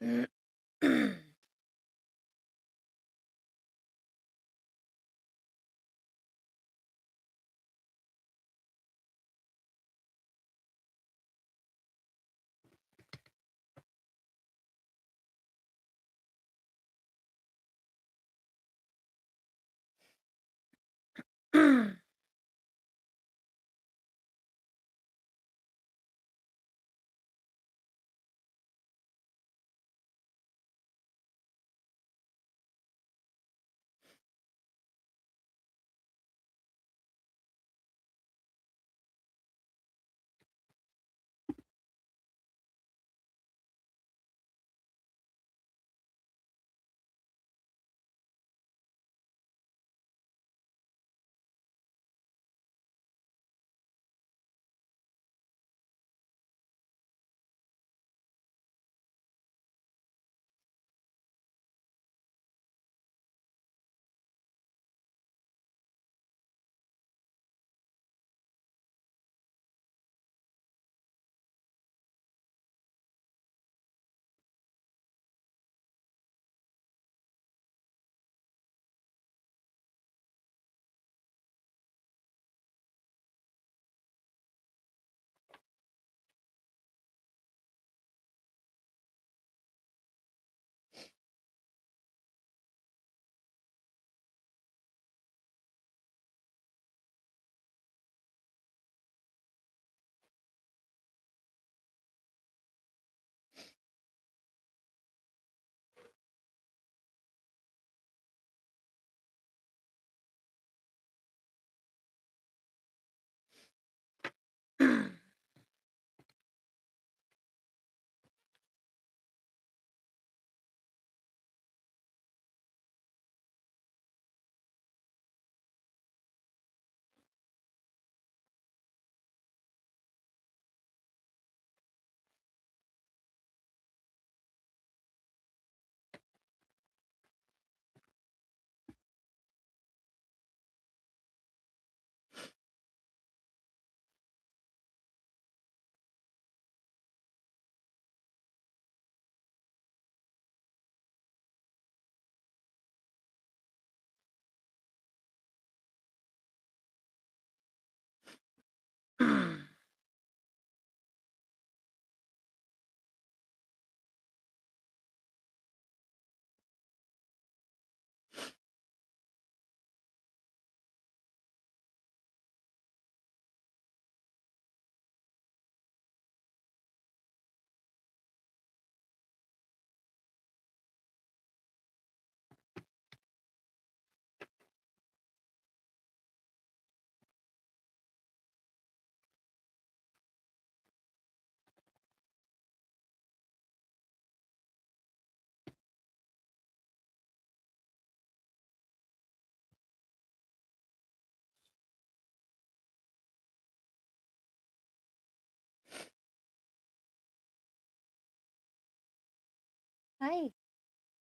Hi,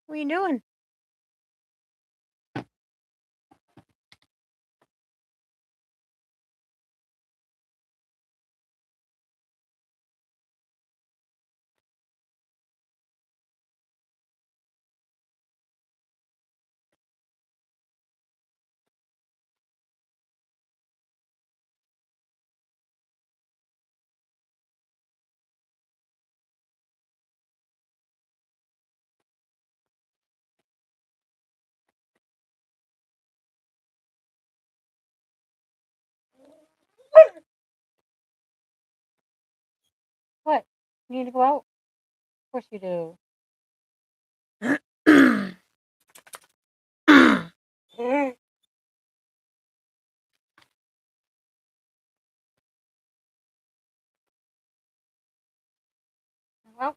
what are you doing? What? You need to go out? Of course you do. Well,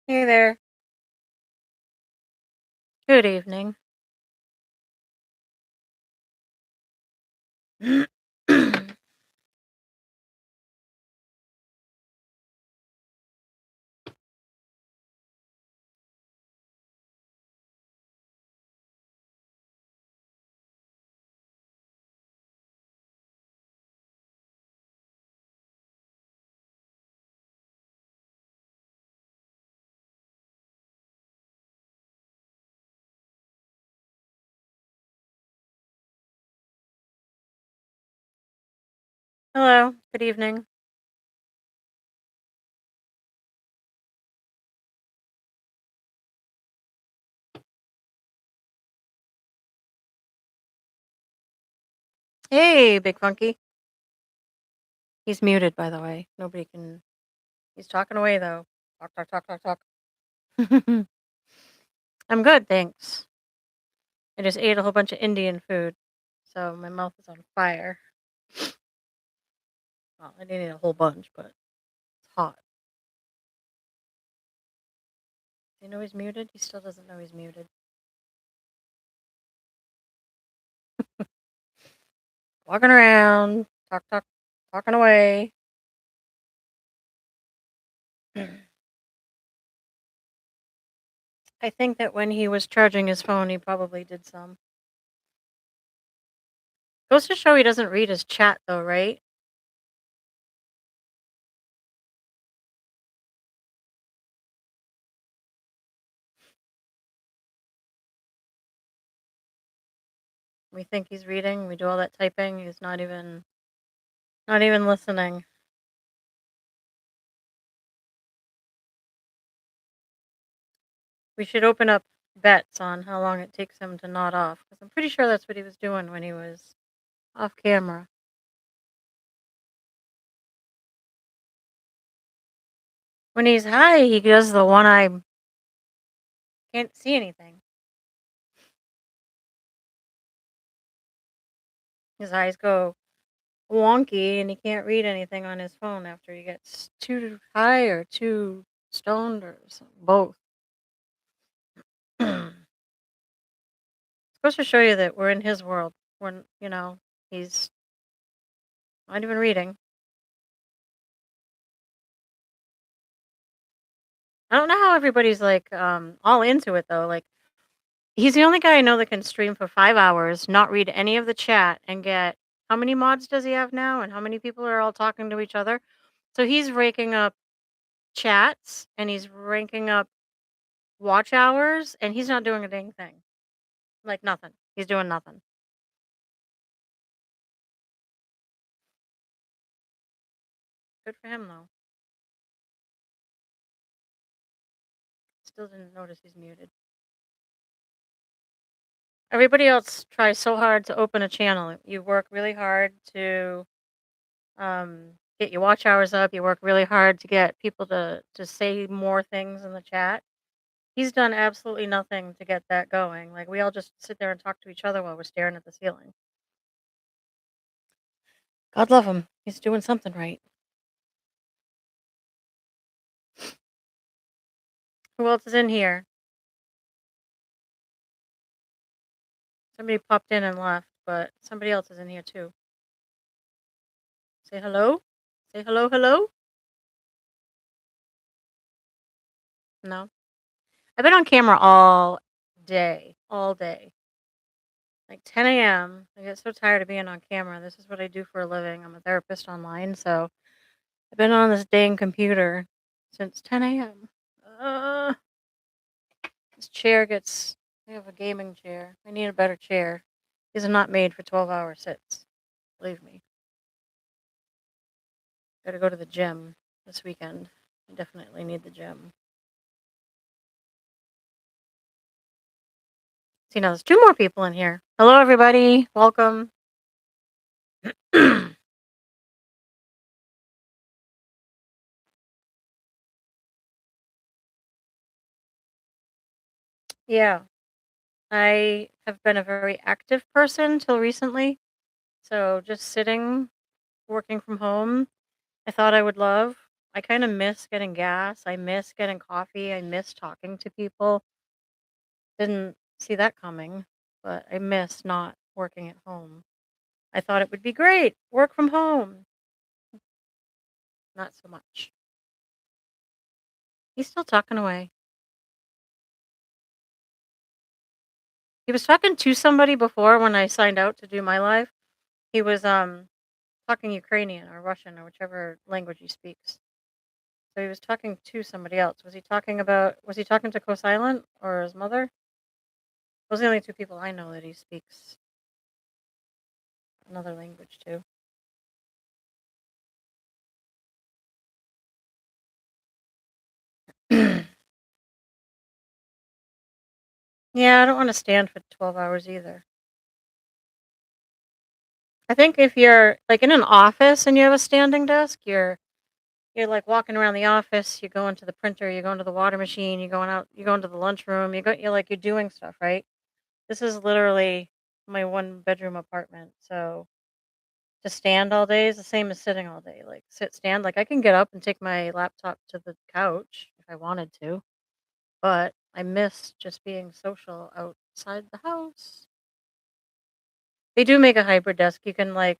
Hey there. Good evening. Hello. Good evening. Hey, Big Funky. He's muted, by the way. Nobody can. He's talking away, though. Talk, talk, talk, talk, talk. I'm good, thanks. I just ate a whole bunch of Indian food, so my mouth is on fire. Well, I didn't eat a whole bunch, but it's hot. Do you know he's muted? He still doesn't know he's muted. Walking around, talk, talk, talking away. I think that when he was charging his phone, he probably did some. Goes to show he doesn't read his chat, though, right? We think he's reading. We do all that typing. He's not even listening. We should open up bets on how long it takes him to nod off, because I'm pretty sure that's what he was doing when he was off camera. When he's high, he does the one eye, can't see anything. His eyes go wonky, and he can't read anything on his phone after he gets too high or too stoned or both. Supposed to show you that we're in his world. He's not even reading. I don't know how everybody's like all into it though. Like he's the only guy I know that can stream for 5 hours, not read any of the chat, and get how many mods does he have now, and how many people are all talking to each other? So he's raking up chats and he's ranking up watch hours, and he's not doing a dang thing. Like nothing. He's doing nothing. Good for him though. Still didn't notice he's muted. Everybody else tries so hard to open a channel. You work really hard to get your watch hours up. You work really hard to get people to say more things in the chat. He's done absolutely nothing to get that going. Like we all just sit there and talk to each other while we're staring at the ceiling. God love him. He's doing something right. Who else is in here? Somebody popped in and left, but somebody else is in here too. Say hello. Say hello, hello. No. I've been on camera all day. All day. Like 10 a.m. I get so tired of being on camera. This is what I do for a living. I'm a therapist online, so I've been on this dang computer since 10 a.m. This chair gets. I have a gaming chair. I need a better chair. These are not made for 12-hour sits. Believe me. Gotta go to the gym this weekend. I definitely need the gym. See, now there's two more people in here. Hello, everybody. Welcome. Yeah, I have been a very active person till recently. So just sitting, working from home, I thought I would love. I kinda miss getting gas, I miss getting coffee, I miss talking to people. Didn't see that coming, but I miss not working at home. I thought it would be great, work from home. Not so much. He's still talking away. He was talking to somebody before when I signed out to do my life. He was, talking Ukrainian or Russian or whichever language he speaks. So he was talking to somebody else. Was he talking to Co-Silent or his mother? Those are the only 2 people I know that he speaks another language to. Yeah, I don't wanna stand for 12 hours either. I think if you're, like, in an office and you have a standing desk, you're, like, walking around the office, you're going to the printer, you're going to the water machine, you're going to the lunchroom, you're doing stuff, right? This is literally my one-bedroom apartment, so to stand all day is the same as sitting all day, like, stand, like, I can get up and take my laptop to the couch if I wanted to, but I miss just being social outside the house. They do make a hybrid desk, you can, like,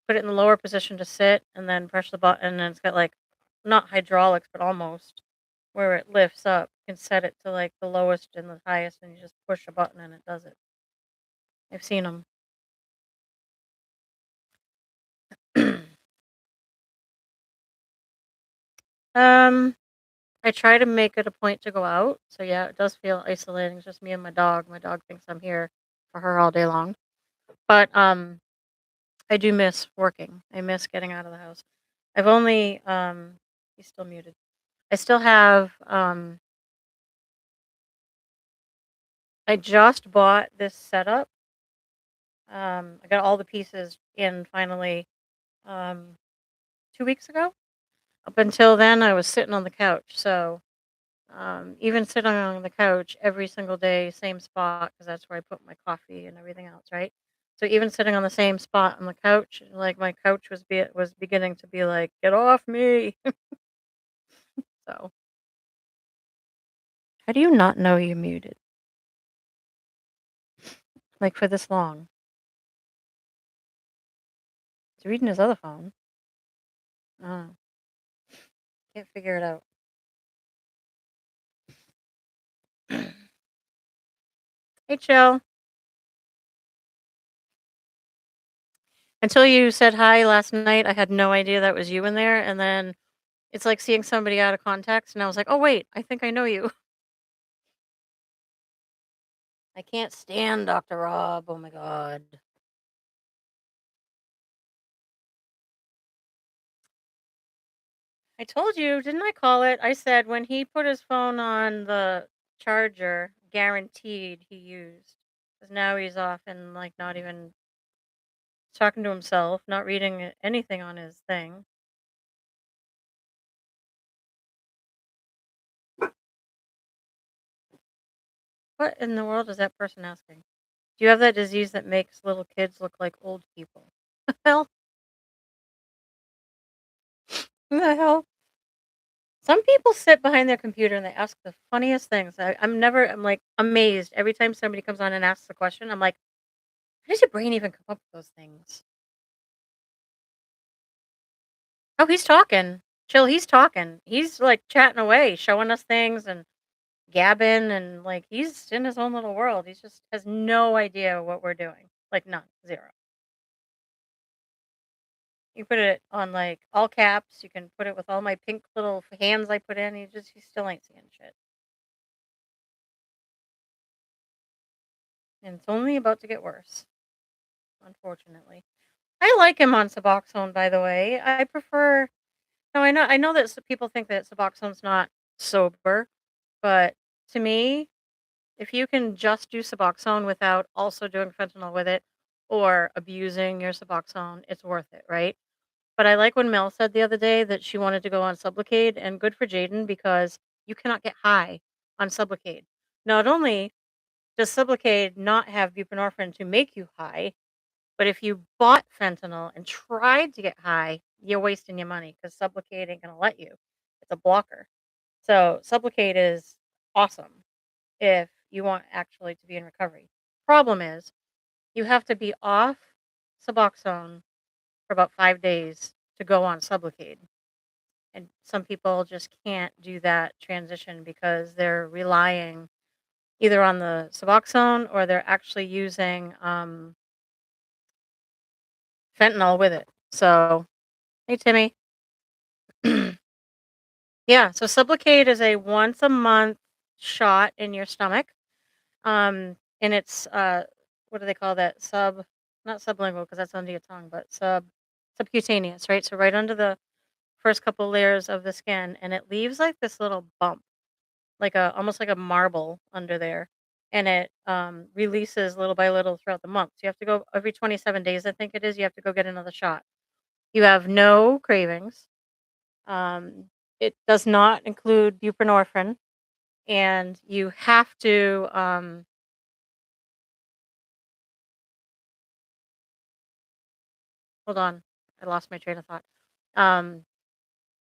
put it in the lower position to sit and then push the button, and it's got, like, not hydraulics, but almost, where it lifts up. You can set it to, like, the lowest and the highest, and you just push a button and it does it. I've seen them. Um, I try to make it a point to go out, so, yeah, it does feel isolating, it's just me and my dog. My dog thinks I'm here for her all day long, but, I do miss working. I miss getting out of the house. I've only, he's still muted. I still have, I just bought this setup. I got all the pieces in finally, um, 2 weeks ago. Up until then, I was sitting on the couch, so, even sitting on the couch every single day, same spot, because that's where I put my coffee and everything else, right? So even sitting on the same spot on the couch, like, my couch was beginning to be like, "Get off me." So, how do you not know you're muted? Like, for this long? He's reading his other phone. Oh, can't figure it out. Hey, chill. Until you said hi last night, I had no idea that was you in there, and then it's like seeing somebody out of context, and I was like, "Oh, wait, I think I know you." I can't stand Dr. Rob, oh my god. I told you, didn't I call it? I said when he put his phone on the charger, guaranteed he used. Because now he's off and, like, not even talking to himself, not reading anything on his thing. What in the world is that person asking? Do you have that disease that makes little kids look like old people? Hell, who the hell? Some people sit behind their computer and they ask the funniest things. I'm like amazed every time somebody comes on and asks a question. I'm like, how does your brain even come up with those things? Oh, he's talking. Chill, he's talking. He's like chatting away, showing us things and gabbing and like he's in his own little world. He just has no idea what we're doing. Like none, zero. You put it on like all caps. You can put it with all my pink little hands I put in. He still ain't seeing shit. And it's only about to get worse, unfortunately. I like him on Suboxone, by the way. I prefer. No, I know that people think that Suboxone's not sober, but to me, if you can just do Suboxone without also doing fentanyl with it or abusing your Suboxone, it's worth it, right? But I like when Mel said the other day that she wanted to go on Sublocade, and good for Jaden because you cannot get high on Sublocade. Not only does Sublocade not have buprenorphine to make you high, but if you bought fentanyl and tried to get high, you're wasting your money because Sublocade ain't gonna let you. It's a blocker. So Sublocade is awesome if you want actually to be in recovery. Problem is you have to be off Suboxone for about 5 days to go on Sublocade. And some people just can't do that transition because they're relying either on the Suboxone or they're actually using fentanyl with it. So, hey, Timmy. Yeah, so Sublocade is a once a month shot in your stomach. And it's what do they call that? Not sublingual because that's under your tongue, but subcutaneous, right? So right under the first couple layers of the skin, and it leaves like this little bump, like a almost like a marble under there, and it releases little by little throughout the month. So you have to go every 27 days, I think it is. You have to go get another shot. You have no cravings. Um, it does not include buprenorphine, and you have to. Hold on, I lost my train of thought. Um,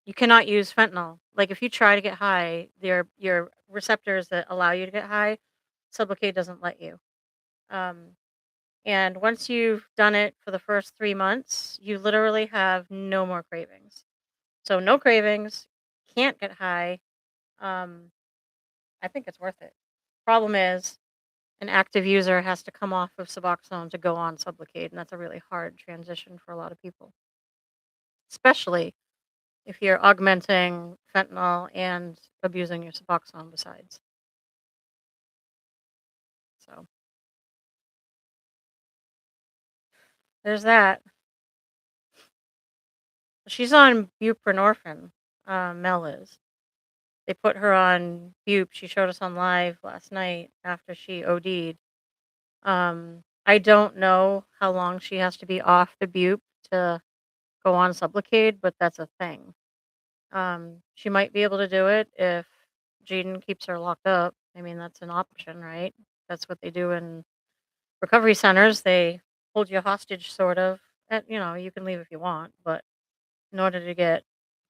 you cannot use fentanyl. Like if you try to get high, your receptors that allow you to get high, Sublocade doesn't let you. Um, and once you've done it for the first 3 months, you literally have no more cravings. So no cravings, can't get high. Um, I think it's worth it. Problem is, an active user has to come off of Suboxone to go on Sublocade, and that's a really hard transition for a lot of people, especially if you're augmenting fentanyl and abusing your Suboxone besides. So there's that. She's on buprenorphine. Mel is. They put her on bupe. She showed us on live last night after she OD'd. I don't know how long she has to be off the bupe to go on Sublocade, but that's a thing. She might be able to do it if Jaden keeps her locked up. I mean, that's an option, right? That's what they do in recovery centers. They hold you hostage, sort of. And, you can leave if you want, but in order to get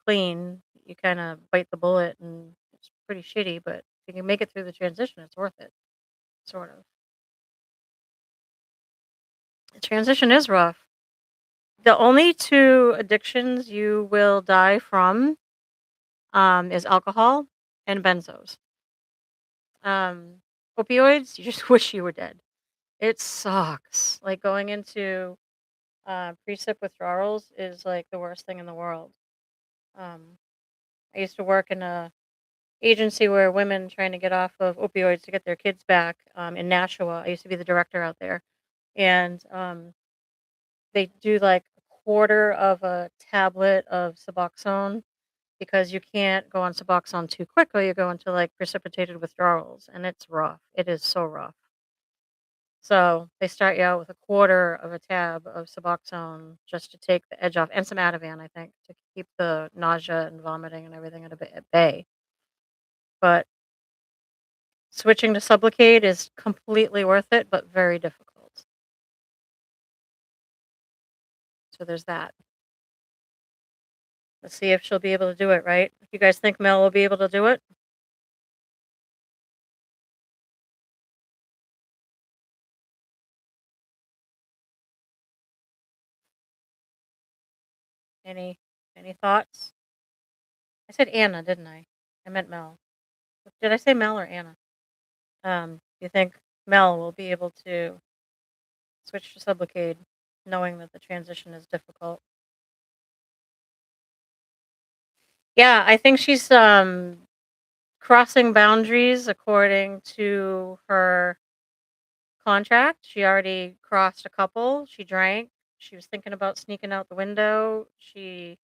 clean, you kind of bite the bullet, and it's pretty shitty. But if you can make it through the transition, it's worth it, sort of. The transition is rough. The only two addictions you will die from is alcohol and benzos. Um, Opioids, you just wish you were dead. It sucks. Like going into precip withdrawals is like the worst thing in the world. Um, I used to work in a agency where women trying to get off of opioids to get their kids back in Nashua. I used to be the director out there, and they do like a quarter of a tablet of Suboxone because you can't go on Suboxone too quickly. You go into like precipitated withdrawals, and it's rough. It is so rough. So they start you out with a quarter of a tab of Suboxone just to take the edge off, and some Ativan, I think, to keep the nausea and vomiting and everything at bay. But switching to Sublocade is completely worth it, but very difficult. So there's that. Let's see if she'll be able to do it, right? You guys think Mel will be able to do it? Any any thoughts? I said Anna, didn't I? I meant Mel. Did I say Mel or Anna? Do you think Mel will be able to switch to Sublocade knowing that the transition is difficult? Yeah, I think she's crossing boundaries according to her contract. She already crossed a couple. She drank. She was thinking about sneaking out the window. She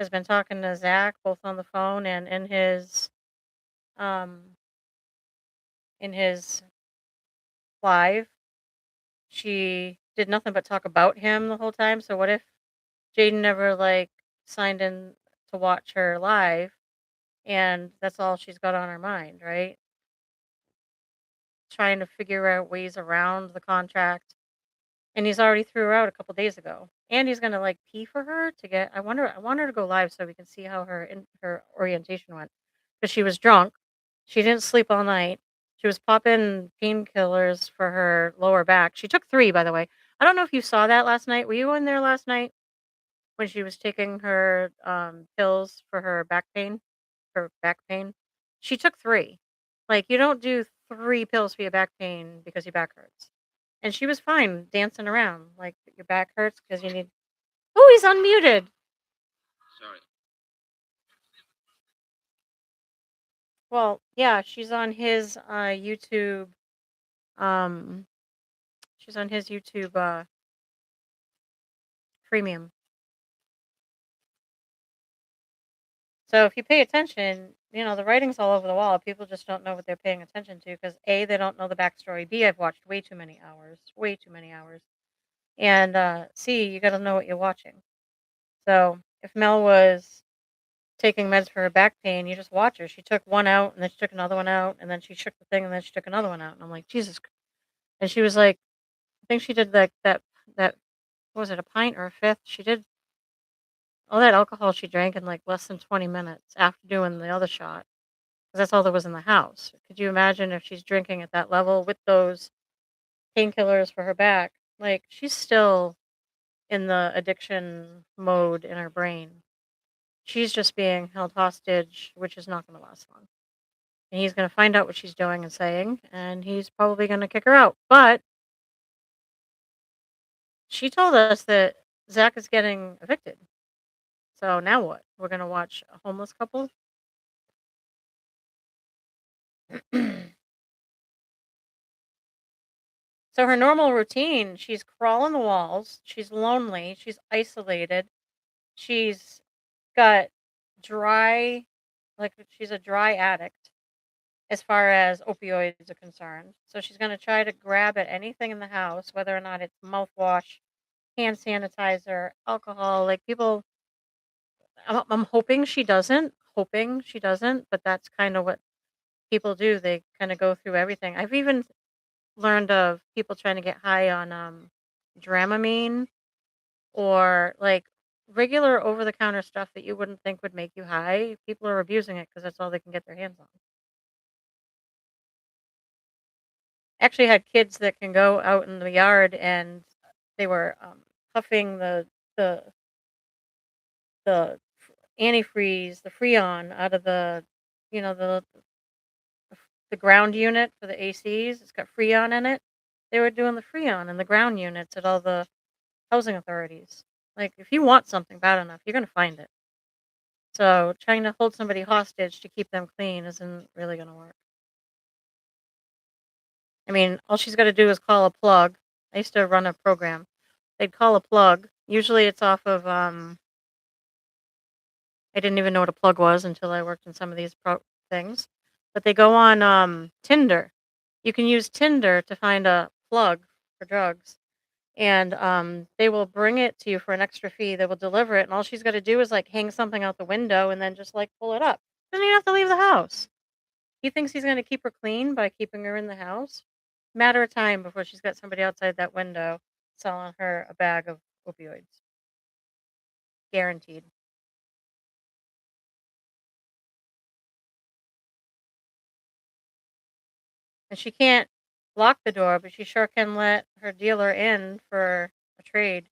has been talking to Zach both on the phone and um in his live. She did nothing but talk about him the whole time. So what if Jaden never like signed in to watch her live and that's all she's got on her mind, right? Trying to figure out ways around the contract. And he's already threw her out a couple days ago. and he's gonna, like, pee for her to get I want her to go live so we can see how her orientation went, because she was drunk. She didn't sleep all night. She was popping painkillers for her lower back. She took 3, by the way. I don't know if you saw that last night. Were you in there last night when she was taking her, pills for her back pain? For back pain? She took 3. Like, you don't do 3 pills for your back pain because your back hurts. And she was fine dancing around, like, "Your back hurts because you need." Oh, he's unmuted. Well, yeah, um, she's on his YouTube, Premium. So if you pay attention, the writing's all over the wall. People just don't know what they're paying attention to because A, they don't know the backstory. B, I've watched way too many hours. And C, you got to know what you're watching. So if Mel was taking meds for her back pain, you just watch her. She took one out and then she took another one out and then she shook the thing and then she took another one out. And I'm like, Jesus. And she was like, I think she did like that, what was it, a pint or a fifth? She did all that alcohol she drank in like less than 20 minutes after doing the other shot. 'Cause that's all there was in the house. Could you imagine if she's drinking at that level with those painkillers for her back? Like, she's still in the addiction mode in her brain. She's just being held hostage, which is not gonna last long. And he's gonna find out what she's doing and saying, and he's probably gonna kick her out. But she told us that Zach is getting evicted. So now what? We're gonna watch a homeless couple? So her normal routine, she's crawling the walls, she's lonely, she's isolated, she's got dry, like, she's a dry addict as far as opioids are concerned. So she's gonna try to grab at anything in the house, whether or not it's mouthwash, hand sanitizer, alcohol. Like, people, I'm hoping she doesn't, but that's kind of what people do. They kind of go through everything. I've even learned of people trying to get high on Dramamine or like regular over the counter stuff that you wouldn't think would make you high. People are abusing it because that's all they can get their hands on. Actually had kids that can go out in the yard and they were puffing the the antifreeze, the freon out of you know the the ground unit for the ACs. It's got freon in it. They were doing the freon in the ground units at all the housing authorities. Like, if you want something bad enough, you're gonna find it. So trying to hold somebody hostage to keep them clean isn't really gonna work. I mean, all she's gotta do is call a plug. I used to run a program. They'd call a plug. Usually it's off of I didn't even know what a plug was until I worked in some of these things. But they go on Tinder. You can use Tinder to find a plug for drugs. And they will bring it to you for an extra fee. They will deliver it, and all she's got to do is like hang something out the window and then just like pull it up. Doesn't even have to leave the house. He thinks he's going to keep her clean by keeping her in the house. Matter of time before she's got somebody outside that window selling her a bag of opioids, guaranteed. And she can't lock the door, but she sure can let her dealer in for a trade.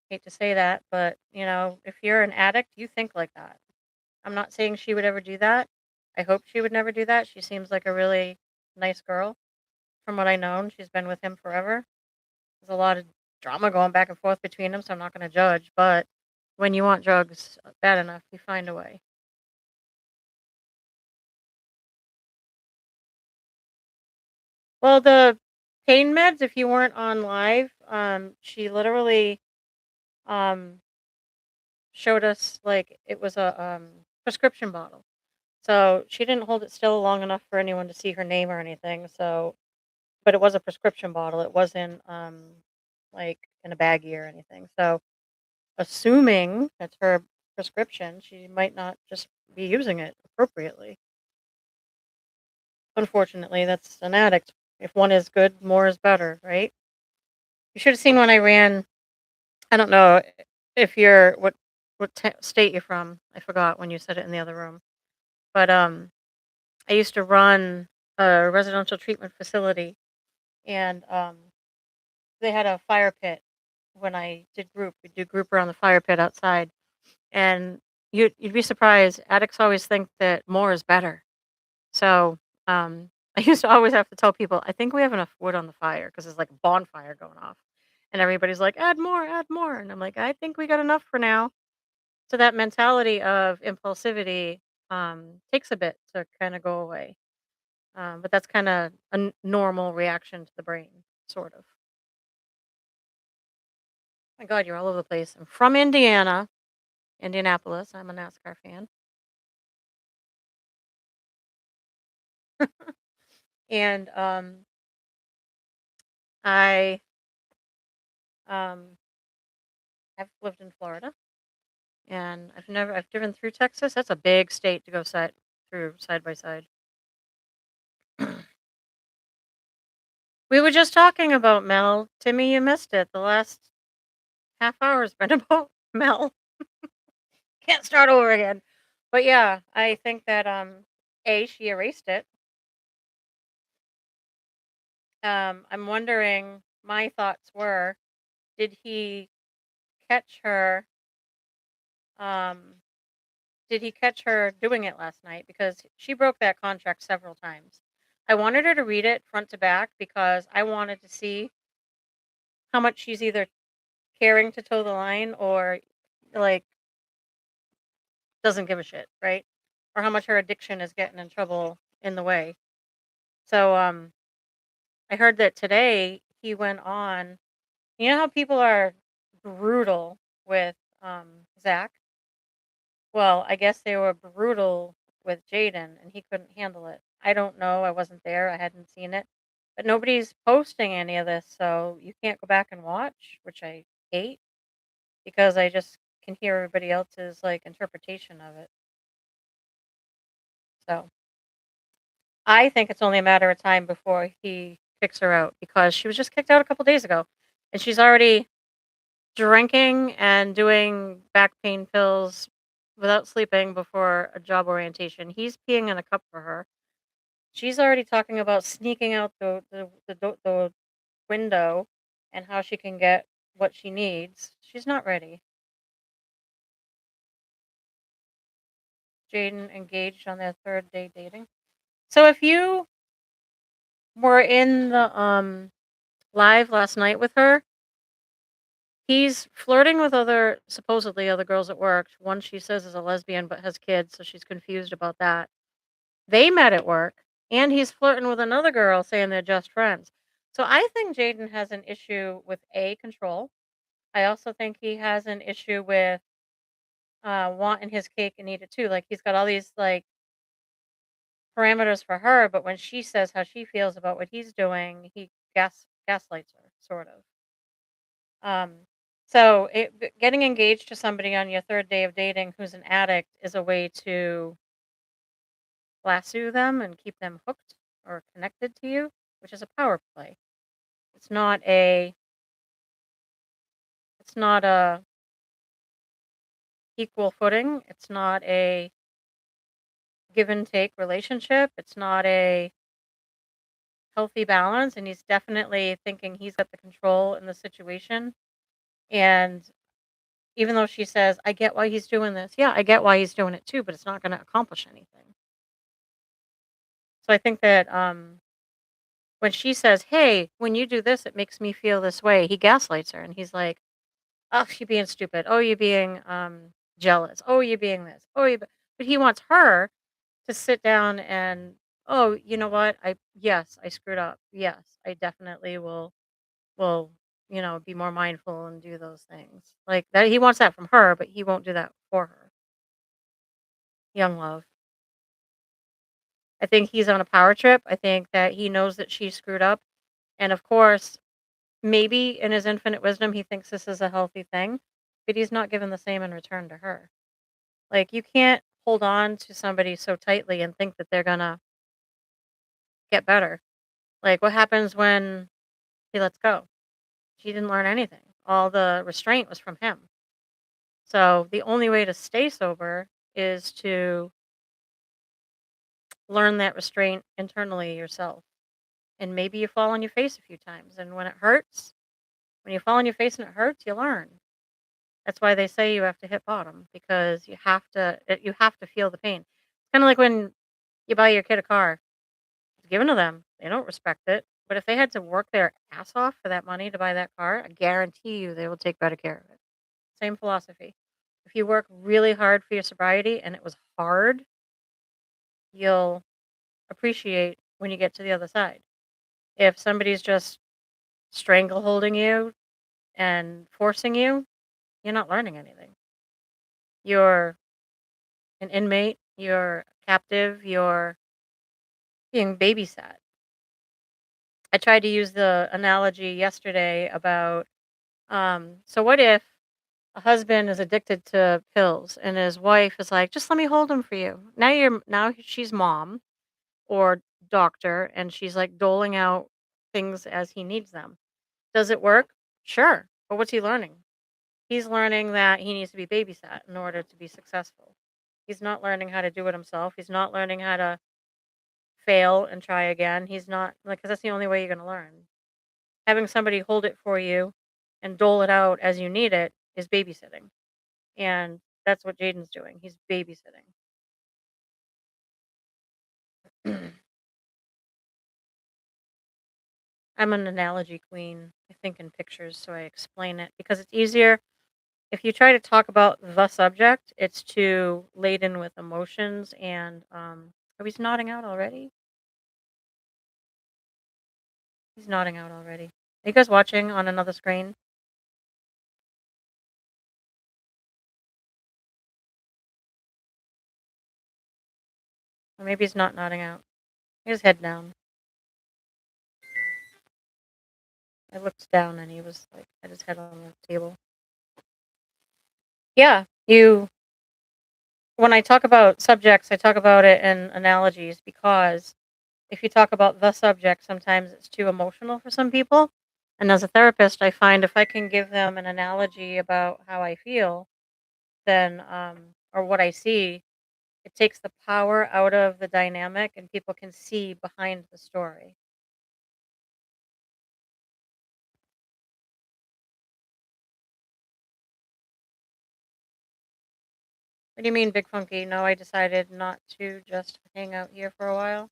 Hate to say that, but if you're an addict, you think like that. I'm not saying she would ever do that. I hope she would never do that. She seems like a really nice girl from what I know, and she's been with him forever. There's a lot of drama going back and forth between them, so I'm not going to judge. But when you want drugs bad enough, you find a way. Well, the pain meds, if you weren't on live, she literally um, showed us like it was a prescription bottle. So she didn't hold it still long enough for anyone to see her name or anything. So but it was a prescription bottle. It wasn't, like, in a baggie or anything. So, assuming that's her prescription, she might not just be using it appropriately. Unfortunately, that's an addict. If one is good, more is better, right? You should have seen when I ran. I don't know if you're what state you're from. I forgot when you said it in the other room. But I used to run a residential treatment facility, and they had a fire pit when I did group. We do group around the fire pit outside, and you'd be surprised. Addicts always think that more is better. So I used to always have to tell people, I think we have enough wood on the fire because there's like a bonfire going off, and everybody's like, add more, and I'm like, I think we got enough for now. So that mentality of impulsivity takes a bit to kind of go away. But that's kind of a normal reaction to the brain, sort of. My God, you're all over the place. I'm from Indiana, Indianapolis. I'm a NASCAR fan. And I um, have lived in Florida, and I've driven through Texas. That's a big state to go side by side. We were just talking about Mel. Timmy, you missed it. The last half hour's been about Mel. Can't start over again. But yeah, I think that she erased it. I'm wondering, my thoughts were, did he catch her um did he catch her doing it last night, because she broke that contract several times. I wanted her to read it front to back because I wanted to see how much she's either caring to toe the line, or like doesn't give a shit, right? Or how much her addiction is getting in trouble in the way. So I heard that today he went on. You know how people are brutal with Zach? Well, I guess they were brutal with Jaden, and he couldn't handle it. I don't know. I wasn't there. I hadn't seen it. But nobody's posting any of this, so you can't go back and watch, which I hate because I just can hear everybody else's like interpretation of it. So I think it's only a matter of time before he kicks her out, because she was just kicked out a couple days ago, and she's already drinking and doing back pain pills without sleeping before a job orientation. He's peeing in a cup for her. She's already talking about sneaking out the window and how she can get what she needs. She's not ready. Jaden engaged on their third day dating. So if you were in the live last night with her, he's flirting with other supposedly other girls at work. One she says is a lesbian but has kids, so she's confused about that. They met at work, and he's flirting with another girl saying they're just friends. So I think Jaden has an issue with control. I also think he has an issue with wanting his cake and eat it too. Like he's got all these like parameters for her, but when she says how she feels about what he's doing, he gaslights her, sort of. Um, so getting engaged to somebody on your third day of dating who's an addict is a way to lasso them and keep them hooked or connected to you, which is a power play. It's not a it's not a equal footing. It's not a give and take relationship. It's not a healthy balance, and he's definitely thinking he's got the control in the situation. And even though she says, "I get why he's doing this." Yeah, I get why he's doing it too, but it's not going to accomplish anything. So I think that when she says, "Hey, when you do this, it makes me feel this way," he gaslights her, and he's like, "Oh, you being stupid. Oh, you being jealous. Oh, you being this. Oh, you." But he wants her to sit down and, "Oh, you know what? Yes, I screwed up. Yes, I definitely will be more mindful and do those things." Like that, he wants that from her, but he won't do that for her. Young love. I think he's on a power trip. I think that he knows that she screwed up, and of course, maybe in his infinite wisdom, he thinks this is a healthy thing, but he's not given the same in return to her. Like, you can't hold on to somebody so tightly and think that they're gonna get better. Like, what happens when he lets go? She didn't learn anything. All the restraint was from him. So the only way to stay sober is to learn that restraint internally yourself. And maybe you fall on your face a few times. And when it hurts, when you fall on your face and it hurts, you learn. That's why they say you have to hit bottom because you have to feel the pain. It's kind of like when you buy your kid a car. It's given to them. They don't respect it. But if they had to work their ass off for that money to buy that car, I guarantee you they will take better care of it. Same philosophy. If you work really hard for your sobriety and it was hard, you'll appreciate when you get to the other side. If somebody's just strangle holding you and forcing you, you're not learning anything. You're an inmate, you're captive, you're being babysat. I tried to use the analogy yesterday about so what if a husband is addicted to pills and his wife is like, just let me hold them for you. Now she's mom or doctor and she's like doling out things as he needs them. Does it work? Sure. But what's he learning? He's learning that he needs to be babysat in order to be successful. He's not learning how to do it himself. He's not learning how to fail and try again. He's not like, because that's the only way you're going to learn. Having somebody hold it for you and dole it out as you need it is babysitting. And that's what Jaden's doing. He's babysitting. I'm an analogy queen. I think in pictures, so I explain it because it's easier. If you try to talk about the subject, it's too laden with emotions and oh, he's nodding out already? He's nodding out already. Are you guys watching on another screen? Or maybe he's not nodding out. His head down. I looked down and he was like had his head on the table. Yeah, you when I talk about subjects, I talk about it in analogies because if you talk about the subject, sometimes it's too emotional for some people. And as a therapist, I find if I can give them an analogy about how I feel, then or what I see, it takes the power out of the dynamic and people can see behind the story. What do you mean, Big Funky? No, I decided not to just hang out here for a while.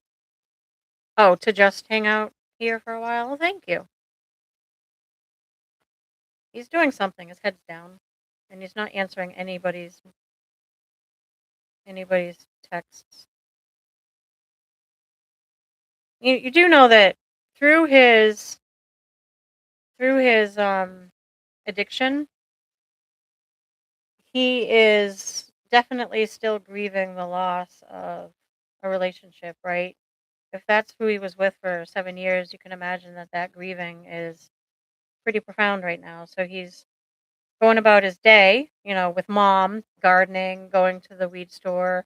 Oh, to just hang out here for a while? Well, thank you. He's doing something. His head's down, and he's not answering anybody's texts. You do know that through his addiction, he is definitely still grieving the loss of a relationship, right? If that's who he was with for 7 years, you can imagine that that grieving is pretty profound right now. So he's going about his day, with mom, gardening, going to the weed store,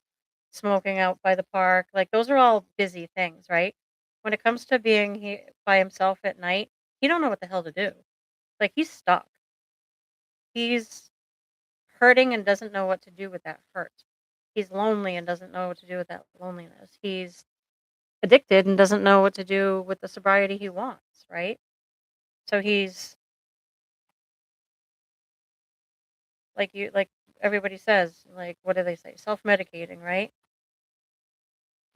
smoking out by the park. Like those are all busy things, right? When it comes to being by himself at night, he don't know what the hell to do. Like he's stuck. He's hurting and doesn't know what to do with that hurt. He's lonely and doesn't know what to do with that loneliness. He's addicted and doesn't know what to do with the sobriety he wants, right? So he's like everybody says, like what do they say? Self-medicating, right?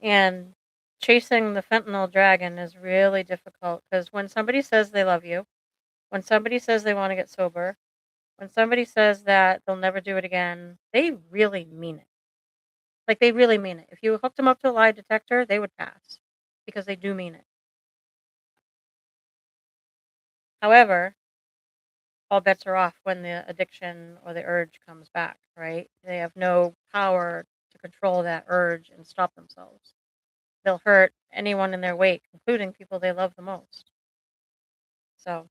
And chasing the fentanyl dragon is really difficult because when somebody says they love you, when somebody says they want to get sober, when somebody says that they'll never do it again, they really mean it. Like they really mean it. If you hooked them up to a lie detector, they would pass because they do mean it. However, all bets are off when the addiction or the urge comes back, right? They have no power to control that urge and stop themselves. They'll hurt anyone in their wake, including people they love the most. So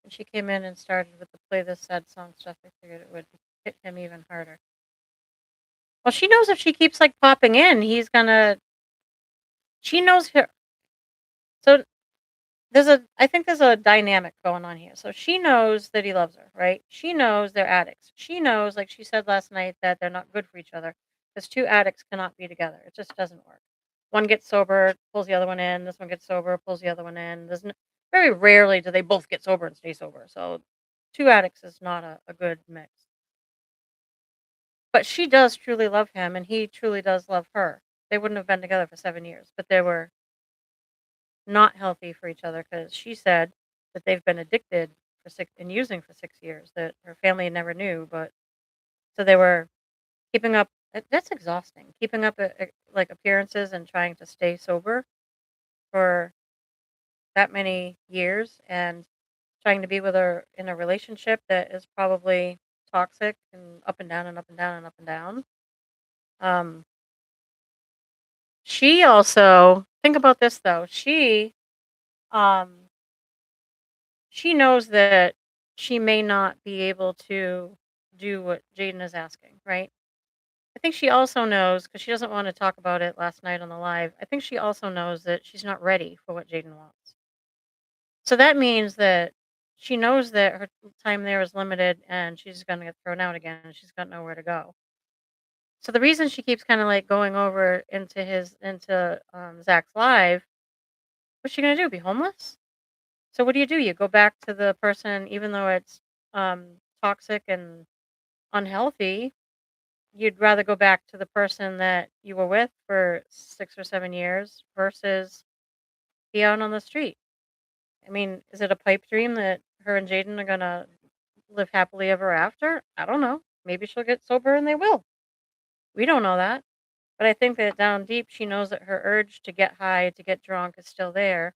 when she came in and started with the play this sad song stuff, I figured it would hit him even harder. Well, she knows if she keeps like popping in, he's gonna. She knows her. So I think there's a dynamic going on here. So she knows that he loves her, right? She knows they're addicts. She knows, like she said last night, that they're not good for each other because two addicts cannot be together. It just doesn't work. One gets sober, pulls the other one in. This one gets sober, pulls the other one in. Very rarely do they both get sober and stay sober. So two addicts is not a good mix. But she does truly love him, and he truly does love her. They wouldn't have been together for 7 years, but they were not healthy for each other because she said that they've been addicted for six and using for 6 years that her family never knew. But so they were keeping up. That's exhausting. Keeping up like appearances and trying to stay sober for that many years and trying to be with her in a relationship that is probably toxic and up and down and up and down and up and down. Um, she also think about this though. Um She knows that she may not be able to do what Jaden is asking, right? I think she also knows, because she doesn't want to talk about it last night on the live. I think she also knows that she's not ready for what Jaden wants. So that means that she knows that her time there is limited and she's going to get thrown out again and she's got nowhere to go. So the reason she keeps kind of like going over into Zach's live, what's she going to do? Be homeless? So what do? You go back to the person, even though it's toxic and unhealthy. You'd rather go back to the person that you were with for 6 or 7 years versus be out on the street. I mean, is it a pipe dream that her and Jaden are gonna live happily ever after? I don't know. Maybe she'll get sober and they will. We don't know that. But I think that down deep, she knows that her urge to get high, to get drunk is still there.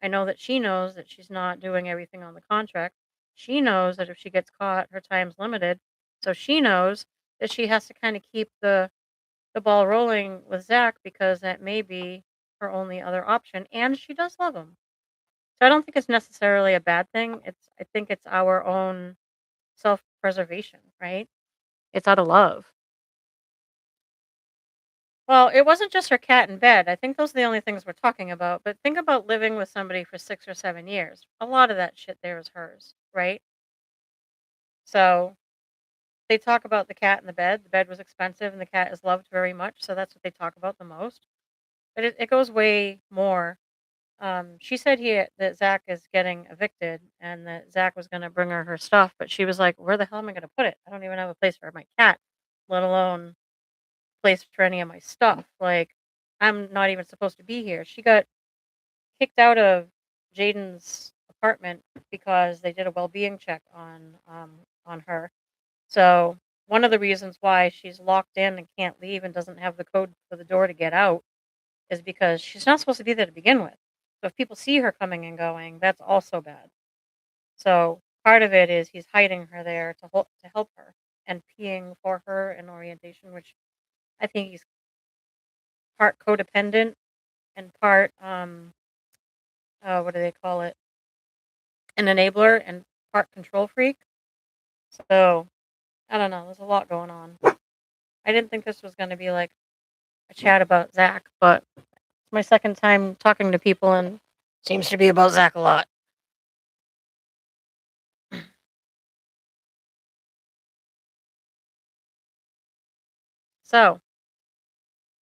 I know that she knows that she's not doing everything on the contract. She knows that if she gets caught, her time's limited. So she knows that she has to kind of keep the ball rolling with Zach because that may be her only other option. And she does love him. So I don't think it's necessarily a bad thing. I think it's our own self preservation, right? It's out of love. Well, it wasn't just her cat in bed. I think those are the only things we're talking about. But think about living with somebody for 6 or 7 years. A lot of that shit there is hers, right? So they talk about the cat in the bed. The bed was expensive and the cat is loved very much. So that's what they talk about the most. But it goes way more. She said that Zach is getting evicted and that Zach was going to bring her stuff. But she was like, where the hell am I going to put it? I don't even have a place for my cat, let alone place for any of my stuff. Like, I'm not even supposed to be here. She got kicked out of Jaden's apartment because they did a well-being check on her. So one of the reasons why she's locked in and can't leave and doesn't have the code for the door to get out is because she's not supposed to be there to begin with. So if people see her coming and going, that's also bad. So part of it is he's hiding her there to help her and peeing for her in orientation, which I think he's part codependent and part what do they call it? An enabler and part control freak. So I don't know. There's a lot going on. I didn't think this was going to be like a chat about Zach, but it's my second time talking to people and seems to be about Zach a lot. So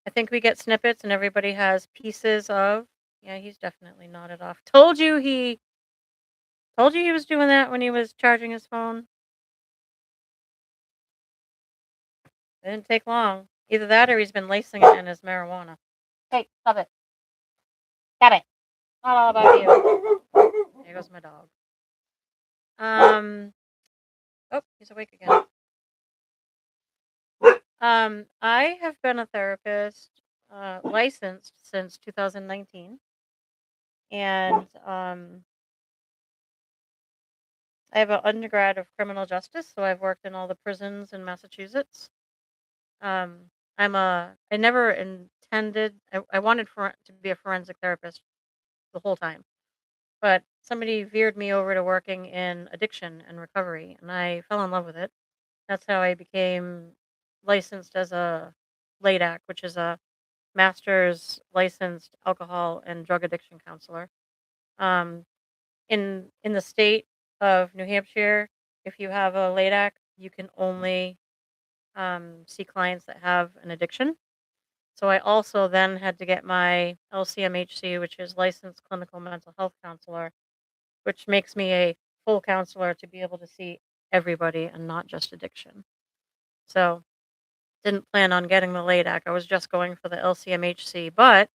I think we get snippets and everybody has pieces of. Yeah, he's definitely nodded off. Told you he was doing that when he was charging his phone. It didn't take long. Either that or he's been lacing it in his marijuana. Hey, stop it. Stop it. Not all about you. There goes my dog. Um oh, he's awake again. I have been a therapist, licensed since 2019, and I have an undergrad of criminal justice, so I've worked in all the prisons in Massachusetts. I never intended, I wanted to be a forensic therapist the whole time, but somebody veered me over to working in addiction and recovery, and I fell in love with it. That's how I became licensed as a LADAC, which is a master's licensed alcohol and drug addiction counselor. In the state of New Hampshire, if you have a LADAC, you can only see clients that have an addiction. So I also then had to get my LCMHC, which is licensed clinical mental health counselor, which makes me a full counselor to be able to see everybody and not just addiction. So didn't plan on getting the LADAC. I was just going for the LCMHC, but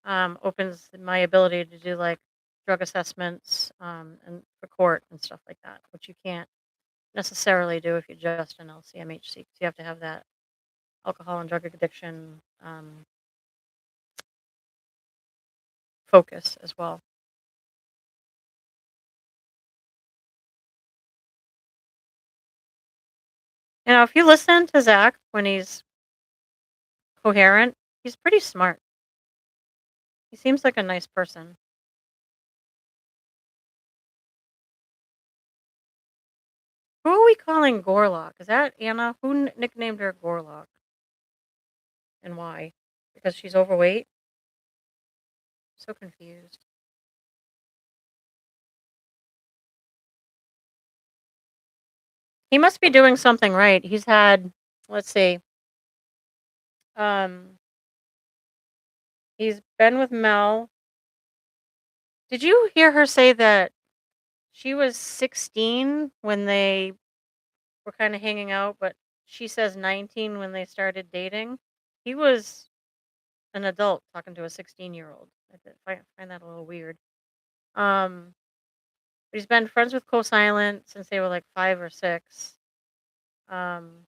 opens my ability to do like drug assessments and for court and stuff like that, which you can't necessarily do if you're just an LCMHC because you have to have that alcohol and drug addiction focus as well. You know, if you listen to Zach when he's coherent, he's pretty smart. He seems like a nice person. Who are we calling Gorlock? Is that Anna? Who nicknamed her Gorlock and why? Because she's overweight? So confused. He must be doing something right. He's had, let's see, um, he's been with Mel. Did you hear her say that she was 16 when they were kind of hanging out, but she says 19 when they started dating? He was an adult talking to a 16-year-old. I find that a little weird. Um, but he's been friends with Co-Silent since they were like 5 or 6. Um,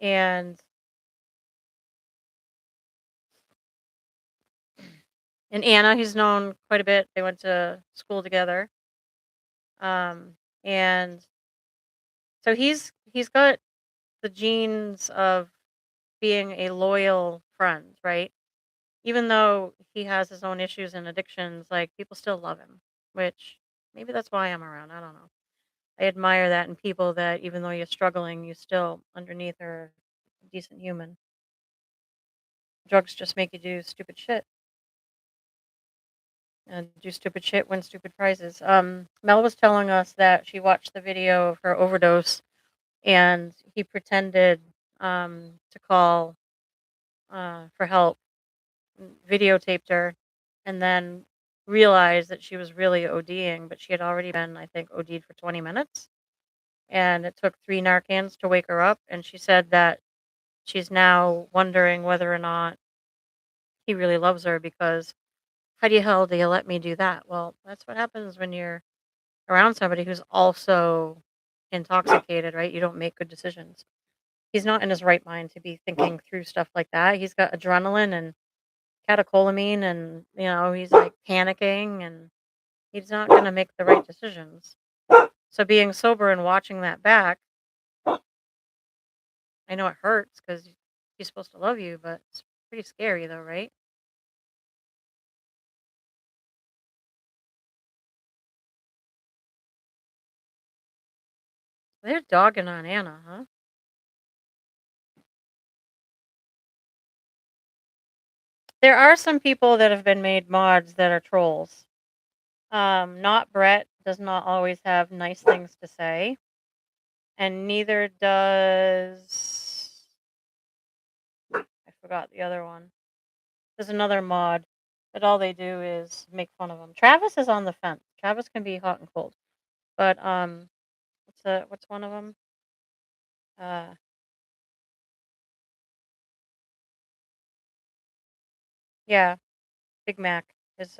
and and Anna, he's known quite a bit. They went to school together. And so he's got the genes of being a loyal friend, right? Even though he has his own issues and addictions, like people still love him, which maybe that's why I'm around. I don't know. I admire that in people that even though you're struggling, you still underneath are a decent human. Drugs just make you do stupid shit and do stupid shit, win stupid prizes. Mel was telling us that she watched the video of her overdose and he pretended to call for help, videotaped her, and then realized that she was really ODing, but she had already been, I think, OD'd for 20 minutes. And it took 3 Narcans to wake her up. And she said that she's now wondering whether or not he really loves her because how the hell do you let me do that? Well, that's what happens when you're around somebody who's also intoxicated, right? You don't make good decisions. He's not in his right mind to be thinking through stuff like that. He's got adrenaline and catecholamine and, he's, like, panicking, and he's not gonna make the right decisions. So being sober and watching that back, I know it hurts because he's supposed to love you, but it's pretty scary though, right? They're dogging on Anna, huh? There are some people that have been made mods that are trolls. Not Brett does not always have nice things to say, and neither does I forgot the other one. There's another mod that all they do is make fun of him. Travis is on the fence. Travis can be hot and cold, but what's one of them? Uh, yeah, Big Mac is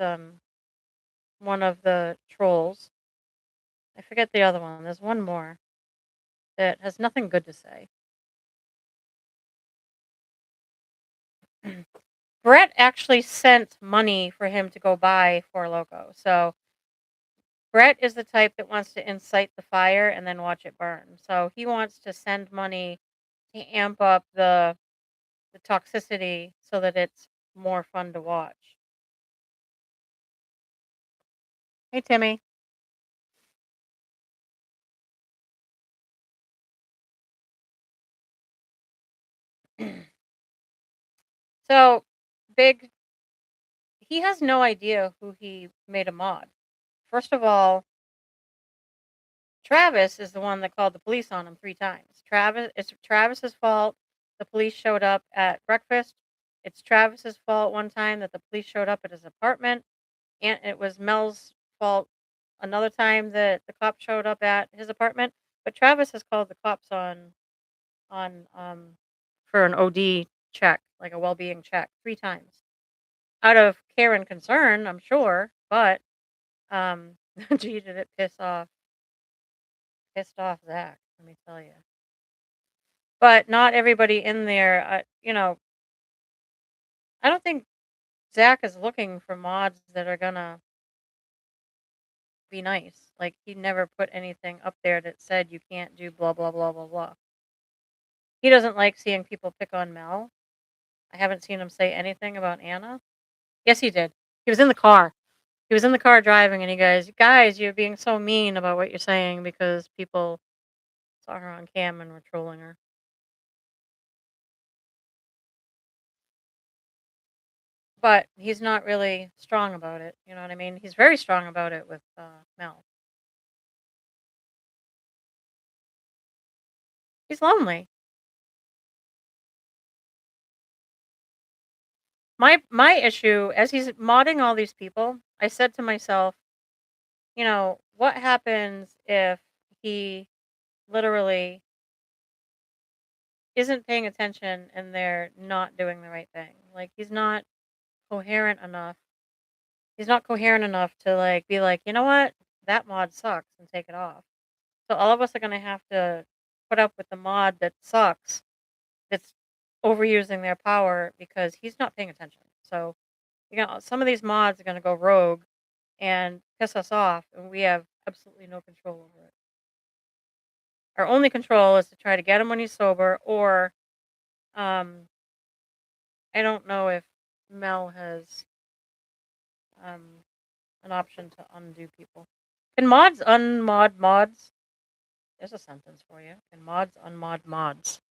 one of the trolls. I forget the other one. There's one more that has nothing good to say. Brett actually sent money for him to go buy Four Loco. So Brett is the type that wants to incite the fire and then watch it burn. So he wants to send money to amp up the toxicity so that it's more fun to watch. Hey Timmy. So Big he has no idea who he made a mod. first of all, Travis is the one that called the police on him 3 times. It's Travis's fault the police showed up at breakfast. It's Travis's fault one time that the police showed up at his apartment, and it was Mel's fault another time that the cops showed up at his apartment. But Travis has called the cops on for an OD check, like a well-being check, 3 times. Out of care and concern, I'm sure, but um gee, did it pissed off Zach, let me tell you. But not everybody in there, I don't think Zach is looking for mods that are gonna be nice. Like, he never put anything up there that said you can't do blah, blah, blah, blah, blah. He doesn't like seeing people pick on Mel. I haven't seen him say anything about Anna. Yes, he did. He was in the car. He was in the car driving, and he goes, "Guys, you're being so mean about what you're saying because people saw her on cam and were trolling her." But he's not really strong about it, you know what I mean? He's very strong about it with, Mel. He's lonely. My issue as he's modding all these people, I said to myself, "What happens if he literally isn't paying attention and they're not doing the right thing?" Like, coherent enough. He's not coherent enough to, like, be like, "You know what? That mod sucks," and take it off. So all of us are gonna have to put up with the mod that sucks, that's overusing their power because he's not paying attention. So, some of these mods are gonna go rogue and piss us off, and we have absolutely no control over it. Our only control is to try to get him when he's sober, or um, I don't know if Mel has um, an option to undo people. Can mods unmod mods? There's a sentence for you. Can mods unmod mods?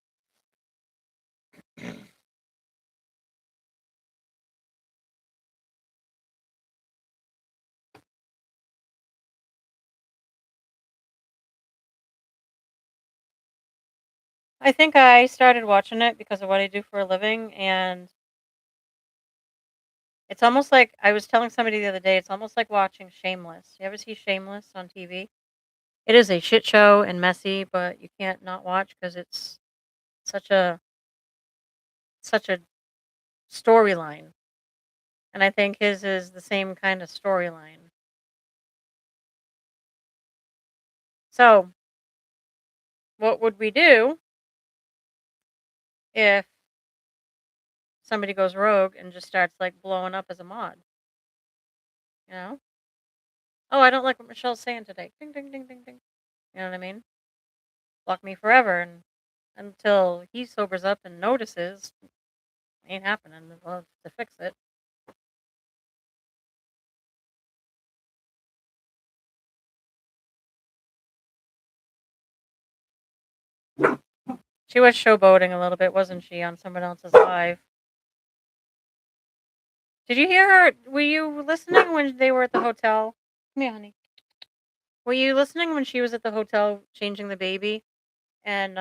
I think I started watching it because of what I do for a living, and it's almost like I was telling somebody the other day, it's almost like watching Shameless. You ever see Shameless on TV? It is a shit show and messy, but you can't not watch because it's such a such a storyline. And I think his is the same kind of storyline. So, what would we do if somebody goes rogue and just starts like blowing up as a mod? You know? Oh, I don't like what Michelle's saying today. Ding, ding, ding, ding, ding. You know what I mean? Block me forever, and until he sobers up and notices, ain't happening. Well, to fix it. She was showboating a little bit, wasn't she, on someone else's live? Did you hear her? Were you listening when they were at the hotel? Come here, honey. Were you listening when she was at the hotel changing the baby? And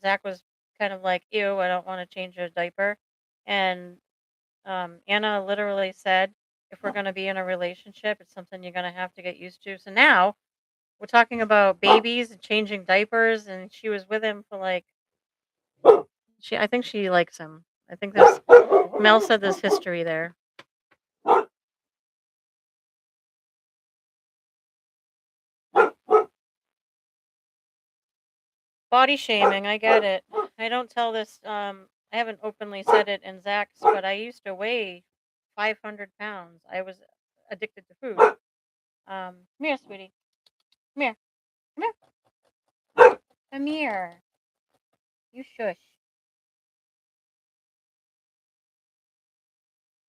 Zach was kind of like, "Ew, I don't want to change a diaper." And Anna literally said, "If we're going to be in a relationship, it's something you're going to have to get used to." So now we're talking about babies and changing diapers, and she was with him for like I think she likes him. I think there's Mel said there's history there. Body shaming, I get it. I don't tell this, I haven't openly said it in Zach's, but I used to weigh 500 pounds. I was addicted to food. Come here, sweetie. Come here. Come here. Come here. You shush.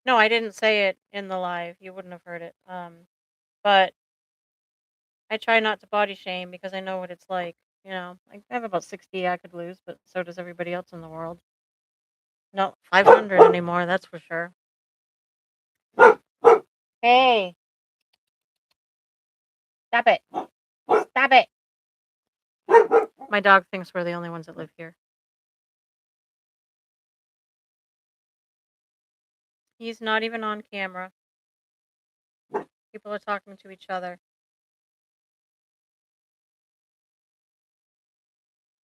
No, I didn't say it in the live. You wouldn't have heard it. But I try not to body shame because I know what it's like. I have about 60 I could lose, but so does everybody else in the world. Not 500 anymore, that's for sure. Hey, Stop it. Stop it. My dog thinks we're the only ones that live here. He's not even on camera. People are talking to each other.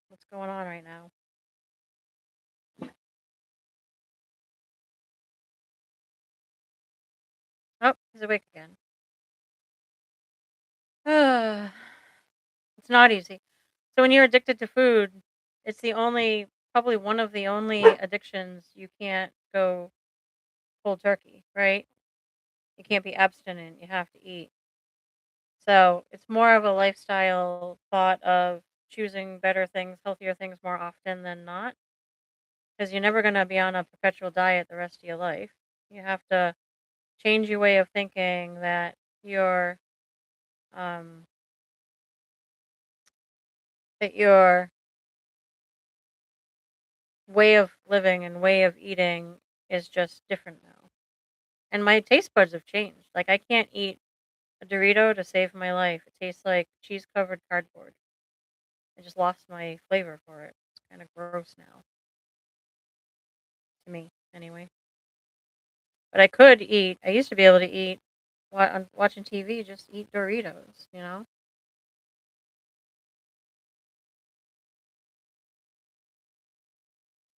What's going on right now? Oh, he's awake again. It's not easy. So when you're addicted to food, it's the only, probably one of the only addictions you can't go cold turkey, right? You can't be abstinent. You have to eat. So it's more of a lifestyle thought of choosing better things, healthier things more often than not, because you're never going to be on a perpetual diet the rest of your life. You have to change your way of thinking your um that your way of living and way of eating is just different now. And my taste buds have changed. Like I can't eat a Dorito to save my life. It tastes like cheese covered cardboard. I just lost my flavor for it. It's kind of gross now to me, anyway. But I could eat. I used to be able to eat watching TV. Just eat Doritos.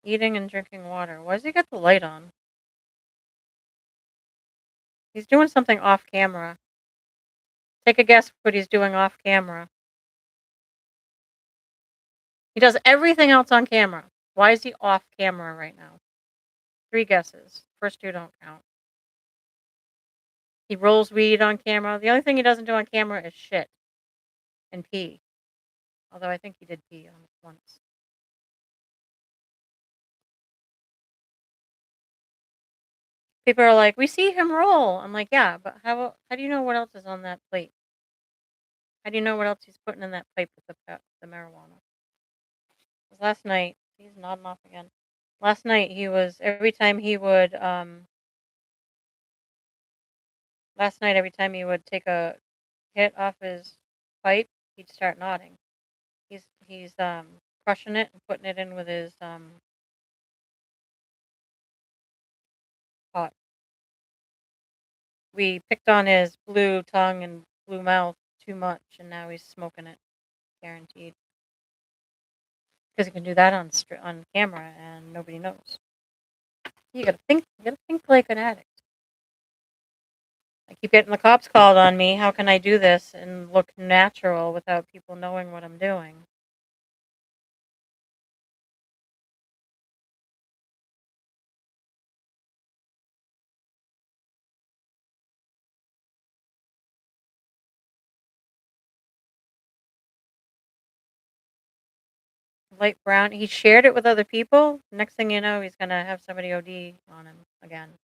Eating and drinking water. Why does he got the light on? He's doing something off camera. Take a guess what he's doing off camera. He does everything else on camera. Why is he off camera right now? Three guesses. First two don't count. He rolls weed on camera. The only thing he doesn't do on camera is shit and pee. Although I think he did pee on it once. People are like, "We see him roll." I'm like, "Yeah, but how do you know what else is on that plate? How do you know what else he's putting in that pipe with the marijuana?" 'Cause last night he's nodding off again. Last night he was every time he would last night every time he would take a hit off his pipe, he'd start nodding. He's crushing it and putting it in with his pot. We picked on his blue tongue and blue mouth too much, and now he's smoking it, guaranteed. Because he can do that on camera, and nobody knows. You gotta think. You gotta think like an addict. I keep getting the cops called on me. How can I do this and look natural without people knowing what I'm doing? Light brown. He shared it with other people. Next thing you know, he's gonna have somebody OD on him again.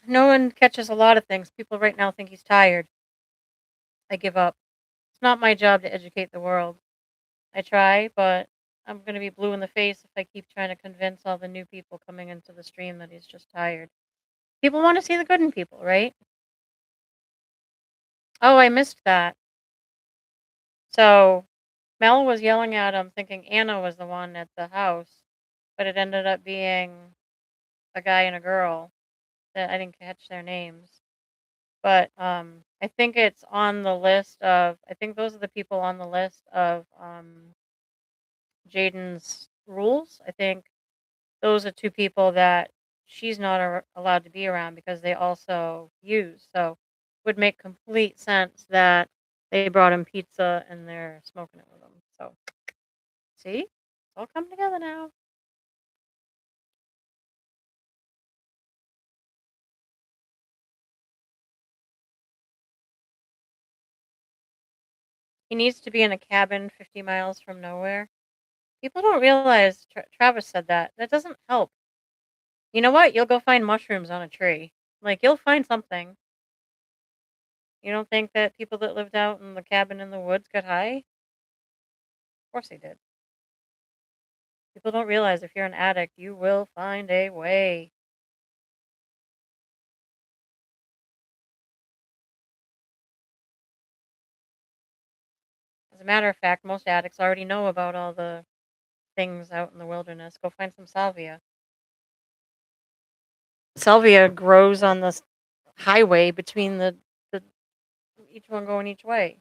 No one catches a lot of things. People right now think he's tired. I give up. It's not my job to educate the world. I try, but I'm going to be blue in the face if I keep trying to convince all the new people coming into the stream that he's just tired. People want to see the good in people, right? Oh, I missed that. So Mel was yelling at him, thinking Anna was the one at the house, but it ended up being a guy and a girl that I didn't catch their names. But I think it's on the list of. I think those are the people on the list of Jaden's rules. I think those are two people that she's not allowed to be around because they also use. So it would make complete sense that they brought him pizza and they're smoking it with him. So see, it's all coming together now. He needs to be in a cabin 50 miles from nowhere. People don't realize Travis said that. That doesn't help. You know what? You'll go find mushrooms on a tree. Like you'll find something. You don't think that people that lived out in the cabin in the woods got high? Of course they did. People don't realize if you're an addict, you will find a way. As a matter of fact, most addicts already know about all the things out in the wilderness. Go find some salvia. Salvia grows on this highway between the each one going each way.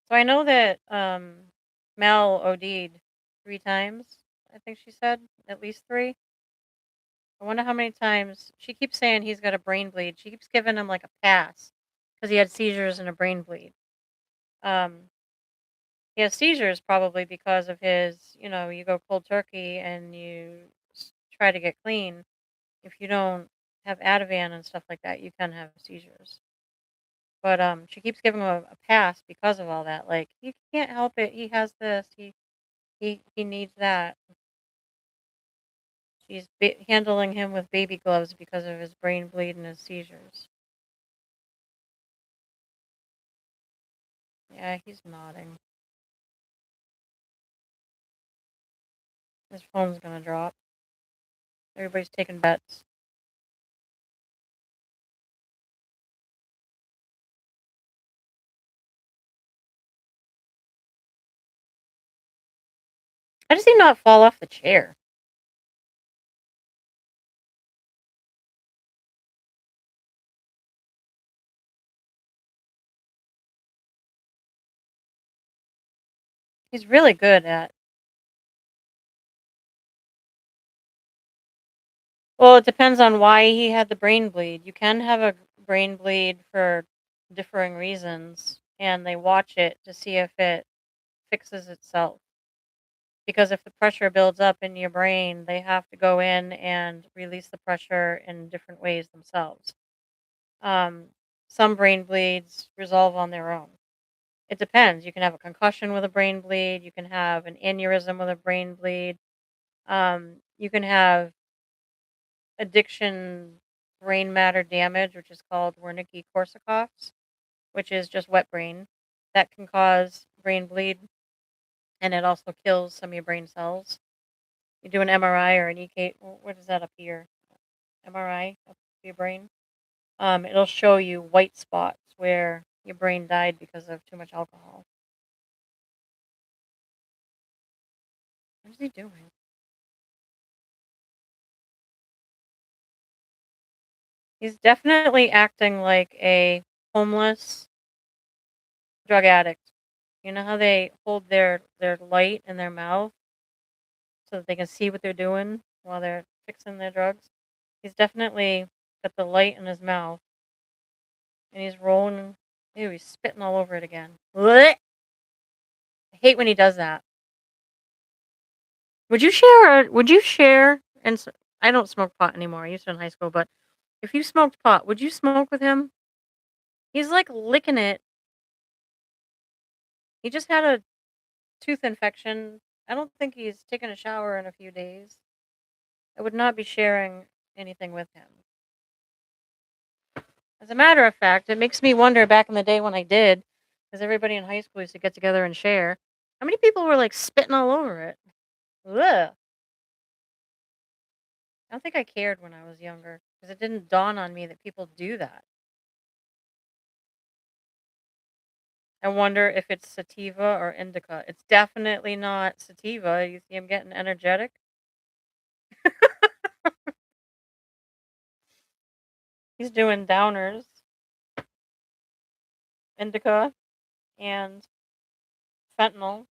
So I know that Mel OD'd 3 times. I think she said at least three. I wonder how many times she keeps saying he's got a brain bleed. She keeps giving him like a pass because he had seizures and a brain bleed. Um, he has seizures probably because of his, you go cold turkey and you try to get clean. If you don't have Ativan and stuff like that, you can have seizures. But she keeps giving him a pass because of all that. Like he can't help it. He has this. He needs that. She's handling him with baby gloves because of his brain bleed and his seizures. Yeah, he's nodding. His phone's gonna drop. Everybody's taking bets. How does he not fall off the chair? He's really good at. Well, it depends on why he had the brain bleed. You can have a brain bleed for differing reasons, and they watch it to see if it fixes itself. Because if the pressure builds up in your brain, they have to go in and release the pressure in different ways themselves. Um, some brain bleeds resolve on their own. It depends. You can have a concussion with a brain bleed. You can have an aneurysm with a brain bleed. You can have addiction brain matter damage, which is called Wernicke-Korsakoff's, which is just wet brain. That can cause brain bleed, and it also kills some of your brain cells. You do an MRI or an EK. What is that up here? MRI up your brain. It'll show you white spots where your brain died because of too much alcohol. What is he doing? He's definitely acting like a homeless drug addict. You know how they hold their light in their mouth so that they can see what they're doing while they're fixing their drugs? He's definitely got the light in his mouth and he's rolling. Ew, he's spitting all over it again. Blech! I hate when he does that. Would you share I don't smoke pot anymore. I used to in high school, but if you smoked pot, would you smoke with him? He's like licking it. He just had a tooth infection. I don't think he's taken a shower in a few days. I would not be sharing anything with him. As a matter of fact, it makes me wonder back in the day when I did, because everybody in high school used to get together and share. How many people were like spitting all over it? Ugh. I don't think I cared when I was younger because it didn't dawn on me that people do that. I wonder if it's sativa or indica. It's definitely not sativa. You see him getting energetic. He's doing downers, indica, and fentanyl.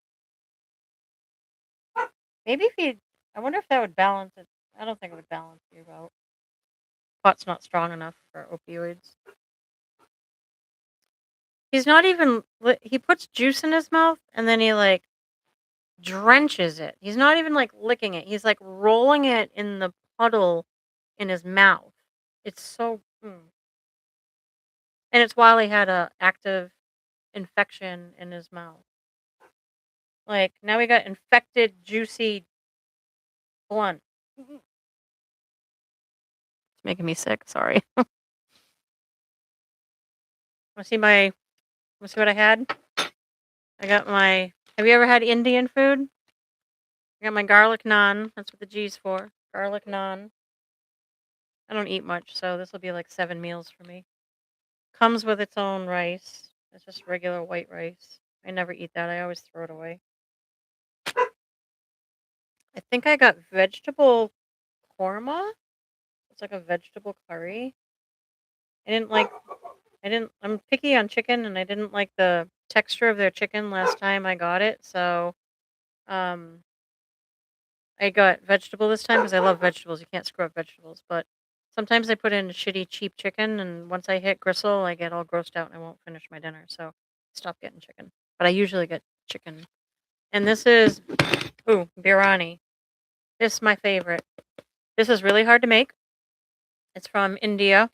Maybe if he, I wonder if that would balance it. I don't think it would balance you out. Pot's not strong enough for opioids. He's not even, he puts juice in his mouth and then he like drenches it. He's not even like licking it. He's like rolling it in the puddle in his mouth. It's so, and it's while he had a active infection in his mouth. Like now we got infected, juicy blunt. It's making me sick. Sorry. Wanna see what I had? I got my Have you ever had Indian food? I got my garlic naan, that's what the G's for, garlic naan. I don't eat much, so this will be like 7 meals for me. Comes with its own rice. It's just regular white rice. I never eat that, I always throw it away. I think I got vegetable korma? It's like a vegetable curry. I didn't like I'm picky on chicken, and I didn't like the texture of their chicken last time I got it, so, um, I got vegetable this time because I love vegetables, you can't screw up vegetables, but sometimes I put in shitty cheap chicken, and once I hit gristle, I get all grossed out and I won't finish my dinner, so stop getting chicken. But I usually get chicken. And this is biryani. This is my favorite. This is really hard to make. It's from India.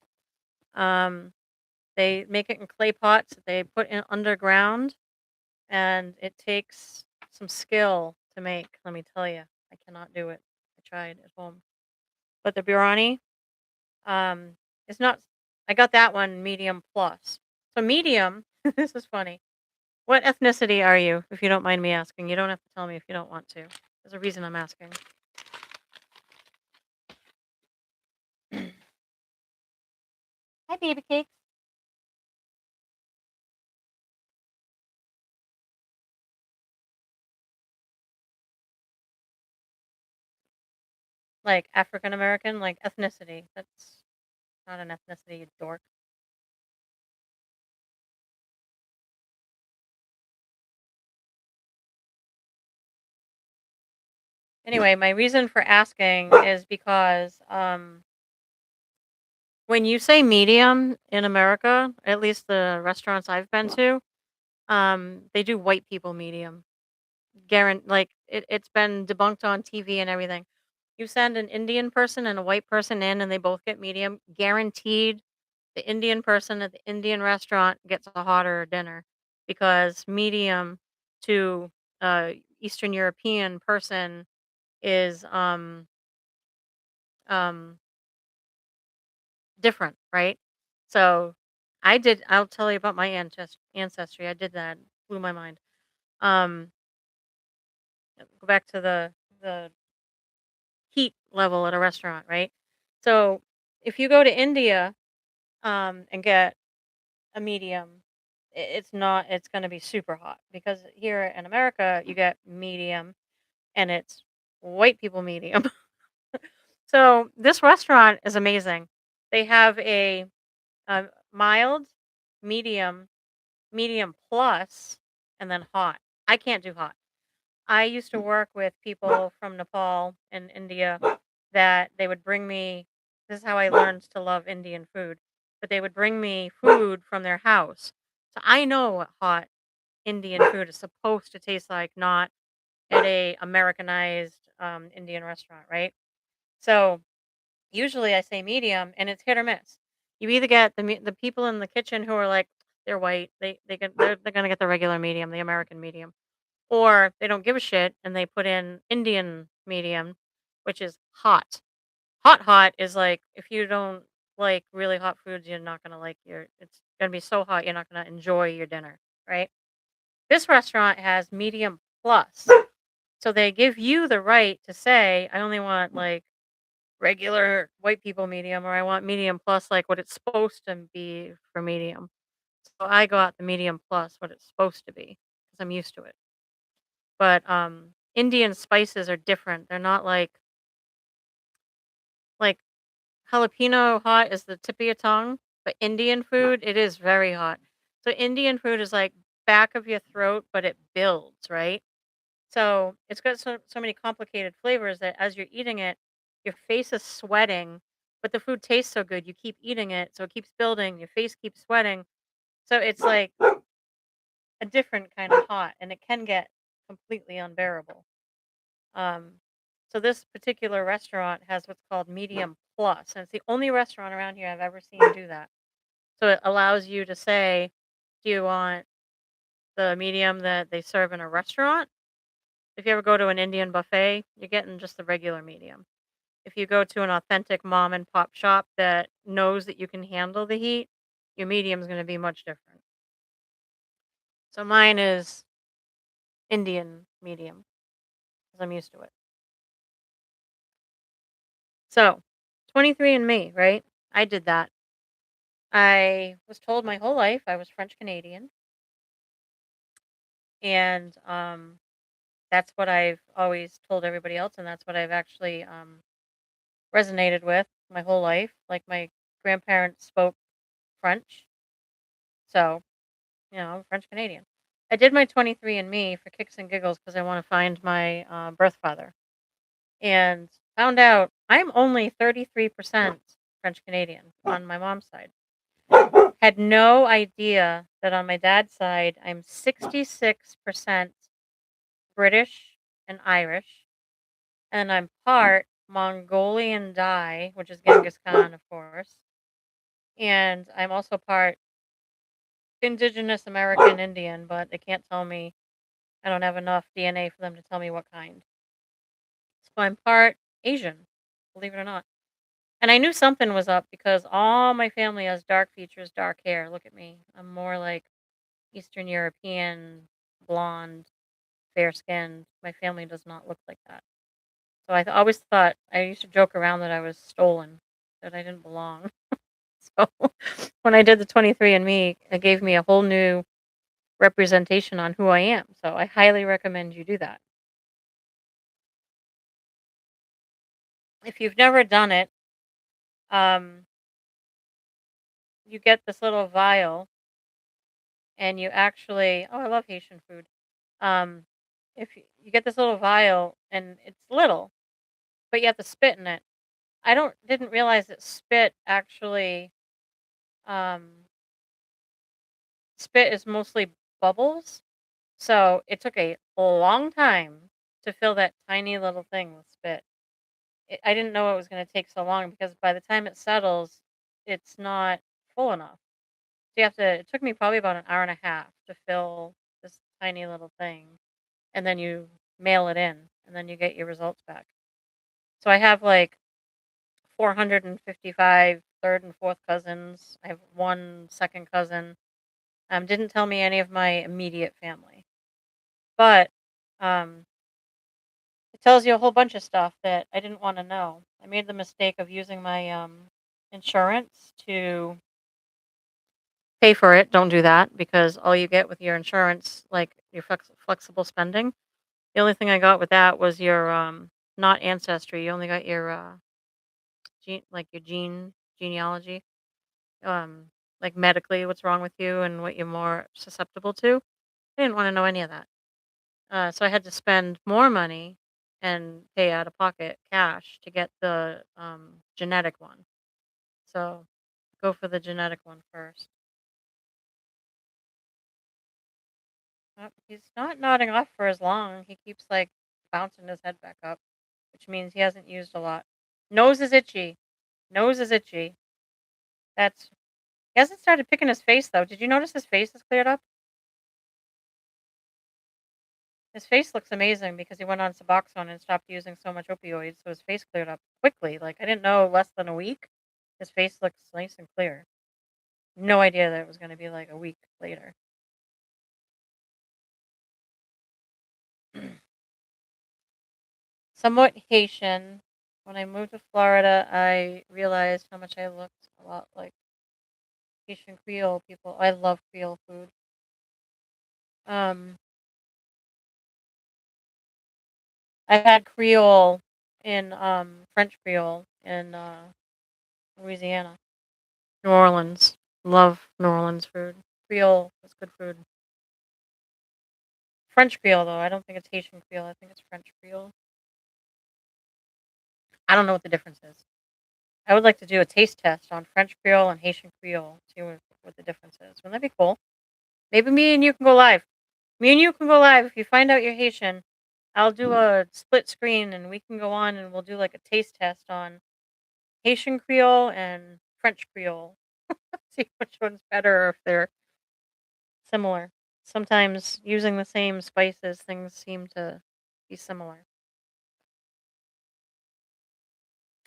Um, they make it in clay pots that they put in underground, and it takes some skill to make, let me tell you. I cannot do it. I tried at home. But the biryani, Um, it's not I got that one medium plus. So medium, this is funny. What ethnicity are you, if you don't mind me asking? You don't have to tell me if you don't want to. There's a reason I'm asking. Hi, baby cakes. Like African American, like ethnicity. That's not an ethnicity, you dork. Anyway, my reason for asking is because when you say medium in America, at least the restaurants I've been to, they do white people medium. Like it's been debunked on TV and everything. You send an Indian person and a white person in, and they both get medium. Guaranteed, the Indian person at the Indian restaurant gets a hotter dinner because medium to Eastern European person is um different, right? So I'll tell you about my ancestry. I did that. Blew my mind. Um Go back to the heat level at a restaurant, right? So if you go to India and get a medium, it's going to be super hot because here in America you get medium and it's white people medium. So this restaurant is amazing. They have a mild, medium, medium plus, and then hot. I can't do hot. I used to work with people from Nepal and India that they would bring me this is how I learned to love Indian food, but they would bring me food from their house. So I know what hot Indian food is supposed to taste like, not at a Americanized Indian restaurant, right? So usually I say medium, and it's hit or miss. You either get the people in the kitchen who are like they're white, they're gonna get the regular medium, the American medium, or they don't give a shit and they put in Indian medium, which is hot. Hot, hot is like if you don't like really hot foods, you're not gonna like it's gonna be so hot you're not gonna enjoy your dinner, right? This restaurant has medium plus. So they give you the right to say, I only want like regular white people medium, or I want medium plus like what it's supposed to be for medium. So I got the medium plus what it's supposed to be because I'm used to it. But Indian spices are different. They're not like jalapeno hot is the tip of your tongue, but Indian food, it is very hot. So Indian food is like back of your throat, but it builds, right? So it's got so many complicated flavors that as you're eating it, your face is sweating, but the food tastes so good, you keep eating it, so it keeps building, your face keeps sweating. So it's like a different kind of hot, and it can get completely unbearable. Um, so this particular restaurant has what's called medium plus, and it's the only restaurant around here I've ever seen do that. So it allows you to say, do you want the medium that they serve in a restaurant? If you ever go to an Indian buffet, you're getting just the regular medium. If you go to an authentic mom and pop shop that knows that you can handle the heat, Your medium's gonna be much different. So mine is Indian medium because I'm used to it. So 23 and Me, right? I did that. I was told my whole life I was French Canadian, and that's what I've always told everybody else, and that's what I've actually resonated with my whole life. Like my grandparents spoke French, so I'm French Canadian. I did my 23 and Me for kicks and giggles because I want to find my birth father, and found out I'm only 33% French Canadian on my mom's side. Had no idea that on my dad's side I'm 66% British and Irish, and I'm part Mongolian Dai, which is Genghis Khan, of course, and I'm also part indigenous American Indian, but they can't tell me. I don't have enough DNA for them to tell me what kind. So I'm part Asian, believe it or not. And I knew something was up because all my family has dark features, dark hair. Look at me. I'm more like Eastern European, blonde, fair skinned. My family does not look like that. So always thought, I used to joke around that I was stolen, that I didn't belong. So when I did the 23andMe, it gave me a whole new representation on who I am. So I highly recommend you do that. If you've never done it, um, you get this little vial and you actually, oh, I love Haitian food. Um, if you get this little vial and it's little, but you have to spit in it. I don't didn't realize that um, spit is mostly bubbles. So it took a long time to fill that tiny little thing with spit. I didn't know it was going to take so long because by the time it settles, it's not full enough. So you have to. It took me probably about an hour and a half to fill this tiny little thing, and then you mail it in, and then you get your results back. So I have like 455 third and fourth cousins. I have one second cousin. Didn't tell me any of my immediate family, but um, it tells you a whole bunch of stuff that I didn't want to know. I made the mistake of using my insurance to pay for it. Don't do that because all you get with your insurance, like your flexible spending, the only thing I got with that was your not ancestry. You only got your like your genealogy, um, like medically what's wrong with you and what you're more susceptible to. I didn't want to know any of that. So I had to spend more money and pay out of pocket cash to get the genetic one. So go for the genetic one first. He's not nodding off for as long. He keeps like bouncing his head back up, which means he hasn't used a lot. Nose is itchy. Nose is itchy. That's He hasn't started picking his face though. Did you notice his face is cleared up? His face looks amazing because he went on Suboxone and stopped using so much opioids, so his face cleared up quickly. Like I didn't know less than a week. His face looks nice and clear. No idea that it was going to be like a week later. Somewhat Haitian. When I moved to Florida, I realized how much I looked a lot like Haitian Creole people. I love Creole food. Um, I've had Creole in French Creole in Louisiana, New Orleans. Love New Orleans food. Creole is good food. French Creole though, I don't think it's Haitian Creole. I think it's French Creole. I don't know what the difference is. I would like to do a taste test on French Creole and Haitian Creole. See what the difference is. Wouldn't that be cool? Maybe me and you can go live. Me and you can go live. If you find out you're Haitian, I'll do a split screen and we can go on and we'll do like a taste test on Haitian Creole and French Creole. See which one's better or if they're similar. Sometimes using the same spices, things seem to be similar.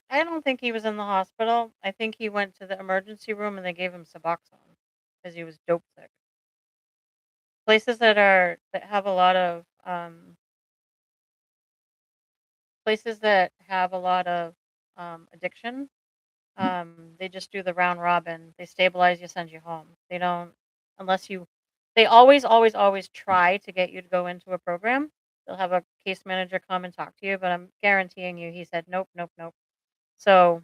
I don't think he was in the hospital. I think he went to the emergency room and they gave him Suboxone. because he was dope sick. Places that have a lot of addiction. They just do the round robin. They stabilize you, send you home. They don't, unless you, they always, always, always try to get you to go into a program. They'll have a case manager come and talk to you, but I'm guaranteeing you, he said, nope, nope, nope. So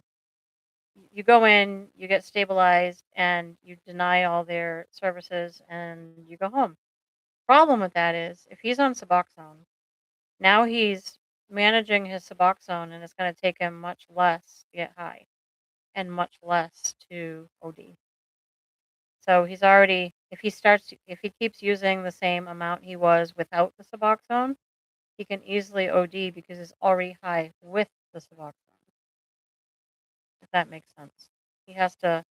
you go in, you get stabilized, and you deny all their services, and you go home. Problem with that is, if he's on Suboxone, now he's managing his Suboxone, and it's going to take him much less to get high and much less to OD. So he's already, if he keeps using the same amount he was without the Suboxone, he can easily OD because he's already high with the Suboxone, if that makes sense. He has to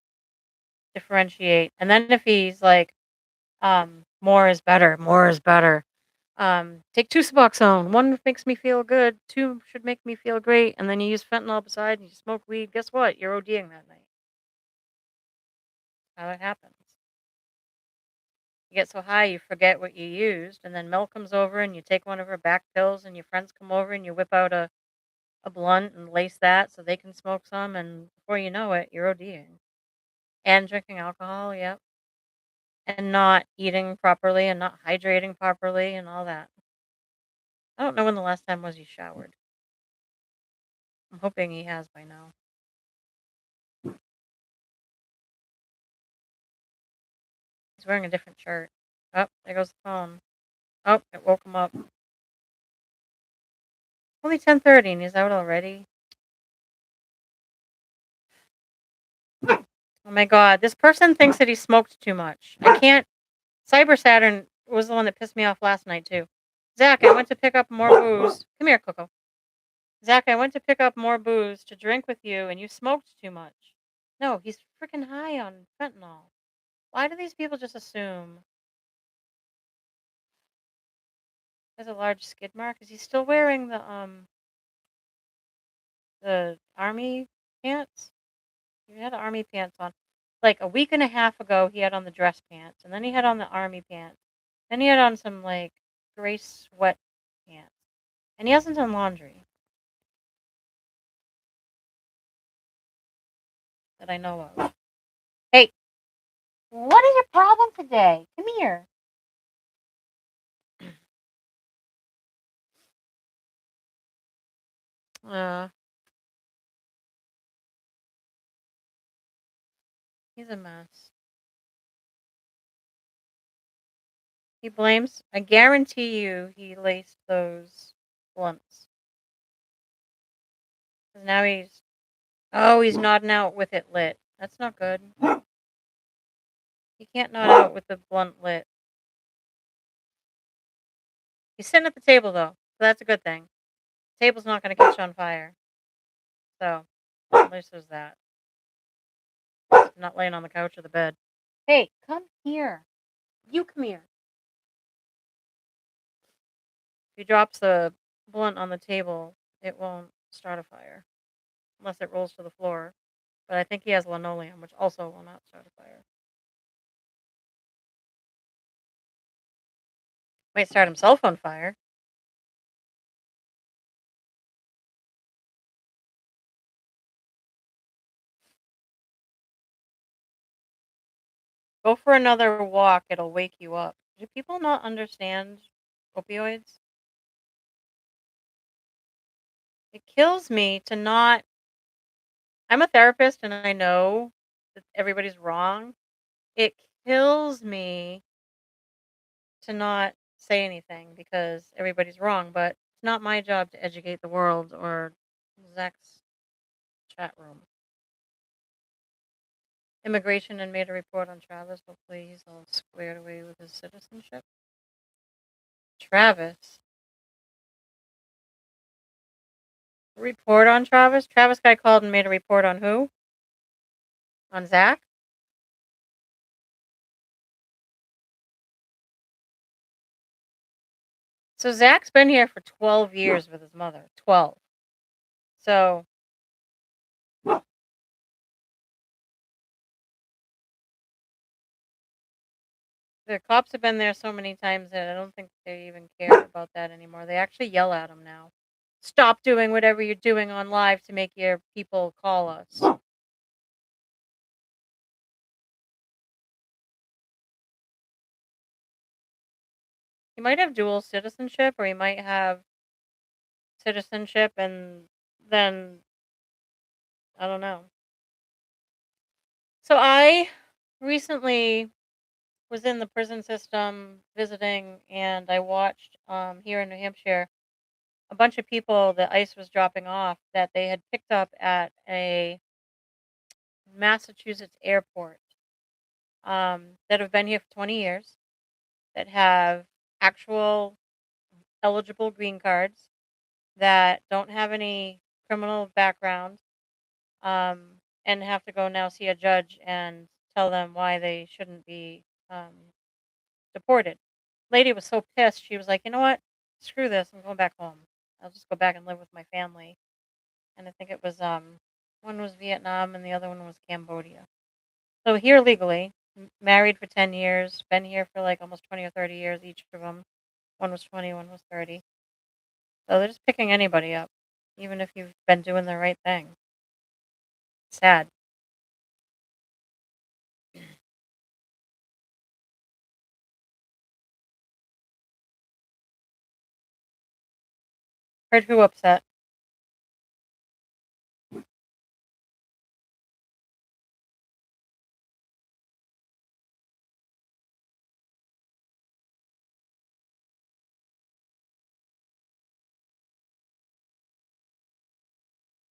differentiate. And then if he's like, more is better, more is better. Take two Suboxone. One makes me feel good. Two should make me feel great. And then you use fentanyl beside and you smoke weed. Guess what? You're ODing that night. How it happens. You get so high you forget what you used, and then Mel comes over and you take one of her back pills, and your friends come over and you whip out a blunt and lace that so they can smoke some, and before you know it, you're ODing. And drinking alcohol, yep. And not eating properly and not hydrating properly and all that. I don't know when the last time was he showered. I'm hoping he has by now. He's wearing a different shirt. Oh, there goes the phone. Oh, it woke him up. Only 10:30 and he's out already. Oh my god, this person thinks that he smoked too much. I can't. Cyber Saturn was the one that pissed me off last night too. Zach, I went to pick up more booze. Come here, Coco. Zach, I went to pick up more booze to drink with you, and you smoked too much. No, he's freaking high on fentanyl. Why do these people just assume there's a large skid mark? Is he still wearing the army pants? He had army pants on. Like a week and a half ago, he had on the dress pants, and then he had on the army pants. Then he had on some like gray sweat pants, and he hasn't done laundry that I know of. Hey, what is your problem today? Come here. Uh, he's a mess. He blames. I guarantee you, he laced those blunts. 'Cause now he's nodding out with it lit. That's not good. He can't nod out with the blunt lit. He's sitting at the table though, so that's a good thing. The table's not going to catch on fire. So at least there's that. I'm not laying on the couch or the bed. Hey, come here. You come here. If he drops the blunt on the table, it won't start a fire unless it rolls to the floor. But I think he has linoleum, which also will not start a fire. Might start himself on fire. Go for another walk, it'll wake you up. Do people not understand opioids? It kills me to not. I'm a therapist and I know that everybody's wrong. It kills me to not say anything because everybody's wrong, but it's not my job to educate the world or Zach's chat room. Immigration and made a report on Travis. Hopefully he's all squared away with his citizenship. Travis. Report on Travis? Travis guy called and made a report on who? On Zach? So Zach's been here for 12 years with his mother. 12. So The cops have been there so many times that I don't think they even care about that anymore. They actually yell at them now. Stop doing whatever you're doing on live to make your people call us. He might have dual citizenship, or he might have citizenship and then I don't know. So I recently was in the prison system visiting, and I watched here in New Hampshire a bunch of people that ICE was dropping off that they had picked up at a Massachusetts airport, that have been here for 20 years, that have actual eligible green cards, that don't have any criminal background, and have to go now see a judge and tell them why they shouldn't be deported. Lady was so pissed. She was like, "You know what? Screw this. I'm going back home. I'll just go back and live with my family." And I think it was one was Vietnam and the other one was Cambodia. So here legally, married for 10 years, been here for like almost 20 or 30 years each of them. One was 20, one was 30. So they're just picking anybody up, even if you've been doing the right thing. Sad. Heard who upset.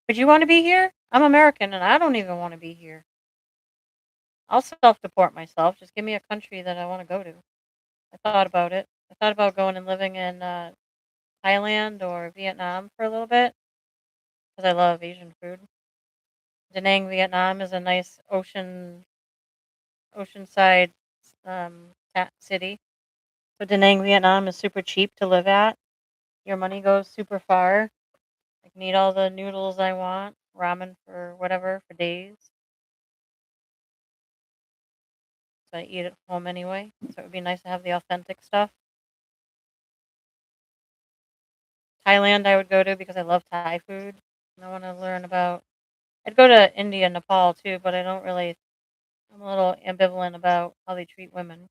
Would you want to be here? I'm American and I don't even want to be here. I'll self deport myself. Just give me a country that I want to go to. I thought about it. I thought about going and living in Thailand or Vietnam for a little bit because I love Asian food. Da Nang, Vietnam is a nice oceanside city. So Da Nang, Vietnam is super cheap to live at. Your money goes super far. I can eat all the noodles I want, ramen for whatever for days. So I eat at home anyway. So it would be nice to have the authentic stuff. Thailand I would go to because I love Thai food. And I want to learn about. I'd go to India, Nepal too, but I don't really. I'm a little ambivalent about how they treat women.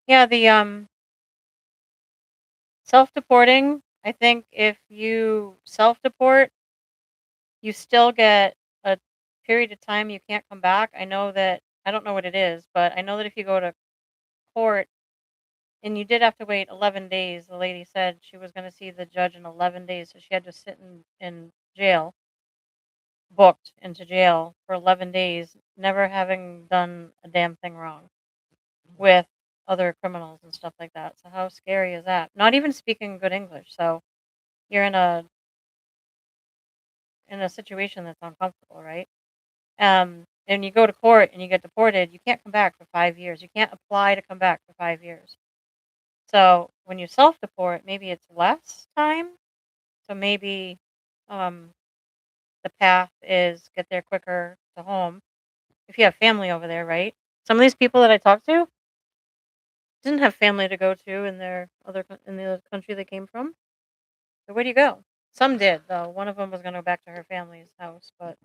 Yeah, the self-deporting. I think if you self-deport, you still get a period of time you can't come back. I know that. I don't know what it is, but I know that if you go to court and you did have to wait 11 days. The lady said she was going to see the judge in 11 days, so she had to sit in jail, booked into jail for 11 days, never having done a damn thing wrong with other criminals and stuff like that. So how scary is that? Not even speaking good English. So you're in a situation that's uncomfortable, right? And you go to court and you get deported, you can't come back for 5 years. You can't apply to come back for 5 years. So when you self deport, maybe it's less time. So maybe um, the path is get there quicker to home if you have family over there, right? Some of these people that I talked to didn't have family to go to in their in the other country they came from. So where do you go? Some did though. One of them was going to go back to her family's house, but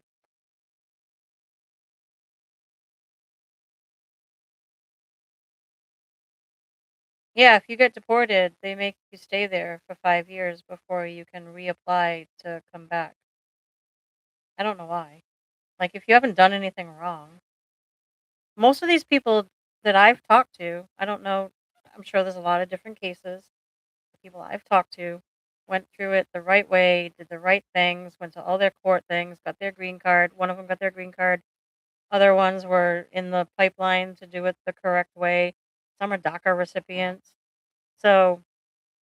yeah, if you get deported, they make you stay there for 5 years before you can reapply to come back. I don't know why. Like if you haven't done anything wrong, most of these people that I've talked to, I don't know, I'm sure there's a lot of different cases. The people I've talked to went through it the right way, did the right things, went to all their court things, got their green card. One of them got their green card. Other ones were in the pipeline to do it the correct way. Some are DACA recipients. So,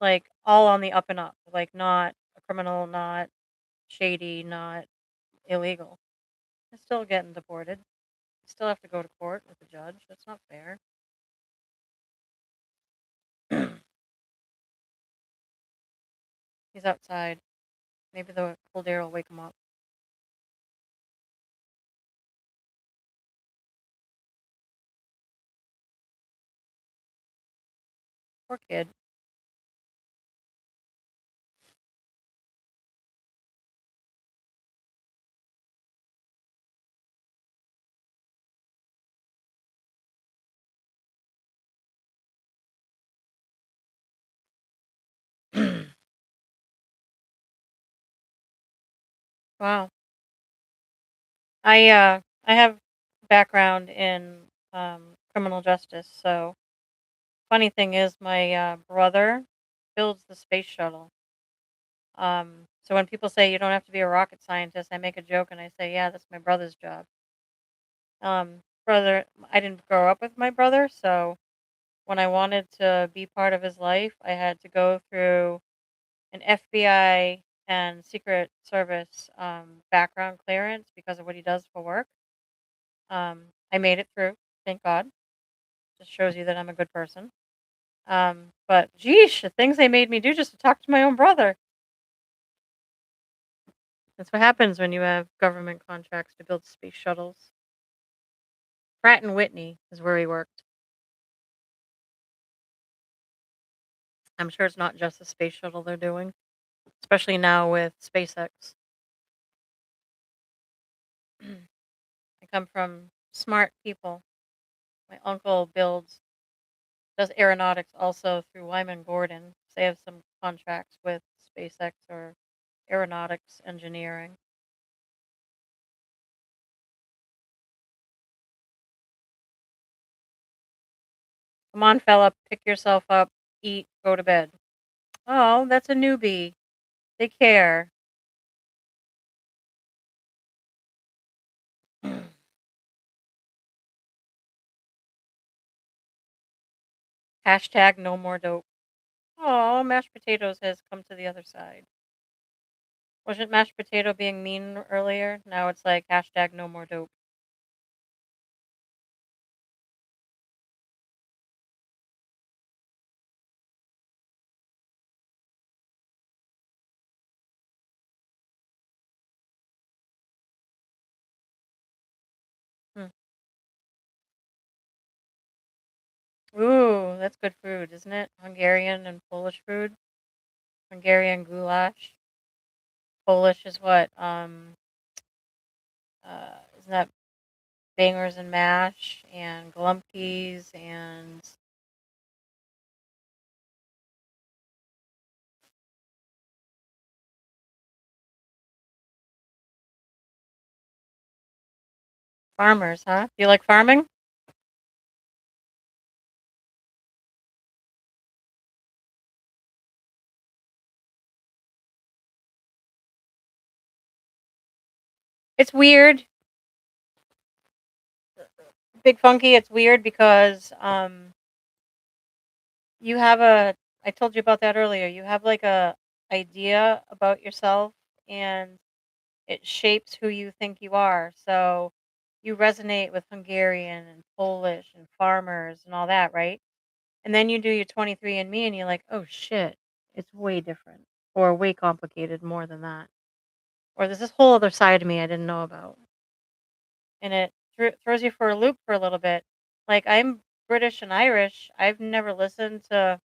like, all on the up and up, like, not a criminal, not shady, not illegal. They're still getting deported. You still have to go to court with the judge. That's not fair. He's outside. Maybe the cold air will wake him up. Poor kid. Wow. I have background in criminal justice, so funny thing is my brother builds the space shuttle. So when people say you don't have to be a rocket scientist, I make a joke and I say, yeah, that's my brother's job. Brother, I didn't grow up with my brother, so when I wanted to be part of his life, I had to go through an FBI and Secret Service background clearance because of what he does for work. I made it through, thank God. Just shows you that I'm a good person. But geesh, the things they made me do just to talk to my own brother. That's what happens when you have government contracts to build space shuttles. Pratt and Whitney is where he worked. I'm sure it's not just a space shuttle they're doing, especially now with SpaceX. I come from smart people. My uncle does aeronautics also through Wyman Gordon. So they have some contracts with SpaceX or aeronautics engineering. Come on, fella, pick yourself up, eat, go to bed. Oh, that's a newbie. They care. Hashtag no more dope. Oh, mashed potatoes has come to the other side. Wasn't mashed potato being mean earlier? Now it's like hashtag no more dope. Hmm. Ooh, that's good food, isn't it? Hungarian and Polish food. Hungarian goulash. Polish is what? Isn't that bangers and mash and glumpkies and farmers, huh? Do you like farming? It's weird. Big Funky, it's weird because you have a I told you about that earlier. You have like a idea about yourself and it shapes who you think you are. So you resonate with Hungarian and Polish and farmers and all that, right? And then you do your 23andMe and you're like, "Oh shit, it's way different or way complicated more than that." Or there's this whole other side of me I didn't know about. And it throws you for a loop for a little bit. Like I'm British and Irish. I've never listened to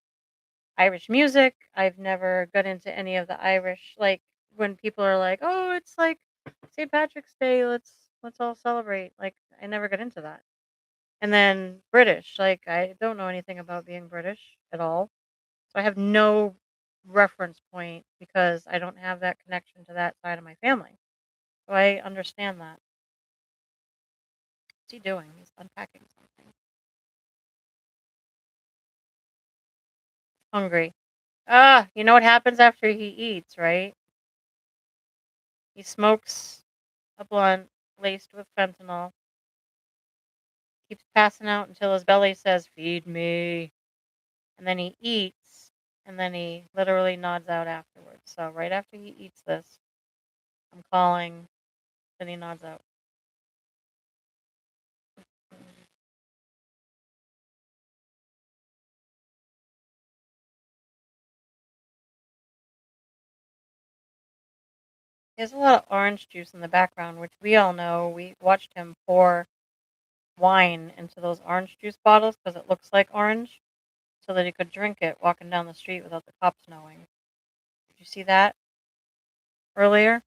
Irish music. I've never got into any of the Irish like when people are like, "Oh, it's like St. Patrick's Day. Let's all celebrate." Like I never got into that. And then British, like I don't know anything about being British at all. So I have no reference point because I don't have that connection to that side of my family. So I understand that. What's he doing? He's unpacking something. Hungry. Ah, you know what happens after he eats, right? He smokes a blunt laced with fentanyl, keeps passing out until his belly says, "Feed me." And then he eats, and then he literally nods out afterwards. So right after he eats this, I'm calling, then he nods out. He has a lot of orange juice in the background, which we all know. We watched him pour wine into those orange juice bottles because it looks like orange, so that he could drink it walking down the street without the cops knowing. Did you see that earlier?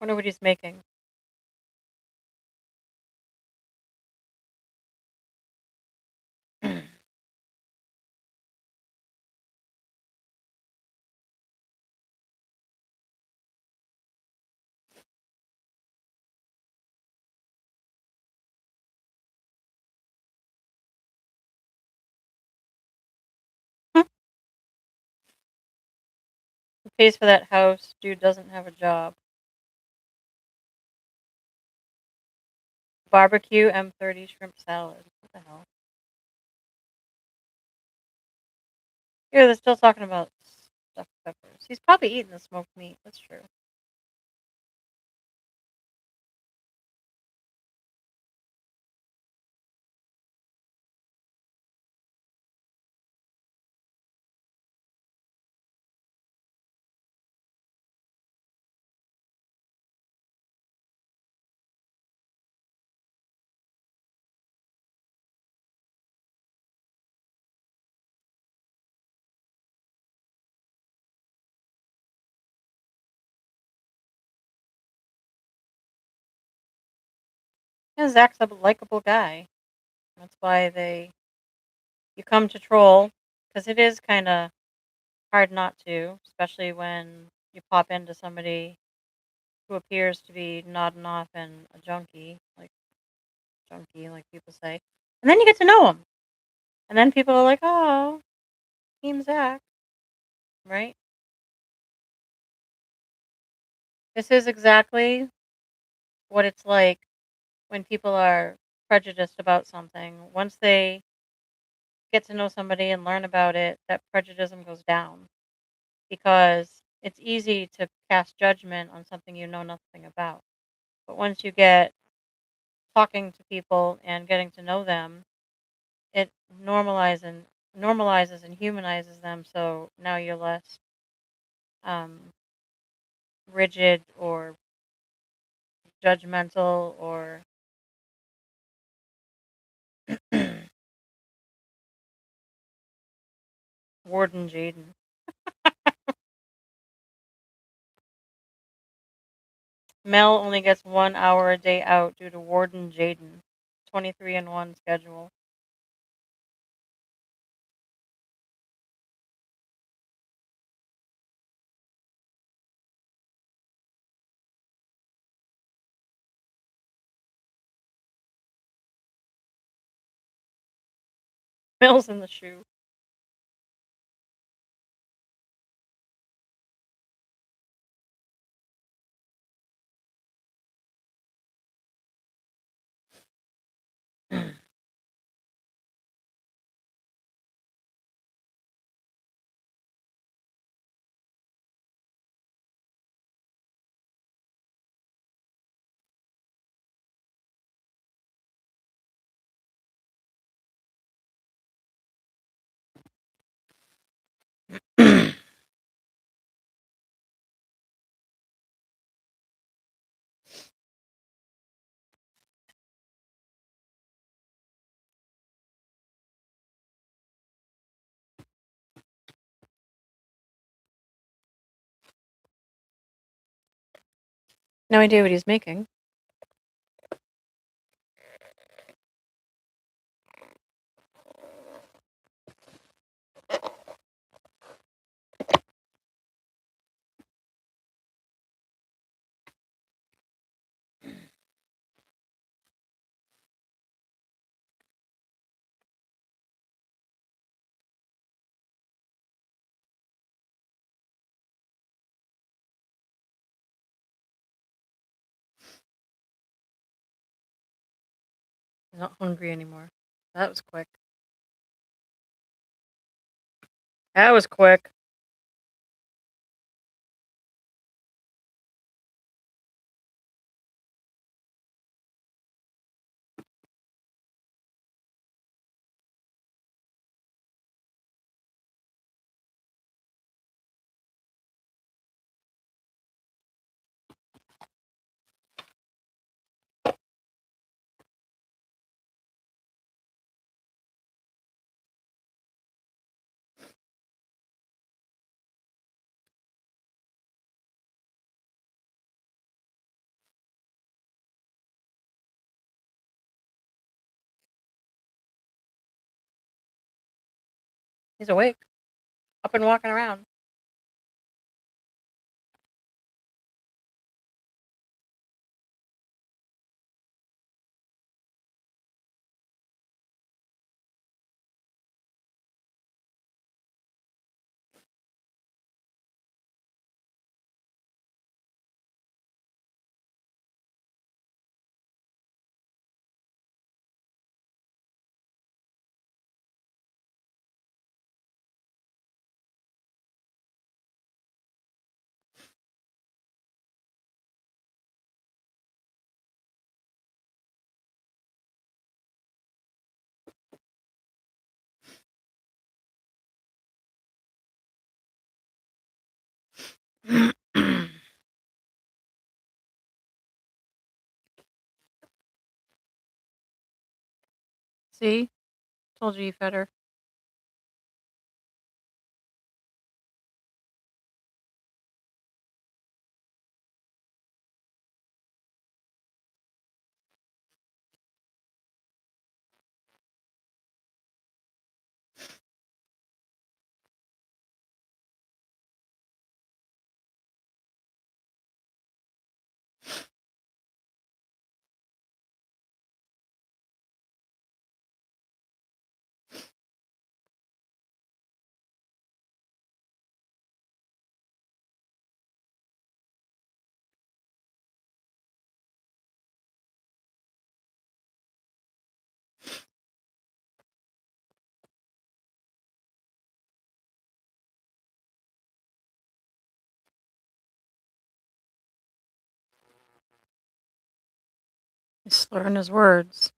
Wonder what he's making. Who pays for that house? Dude doesn't have a job. Barbecue M30 shrimp salad. What the hell? Yeah, they're still talking about stuffed peppers. He's probably eating the smoked meat. That's true. Yeah, Zach's a likable guy. That's why you come to troll because it is kind of hard not to, especially when you pop into somebody who appears to be nodding off and a junkie, like people say, and then you get to know him, and then people are like, "Oh, Team Zach," right? This is exactly what it's like when people are prejudiced about something. Once they get to know somebody and learn about it, that prejudice goes down because it's easy to cast judgment on something you know nothing about. But once you get talking to people and getting to know them, it normalizes and humanizes them. So now you're less um, rigid or judgmental or Warden Jaden. Mel only gets 1 hour a day out due to Warden Jaden. 23 and 1 schedule. Mel's in the shoe. No idea what he's making. Not hungry anymore. That was quick. That was quick. He's awake, up and walking around. See? Told you fed her. He's slurring his words.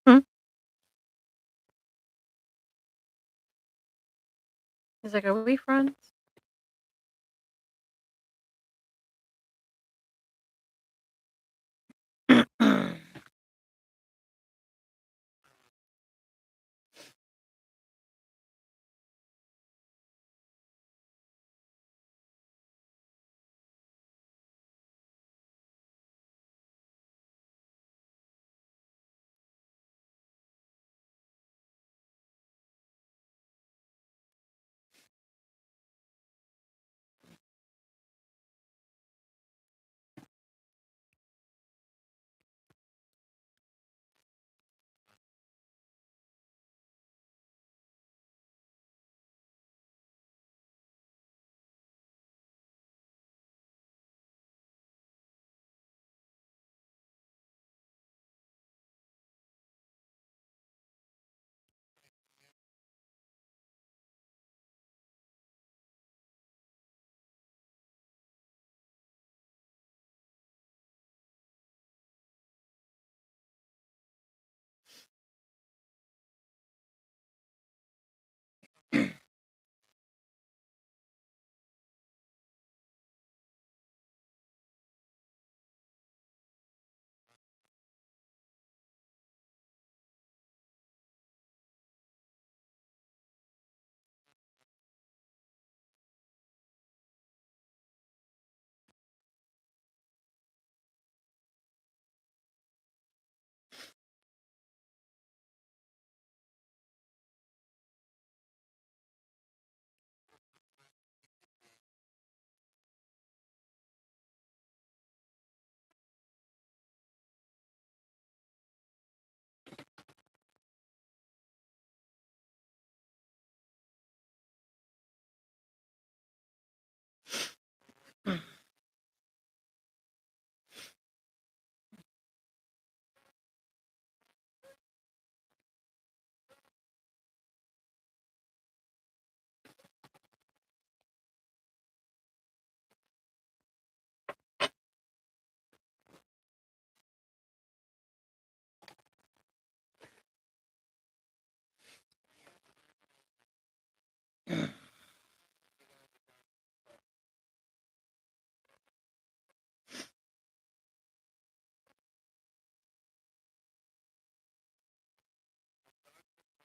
Hmm. He's like, "Are we friends?"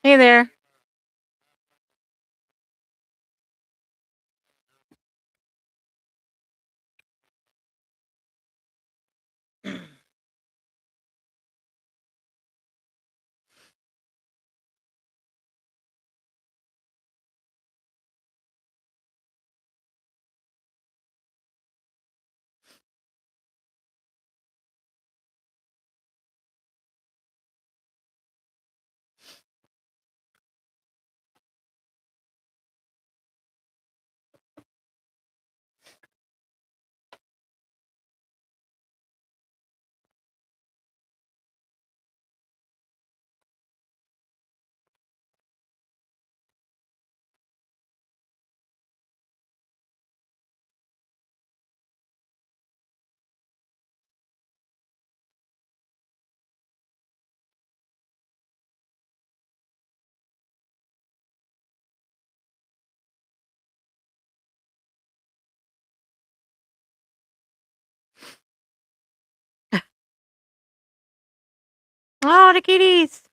Hey there. Oh, the kitties.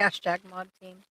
Hashtag mod team.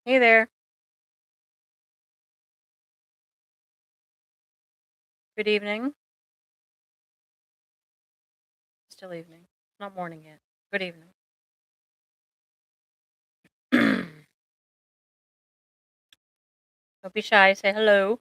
Hey there. Good evening. Still evening. Not morning yet. Good evening. Don't be shy. Say hello.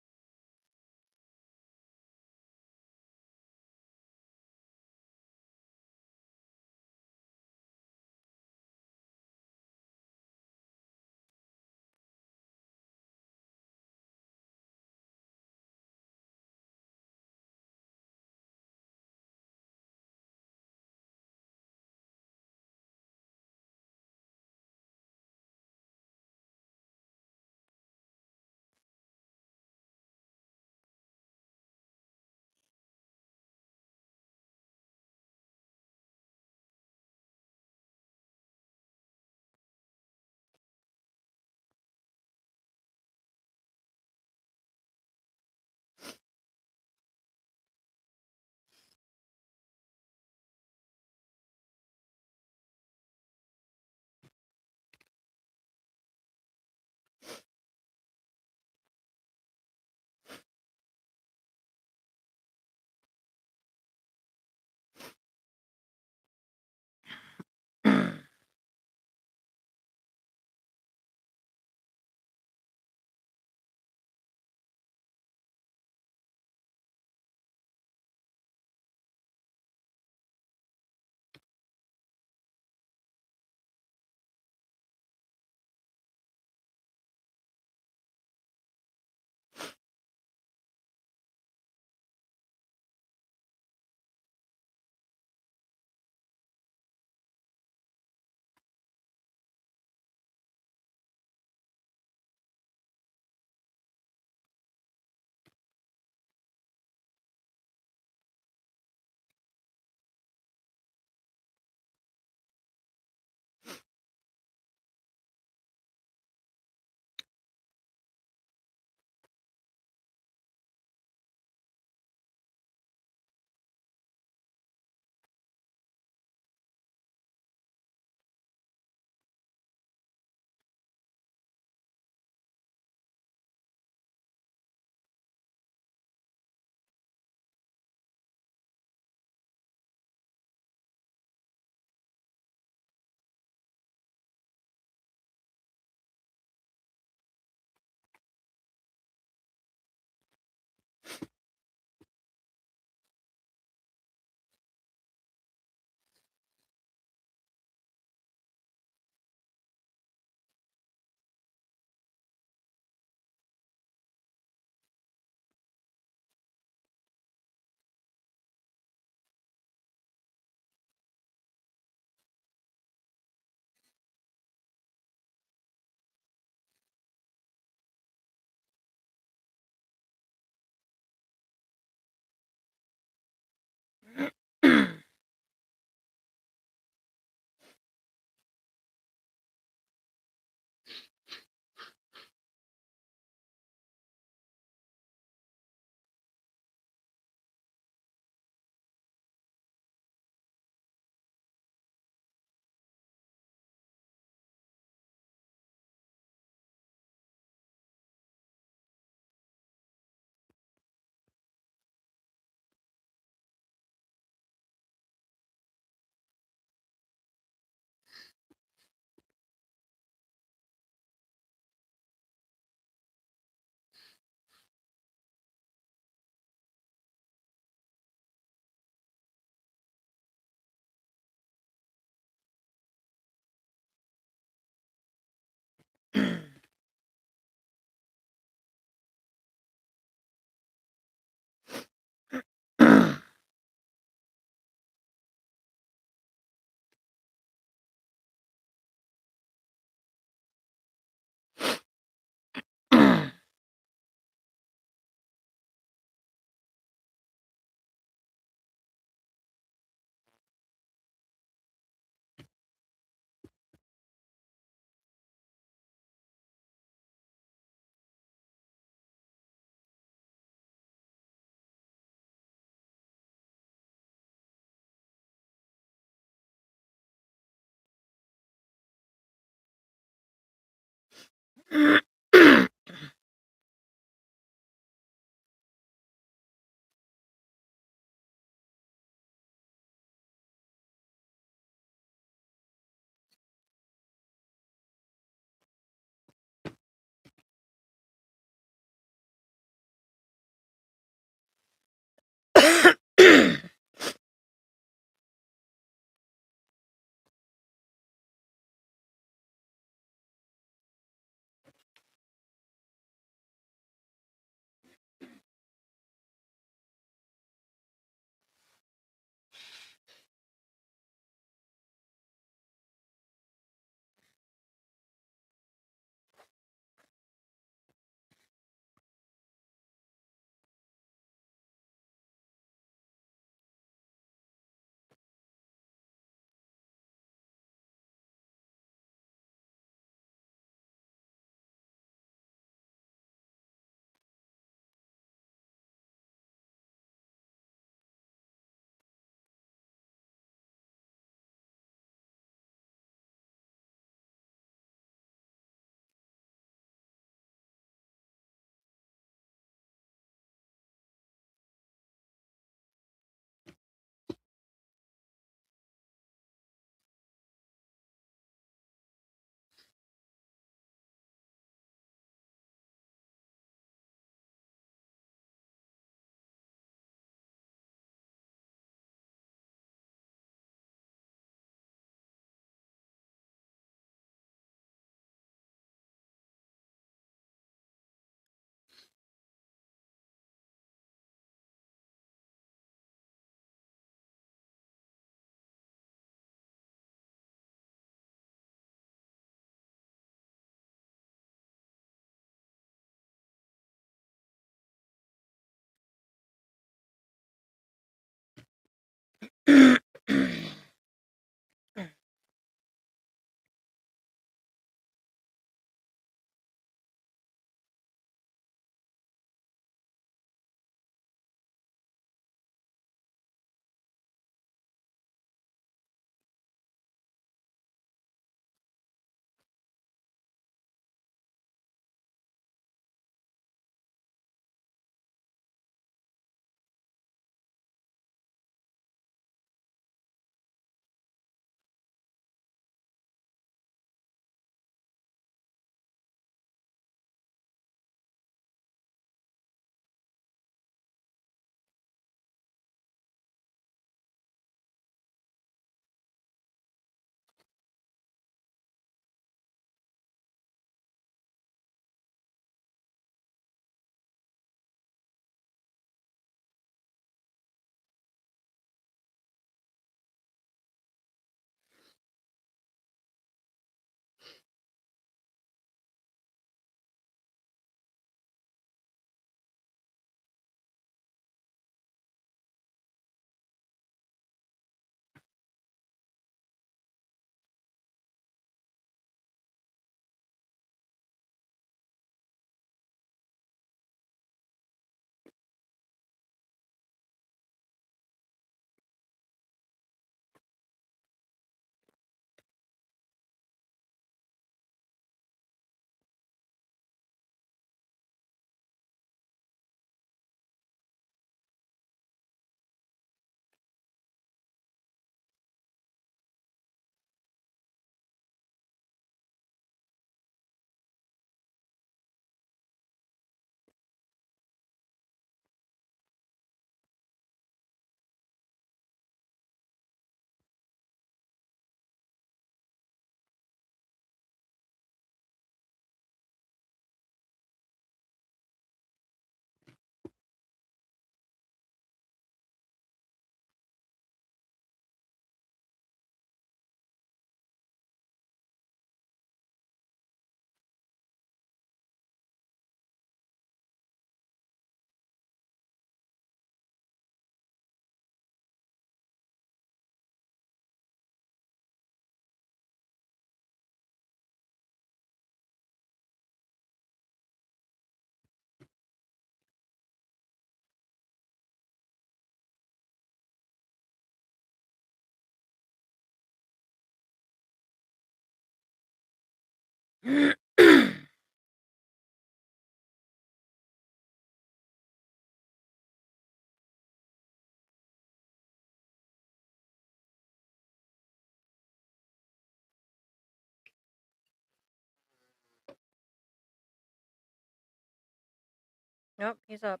Nope, he's up.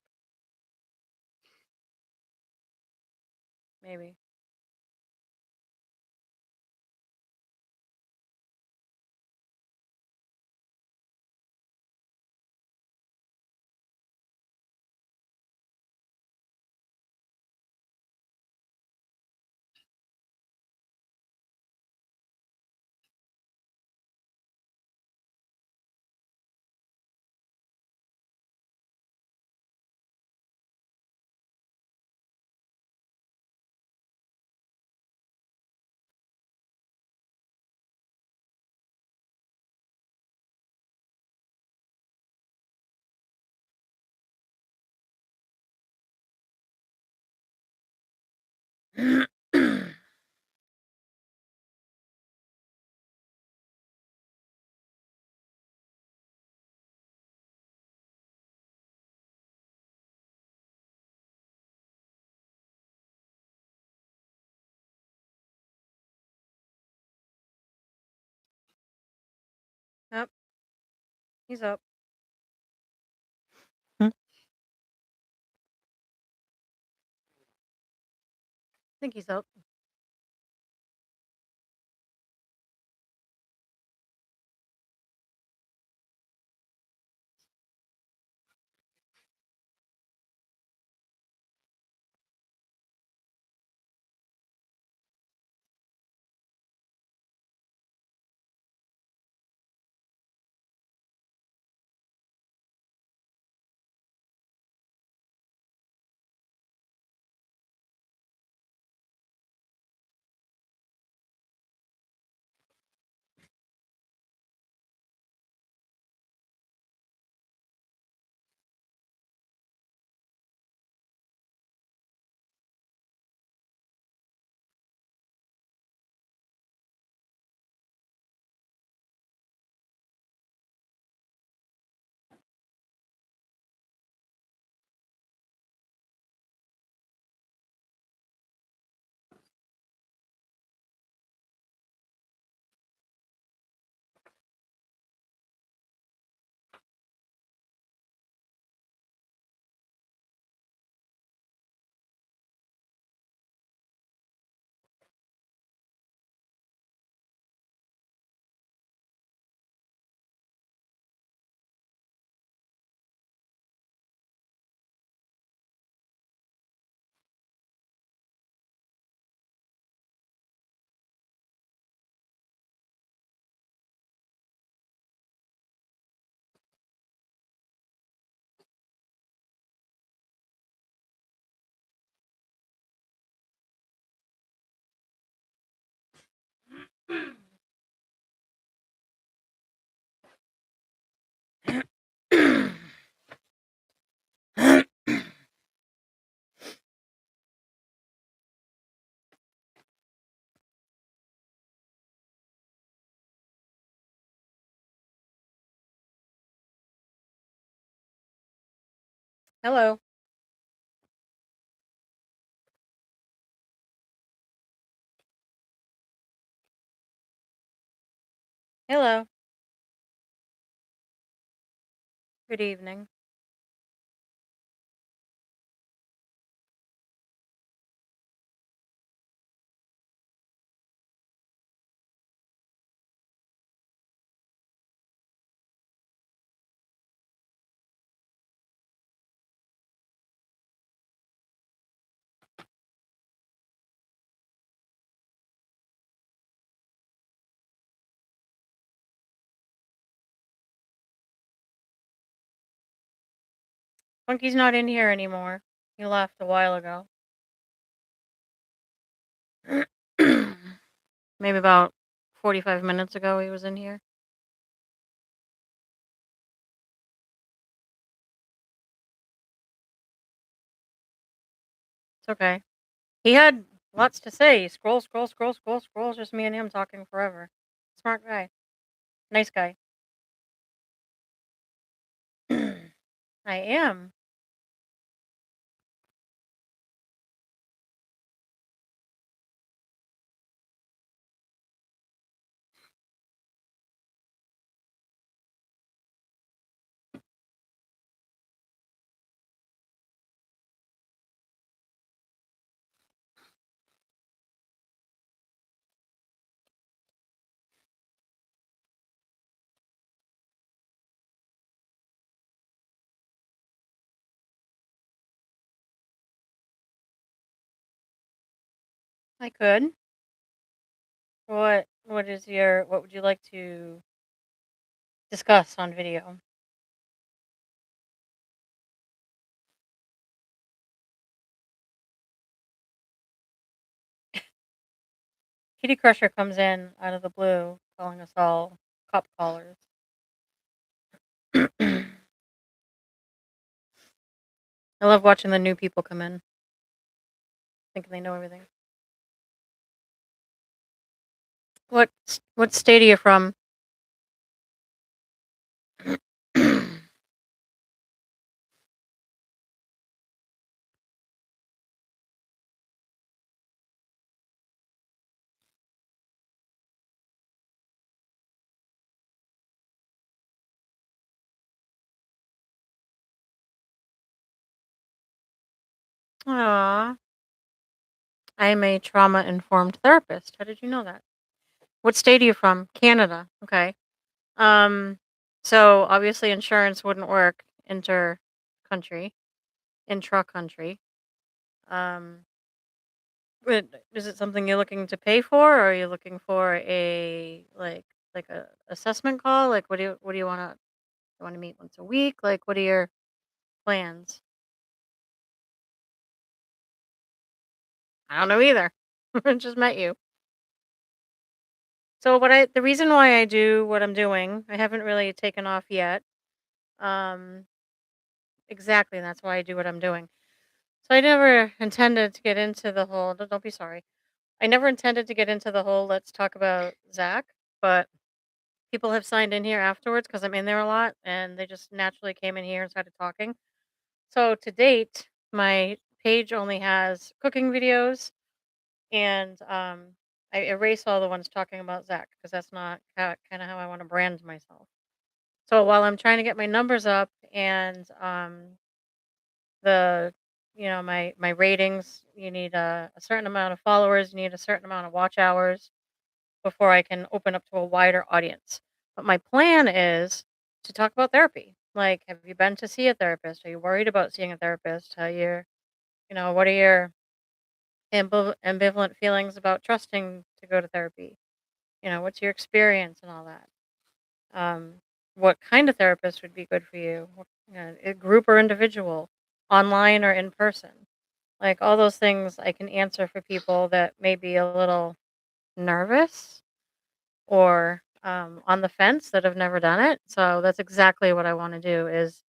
Maybe. Yep, he's up. I think he's up. Hello. Hello. Good evening. Funky's not in here anymore. He left a while ago. Maybe about 45 minutes ago he was in here. It's okay. He had lots to say. Scroll, scroll, scroll, scroll, scroll. Just me and him talking forever. Smart guy. Nice guy. I am. I could. What would you like to discuss on video? Kitty Crusher comes in out of the blue, calling us all cop callers. I love watching the new people come in, thinking they know everything. What state are you from? Aw, I'm a trauma informed therapist. How did you know that? What state are you from? Canada. Okay. Um, so obviously insurance wouldn't work inter country, intra country. Um, but is it something you're looking to pay for, or are you looking for a like a assessment call? Like what do you want to meet once a week? Like what are your plans? I don't know either. I just met you. So the reason why I do what I'm doing, I haven't really taken off yet. Um, exactly, and that's why I do what I'm doing. So I never intended to get into the whole. Don't be sorry. I never intended to get into the whole. Let's talk about Zach, but people have signed in here afterwards because I'm in there a lot, and they just naturally came in here and started talking. So to date, my page only has cooking videos, and I erase all the ones talking about Zach because that's not kind of how I want to brand myself. So while I'm trying to get my numbers up and the my ratings, you need a certain amount of followers, you need a certain amount of watch hours before I can open up to a wider audience. But my plan is to talk about therapy. Like, have you been to see a therapist? Are you worried about seeing a therapist? What are your ambivalent feelings about trusting to go to therapy? What's your experience and all that? Um, what kind of therapist would be good for you? A group or individual, online or in person? Like all those things I can answer for people that may be a little nervous or on the fence that have never done it. So that's exactly what I want to do is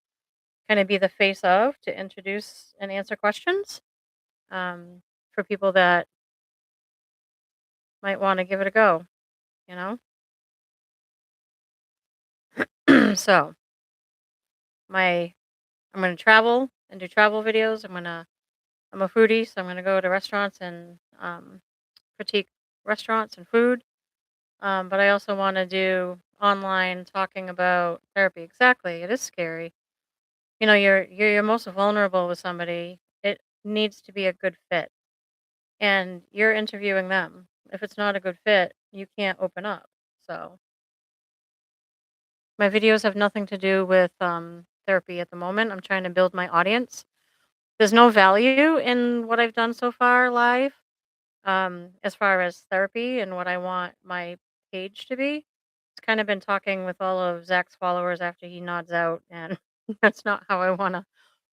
kind of be the face of to introduce and answer questions for people that might want to give it a go, you know? So my I'm gonna travel and do travel videos. I'm a foodie, so I'm gonna go to restaurants and critique restaurants and food. But I also want to do online talking about therapy. Exactly, it is scary. You're most vulnerable with somebody. It needs to be a good fit, and you're interviewing them. If it's not a good fit, you can't open up. So my videos have nothing to do with therapy at the moment. I'm trying to build my audience. There's no value in what I've done so far live, as far as therapy and what I want my page to be. It's kind of been talking with all of Zach's followers after he nods out, and that's not how I want to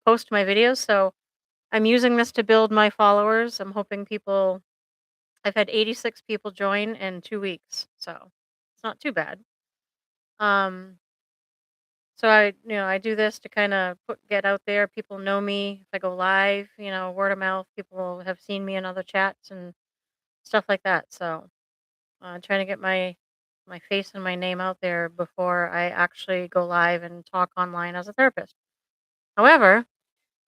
post my videos. So I'm using this to build my followers. I'm hoping people. I've had 86 people join in 2 weeks, so it's not too bad. Um, so I do this to kind of get out there. People know me if I go live. Word of mouth. People have seen me in other chats and stuff like that. So trying to get my face and my name out there before I actually go live and talk online as a therapist. However,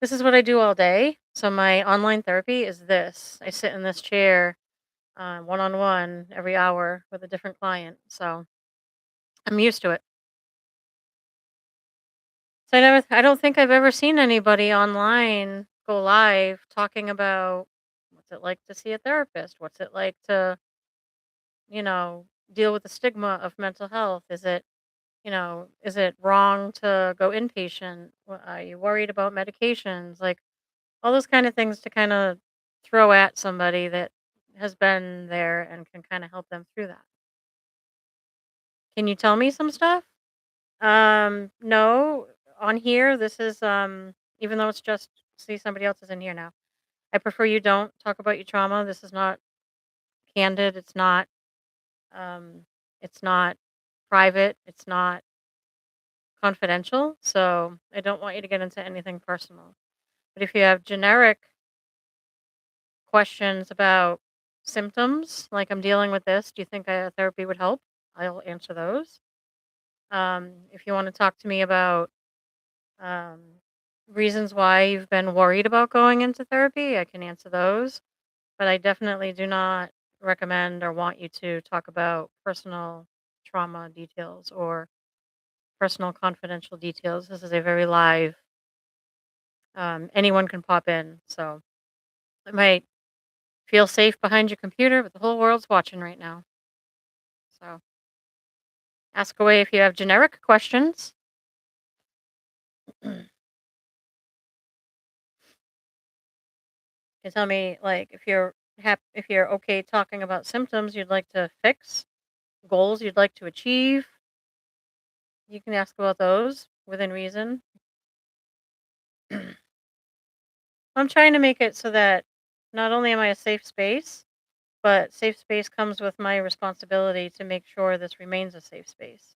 this is what I do all day. So my online therapy is this. I sit in this chair one on one every hour with a different client. So I'm used to it. So I don't think I've ever seen anybody online go live talking about what's it like to see a therapist? What's it like to, deal with the stigma of mental health? Is it wrong to go inpatient? Are you worried about medications? Like all those kind of things to kind of throw at somebody that has been there and can kind of help them through that. Can you tell me some stuff? No, on here, this is, even though it's just, see, somebody else is in here now. I prefer you don't talk about your trauma. This is not candid. Um, it's not private. It's not confidential. So I don't want you to get into anything personal. But if you have generic questions about symptoms, like I'm dealing with this, do you think therapy would help? I'll answer those. If you want to talk to me about um, reasons why you've been worried about going into therapy, I can answer those. But I definitely do not recommend or want you to talk about personal trauma details or personal confidential details. This is a very live, anyone can pop in. So it might feel safe behind your computer, but the whole world's watching right now. So ask away if you have generic questions. You can tell me, like, if if you're okay talking about symptoms you'd like to fix, goals you'd like to achieve. You can ask about those within reason. I'm trying to make it so that not only am I a safe space, but safe space comes with my responsibility to make sure this remains a safe space.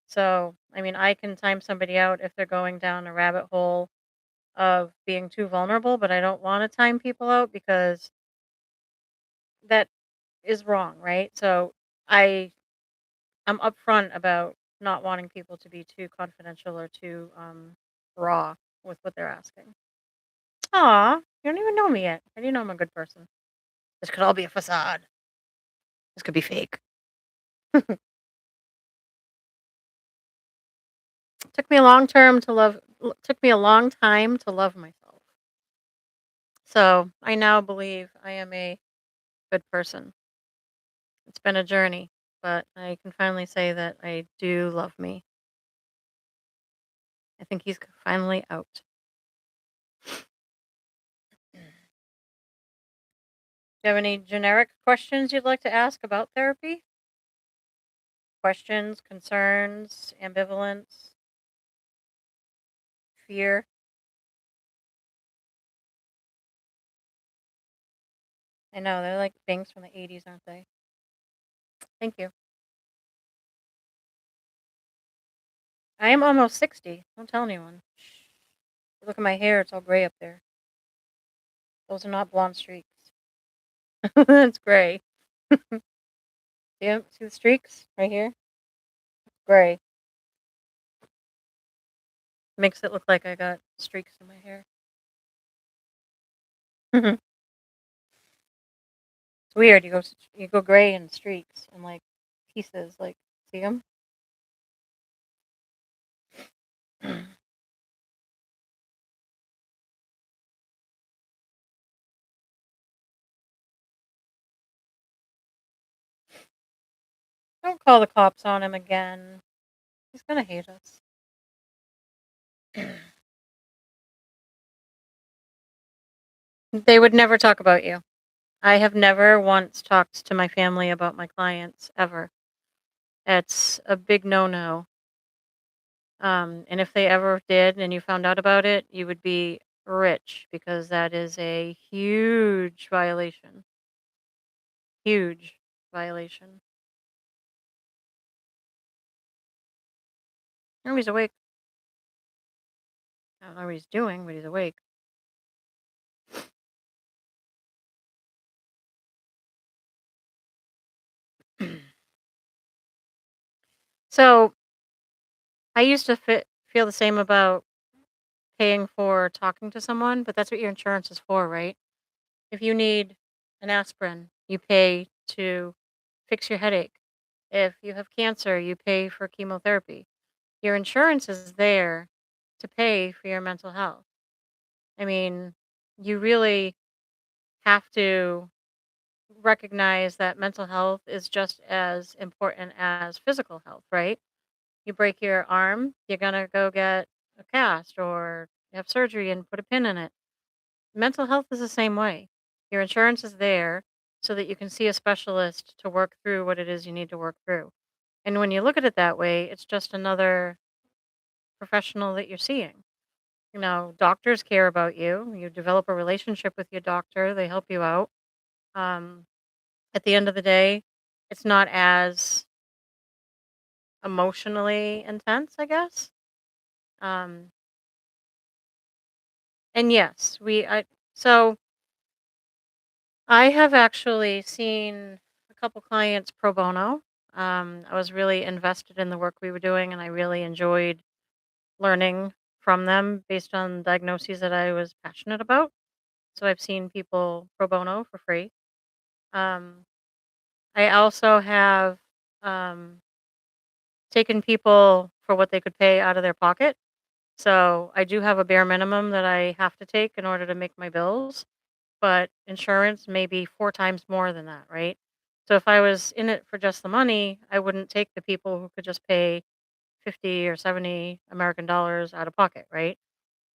So, I mean, I can time somebody out if they're going down a rabbit hole of being too vulnerable, but I don't want to time people out because that is wrong, right? So, I I'm upfront about not wanting people to be too confidential or too raw with what they're asking. Aw, you don't even know me yet. How do you know I'm a good person? This could all be a facade. This could be fake. Took me a long time to love myself. So I now believe I am a good person. It's been a journey, but I can finally say that I do love me. I think he's finally out. Do you have any generic questions you'd like to ask about therapy? Questions, concerns, ambivalence, fear? I know they're like things from the 80s, aren't they? Thank you. I am almost 60. Don't tell anyone. Shh. Look at my hair, it's all gray up there. Those are not blonde streaks. It's gray. See the streaks right here? Gray. Makes it look like I got streaks in my hair. It's weird. You go gray in streaks and like pieces. Like, see them? Don't call the cops on him again. He's gonna hate us. They would never talk about you. I have never once talked to my family about my clients ever. It's a big no-no. And if they ever did and you found out about it, you would be rich because that is a huge violation. Huge violation. Oh, he's awake. I don't know what he's doing, but he's awake. So I used to feel the same about paying for talking to someone, but that's what your insurance is for, right? If you need an aspirin, you pay to fix your headache. If you have cancer, you pay for chemotherapy. Your insurance is there to pay for your mental health. I mean, you really have to recognize that mental health is just as important as physical health, right? You break your arm, you're going to go get a cast or have surgery and put a pin in it. Mental health is the same way. Your insurance is there so that you can see a specialist to work through what it is you need to work through. And when you look at it that way, it's just another professional that you're seeing. Doctors care about you. You develop a relationship with your doctor, they help you out. Um, at the end of the day, it's not as emotionally intense, I guess. Um, and yes, so I have actually seen a couple clients pro bono. I was really invested in the work we were doing, and I really enjoyed learning from them based on diagnoses that I was passionate about. So I've seen people pro bono for free. Um, I also have um, taken people for what they could pay out of their pocket. So I do have a bare minimum that I have to take in order to make my bills, but insurance may be 4 times more than that, right? So if I was in it for just the money, I wouldn't take the people who could just pay 50 or 70 American dollars out of pocket, right?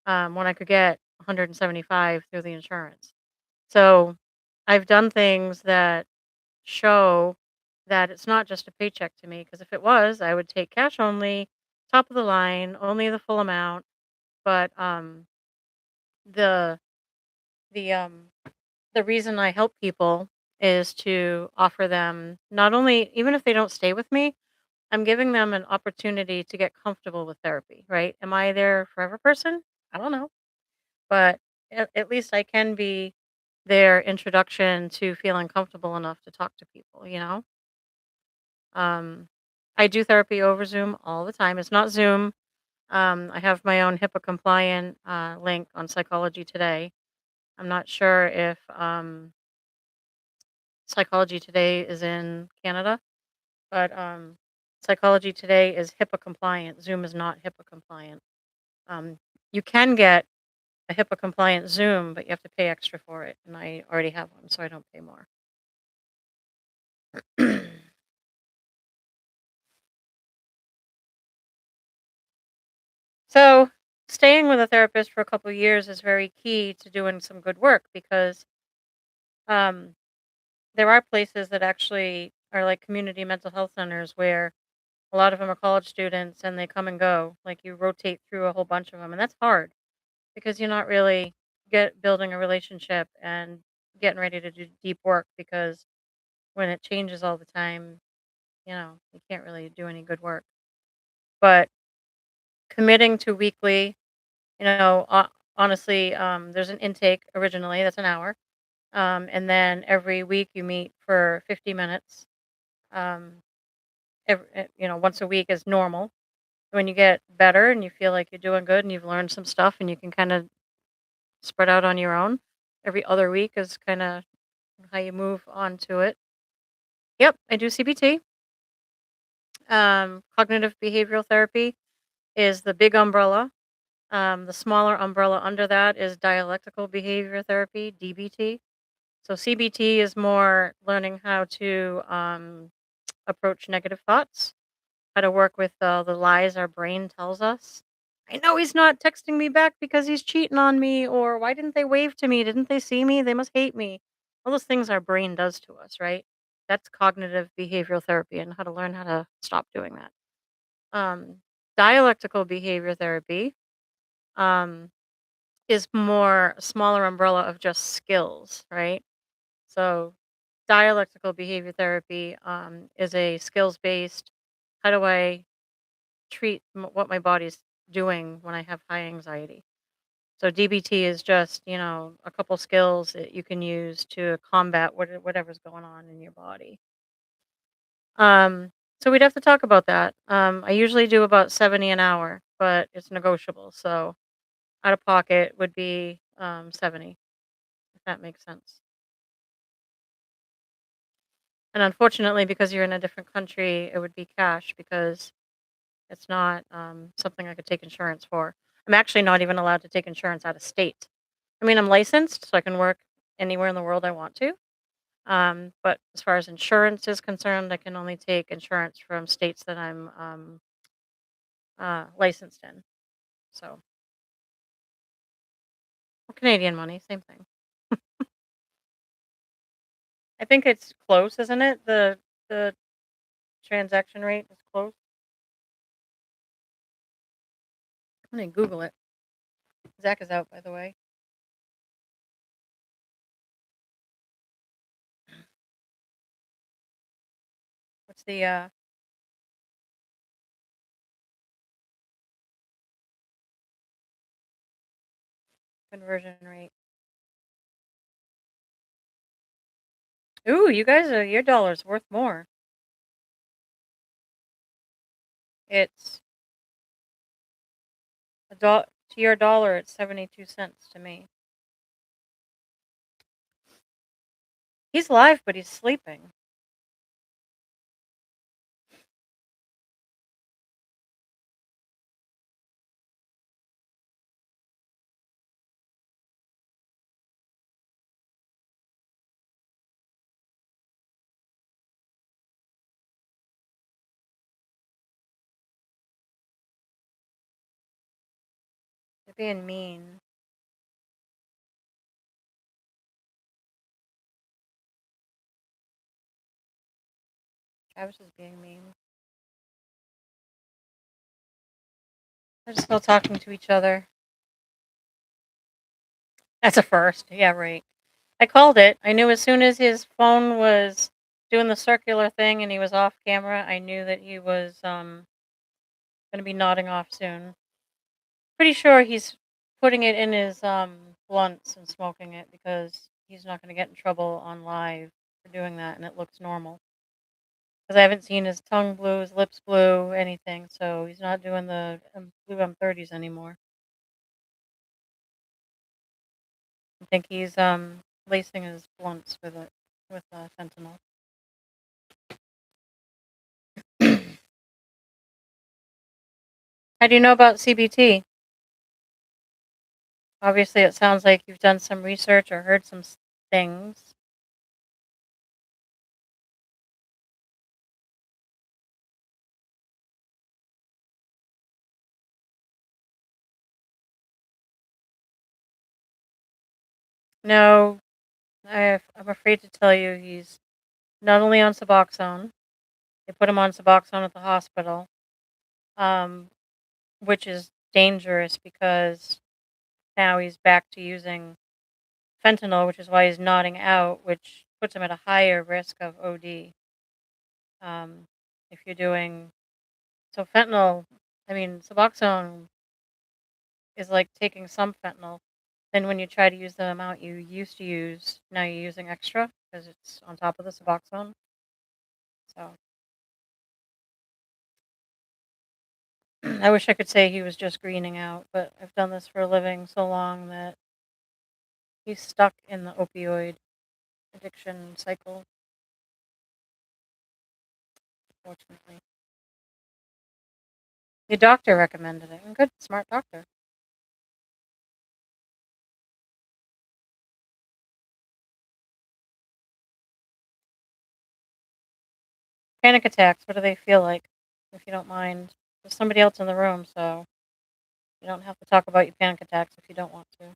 When I could get 175 through the insurance. So I've done things that show that it's not just a paycheck to me, because if it was, I would take cash only, top of the line, only the full amount. But the the um the reason I help people is to offer them, not only, even if they don't stay with me, I'm giving them an opportunity to get comfortable with therapy, right? Am I their forever person? I don't know. But at least I can be their introduction to feeling comfortable enough to talk to people. Um, I do therapy over Zoom all the time. It's not Zoom. I have my own HIPAA compliant link on Psychology Today. I'm not sure if Psychology Today is in Canada, but Psychology Today is HIPAA compliant. Zoom is not HIPAA compliant. Um, you can get a HIPAA compliant Zoom, but you have to pay extra for it, and I already have one, so I don't pay more. So, staying with a therapist for a couple of years is very key to doing some good work, because um, there are places that actually are like community mental health centers where a lot of them are college students and they come and go. Like, you rotate through a whole bunch of them, and that's hard because you're not really get building a relationship and getting ready to do deep work, because when it changes all the time, you can't really do any good work. But committing to weekly, you know, ho honestly, there's an intake originally, that's an hour, and then every week you meet for 50 minutes, um, once a week is normal. When you get better and you feel like you're doing good and you've learned some stuff and you can kinda spread out on your own, every other week is kinda how you move on to it. Yep, I do CBT. Cognitive behavioral therapy is the big umbrella. The smaller umbrella under that is dialectical behavior therapy, DBT. So CBT is more learning how to approach negative thoughts, how to work with the lies our brain tells us. I know he's not texting me back because he's cheating on me, or why didn't they wave to me? Didn't they see me? They must hate me. All those things our brain does to us, right? That's cognitive behavioral therapy, and how to learn how to stop doing that. Um, Dialectical behavior therapy um, is more a smaller umbrella of just skills, right? So dialectical behavior therapy is a skills based. How do I treat what my body's doing when I have high anxiety? So DBT is just, a couple skills that you can use to combat whatever's going on in your body. So we'd have to talk about that. I usually do about 70 an hour, but it's negotiable. So out of pocket would be 70, if that makes sense. And unfortunately, because you're in a different country, it would be cash, because it's not something I could take insurance for. I'm actually not even allowed to take insurance out of state. I mean, I'm licensed, so I can work anywhere in the world I want to. But as far as insurance is concerned, I can only take insurance from states that I'm licensed in. So, Canadian money, same thing. I think it's close, isn't it? The transaction rate is close. I'm gonna Google it. Zach is out, by the way. What's the conversion rate? Ooh, you guys are your dollar's worth more. It's to your dollar. It's 72 cents to me. He's live, but he's sleeping. They're being mean. Travis is being mean. They're just still talking to each other. That's a first. Yeah, right. I called it. I knew as soon as his phone was doing the circular thing and he was off camera, I knew that he was gonna be nodding off soon. Pretty sure he's putting it in his blunts and smoking it because he's not gonna get in trouble on live for doing that, and it looks normal. Because I haven't seen his tongue blue, his lips blue, anything. So he's not doing the blue M30s anymore. I think he's lacing his blunts with it with fentanyl. How do you know about CBT? Obviously, it sounds like you've done some research or heard some things. No, I'm afraid to tell you he's not only on Suboxone. They put him on Suboxone at the hospital, um, which is dangerous because now he's back to using fentanyl, which is why he's nodding out, which puts him at a higher risk of OD. Um, if you're doing so, fentanyl, I mean, Suboxone is like taking some fentanyl. Then when you try to use the amount you used to use, now you're using extra because it's on top of the Suboxone. So I wish I could say he was just greening out, but I've done this for a living so long that he's stuck in the opioid addiction cycle, fortunately. The doctor recommended it. And good, smart doctor. Panic attacks, what do they feel like? If you don't mind. There's somebody else in the room, so you don't have to talk about your panic attacks if you don't want to.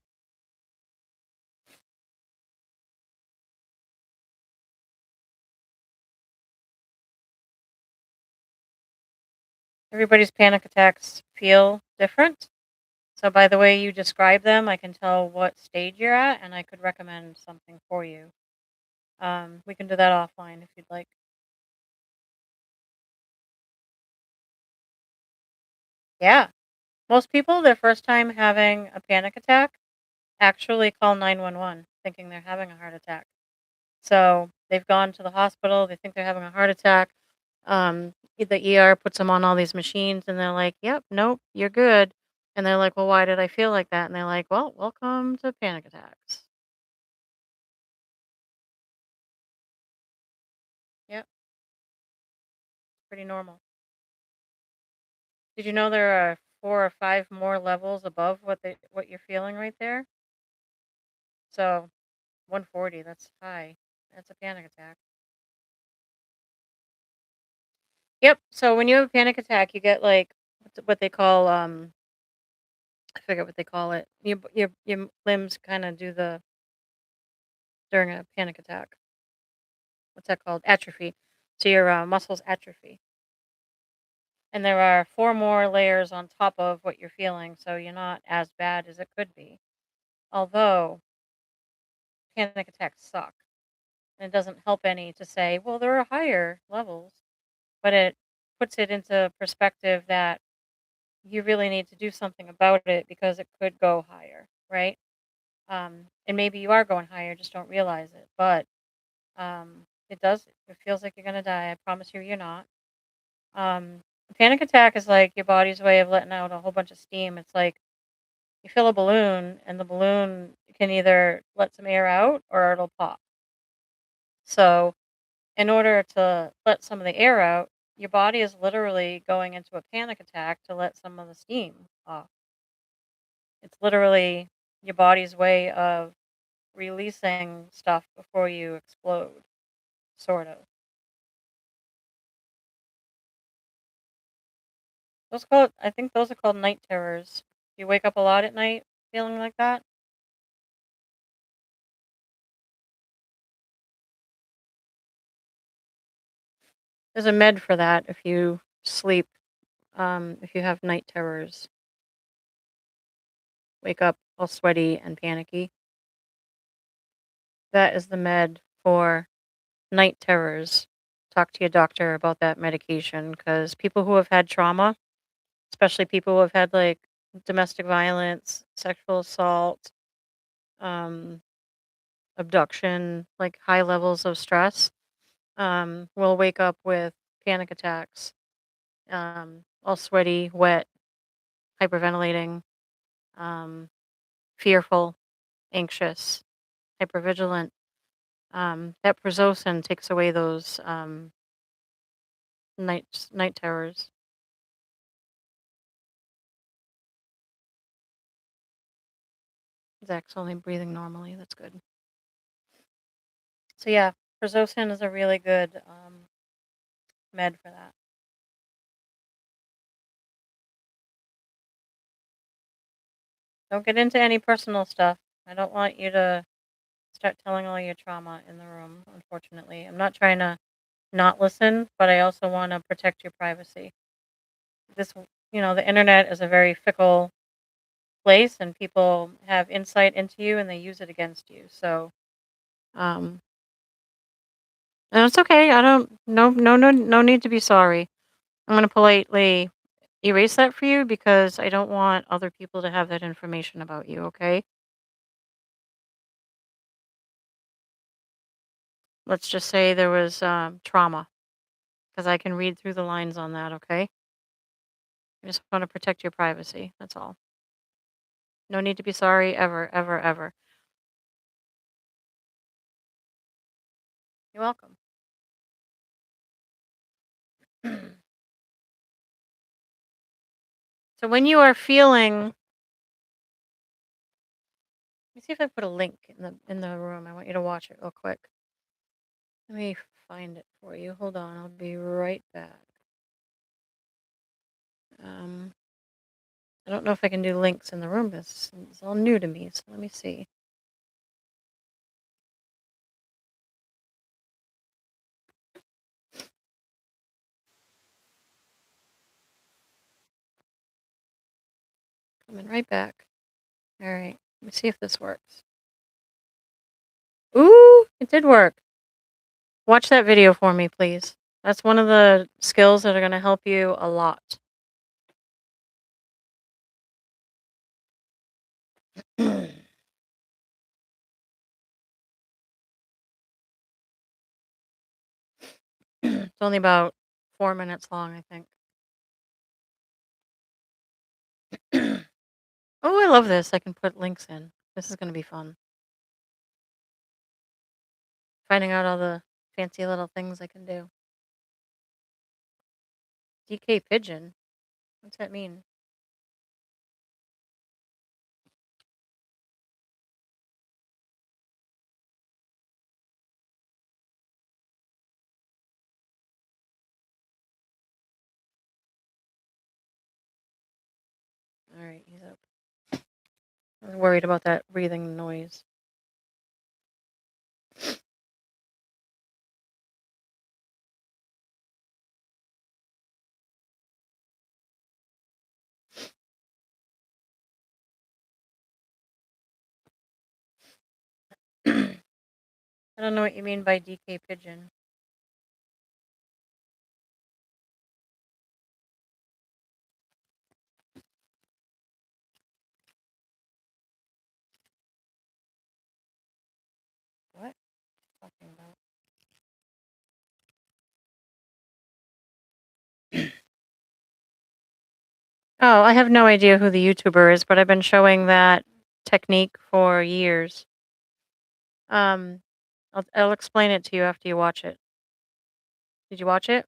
Everybody's panic attacks feel different. So by the way you describe them, I can tell what stage you're at and I could recommend something for you. We can do that offline if you'd like. Yeah. Most people, their first time having a panic attack, actually call 911 thinking they're having a heart attack. So they've gone to the hospital, they think they're having a heart attack. The ER puts them on all these machines and they're like, "Yep, nope, you're good." And they're like, "Well, why did I feel like that?" And they're like, "Well, welcome to panic attacks." Yep, pretty normal. Did you know there are 4 or 5 more levels above what you're feeling right there? So 140, that's high. That's a panic attack. Yep. So when you have a panic attack, you get like what they call I forget what they call it. Your limbs kind of do the during a panic attack. what's that called? Atrophy. So your muscles atrophy. And there are 4 more layers on top of what you're feeling, so you're not as bad as it could be. Although panic attacks suck. And it doesn't help any to say, well, there are higher levels, but it puts it into perspective that you really need to do something about it because it could go higher, right? And maybe you are going higher, just don't realize it. But it does, it feels like you're going to die. I promise you, you're not. A panic attack is like your body's way of letting out a whole bunch of steam. It's like you fill a balloon, and the balloon can either let some air out or it'll pop. So, in order to let some of the air out, your body is literally going into a panic attack to let some of the steam off. It's literally your body's way of releasing stuff before you explode, sort of. I think those are called night terrors. You wake up a lot at night feeling like that? There's a med for that if you sleep, if you have night terrors, wake up all sweaty and panicky. That is the med for night terrors. Talk to your doctor about that medication because people who have had trauma, especially people who have had like domestic violence, sexual assault, um, abduction, like high levels of stress, will wake up with panic attacks, all sweaty, wet, hyperventilating, um, fearful, anxious, hypervigilant. That prazosin takes away those night terrors. Zach's only breathing normally. That's good. So yeah, prazosin is a really good med for that. Don't get into any personal stuff. I don't want you to start telling all your trauma in the room. Unfortunately, I'm not trying to not listen, but I also want to protect your privacy. This, the internet is a very fickle place, and people have insight into you, and they use it against you. So, um, and it's okay. I don't. No, no, no, no need to be sorry. I'm gonna politely erase that for you because I don't want other people to have that information about you, okay? Let's just say there was trauma because I can read through the lines on that, okay? I just want to protect your privacy. That's all. No need to be sorry ever, ever, ever. You're welcome. So when you are feeling, let me see if I put a link in the room. I want you to watch it real quick. Let me find it for you. Hold on, I'll be right back. Um, I don't know if I can do links in the room. This is all new to me, so let me see. Coming right back. All right, let me see if this works. Ooh, it did work. Watch that video for me, please. That's one of the skills that are going to help you a lot. It's only about 4 minutes long, I think. Oh, I love this. I can put links in. This is going to be fun. Finding out all the fancy little things I can do. DK pigeon? What's that mean? All right, he's up. I was worried about that breathing noise. I don't know what you mean by DK pigeon. What? Talking about? Oh, I have no idea who the YouTuber is, but I've been showing that technique for years. Um, I'll explain it to you after you watch it. Did you watch it?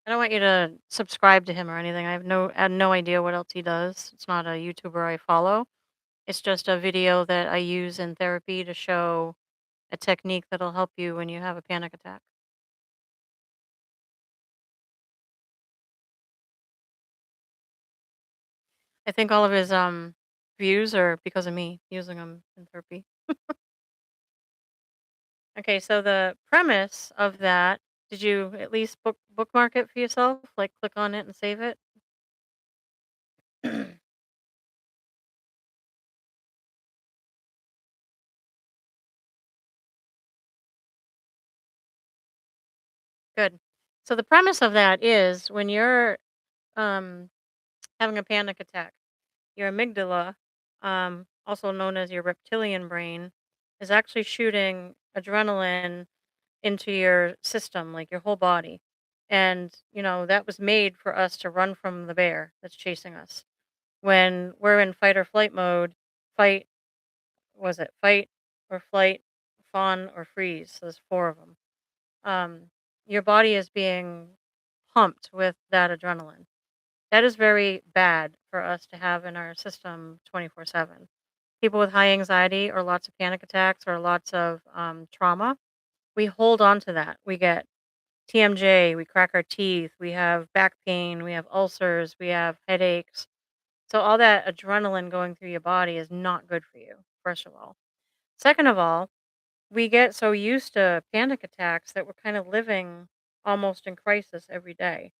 I don't want you to subscribe to him or anything. I have no idea what else he does. It's not a YouTuber I follow. It's just a video that I use in therapy to show a technique that'll help you when you have a panic attack. I think all of his views are because of me using them in therapy. Okay, so the premise of that, did you at least bookmark it for yourself? Like click on it and save it? Good. So the premise of that is when you're um having a panic attack, your amygdala, also known as your reptilian brain, is actually shooting adrenaline into your system, like your whole body. And, that was made for us to run from the bear that's chasing us. When we're in fight or flight mode, fight, was it fight or flight, fawn or freeze? So there's four of them. Um, your body is being pumped with that adrenaline. That is very bad for us to have in our system 24/7. People with high anxiety or lots of panic attacks or lots of trauma, we hold on to that. We get TMJ, we crack our teeth, we have back pain, we have ulcers, we have headaches. So, all that adrenaline going through your body is not good for you, first of all. Second of all, we get so used to panic attacks that we're kind of living almost in crisis every day.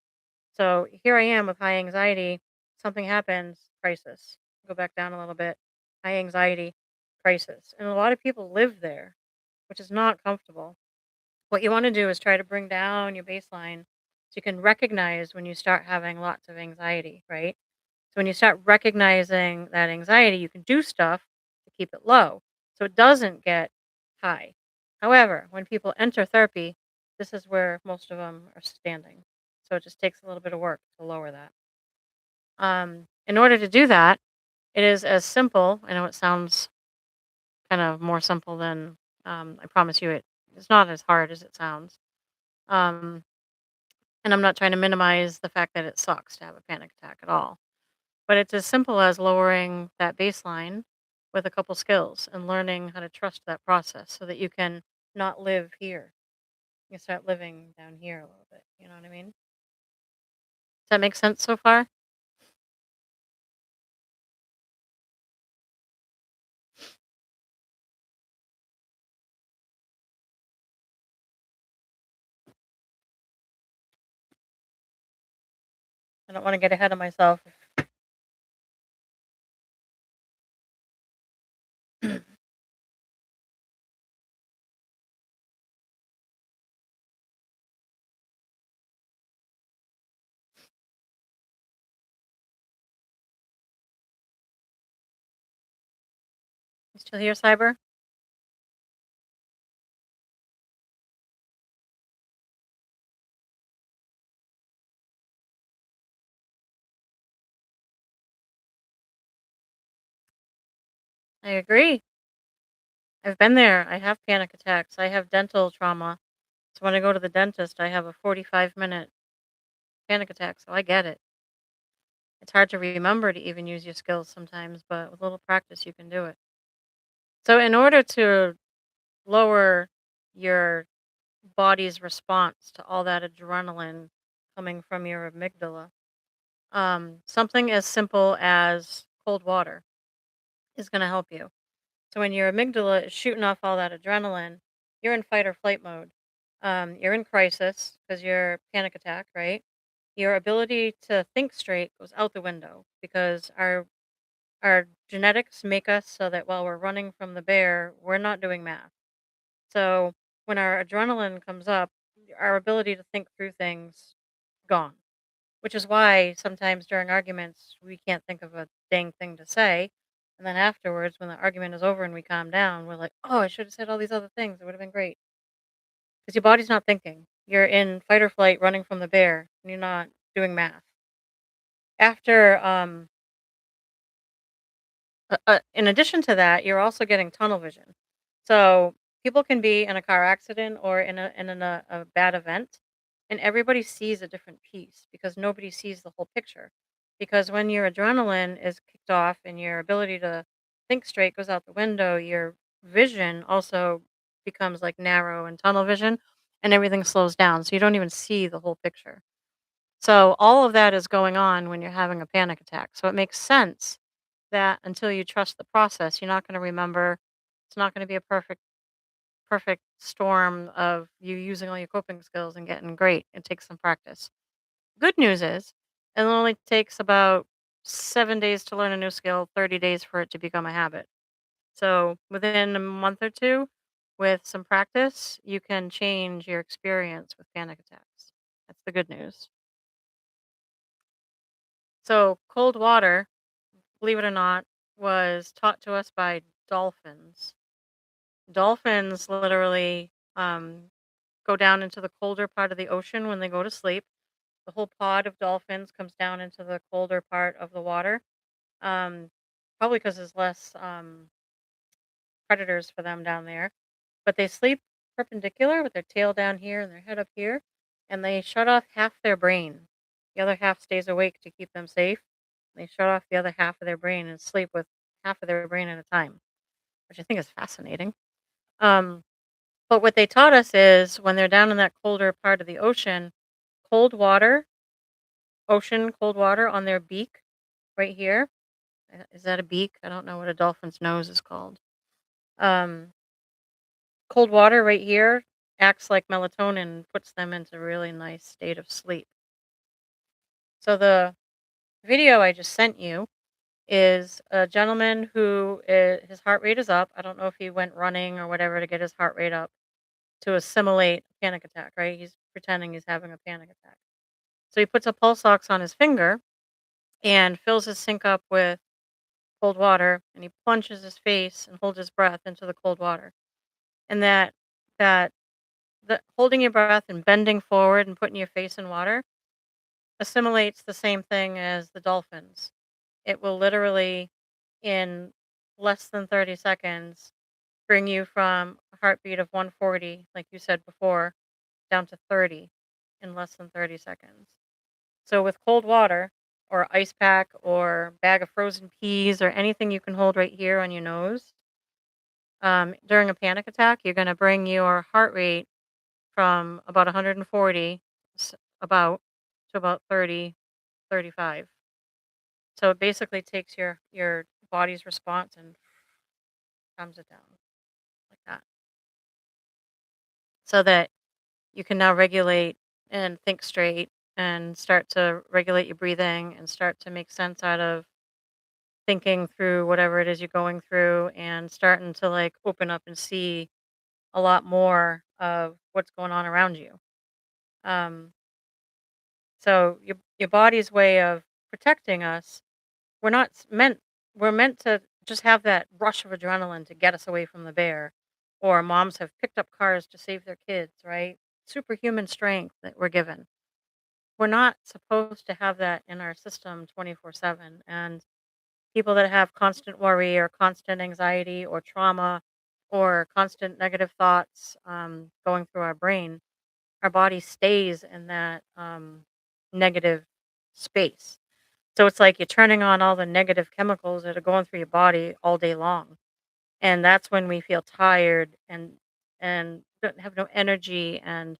So here I am with high anxiety. Something happens, crisis. Go back down a little bit. High anxiety, crisis. And a lot of people live there, which is not comfortable. What you want to do is try to bring down your baseline so you can recognize when you start having lots of anxiety, right? So when you start recognizing that anxiety, you can do stuff to keep it low so it doesn't get high. However, when people enter therapy, this is where most of them are standing. So it just takes a little bit of work to lower that. In order to do that, it is as simple. I know it sounds kind of more simple than I promise you it's not as hard as it sounds. Um, and I'm not trying to minimize the fact that it sucks to have a panic attack at all. But it's as simple as lowering that baseline with a couple skills and learning how to trust that process so that you can not live here. You start living down here a little bit. You know what I mean? Does that make sense so far? I don't want to get ahead of myself. I You still here, Cyber? I agree. I've been there. I have panic attacks. I have dental trauma. So when I go to the dentist, I have a 45-minute panic attack. So I get it. It's hard to remember to even use your skills sometimes, but with a little practice, you can do it. So, in order to lower your body's response to all that adrenaline coming from your amygdala, something as simple as cold water is going to help you. So, when your amygdala is shooting off all that adrenaline, you're in fight or flight mode. You're in crisis because you're panic attack, right? your ability to think straight goes out the window because our genetics make us so that while we're running from the bear, we're not doing math. So when our adrenaline comes up, our ability to think through things gone. Which is why sometimes during arguments we can't think of a dang thing to say. And then afterwards, when the argument is over and we calm down, we're like, oh, I should have said all these other things. It would have been great. Because your body's not thinking. You're in fight or flight running from the bear and you're not doing math. After in addition to that, you're also getting tunnel vision. So people can be in a car accident or in a bad event, and everybody sees a different piece because nobody sees the whole picture. Because when your adrenaline is kicked off and your ability to think straight goes out the window, your vision also becomes like narrow and tunnel vision, and everything slows down. So you don't even see the whole picture. So all of that is going on when you're having a panic attack. So it makes sense that until you trust the process, you're not going to remember. It's not going to be a perfect storm of you using all your coping skills and getting great. It takes some practice. Good news is it only takes about 7 days to learn a new skill, 30 days for it to become a habit. So within a month or two, with some practice, you can change your experience with panic attacks. That's the good news. So cold water, believe it or not, was taught to us by dolphins. Dolphins literally go down into the colder part of the ocean when they go to sleep. The whole pod of dolphins comes down into the colder part of the water. Um, Probably because there's less predators for them down there. But they sleep perpendicular with their tail down here and their head up here, and they shut off half their brain. The other half stays awake to keep them safe. They shut off the other half of their brain and sleep with half of their brain at a time, which I think is fascinating. Um, but what they taught us is when they're down in that colder part of the ocean, cold water, ocean cold water on their beak right here. Is that a beak? I don't know what a dolphin's nose is called. Um, Cold water right here acts like melatonin and puts them into a really nice state of sleep. So the video I just sent you is a gentleman who his heart rate is up. I don't know if he went running or whatever to get his heart rate up to assimilate a panic attack, right? He's pretending he's having a panic attack. So he puts a pulse ox on his finger and fills his sink up with cold water, and he plunges his face and holds his breath into the cold water. And that the holding your breath and bending forward and putting your face in water assimilates the same thing as the dolphins. It will literally, in less than 30 seconds, bring you from a heartbeat of 140, like you said before, down to 30 in less than 30 seconds. So with cold water or ice pack or bag of frozen peas or anything you can hold right here on your nose, during a panic attack, you're going to bring your heart rate from about 140 about to about 30, 35. So it basically takes your body's response and calms it down like that, so that you can now regulate and think straight and start to regulate your breathing and start to make sense out of thinking through whatever it is you're going through and starting to like open up and see a lot more of what's going on around you. Um, so your body's way of protecting us, we're not meant we're meant to just have that rush of adrenaline to get us away from the bear. Or moms have picked up cars to save their kids, right? Superhuman strength that we're given. We're not supposed to have that in our system 24/7. And people that have constant worry or constant anxiety or trauma or constant negative thoughts going through our brain, our body stays in that negative space. So it's like you're turning on all the negative chemicals that are going through your body all day long. And that's when we feel tired and don't have no energy and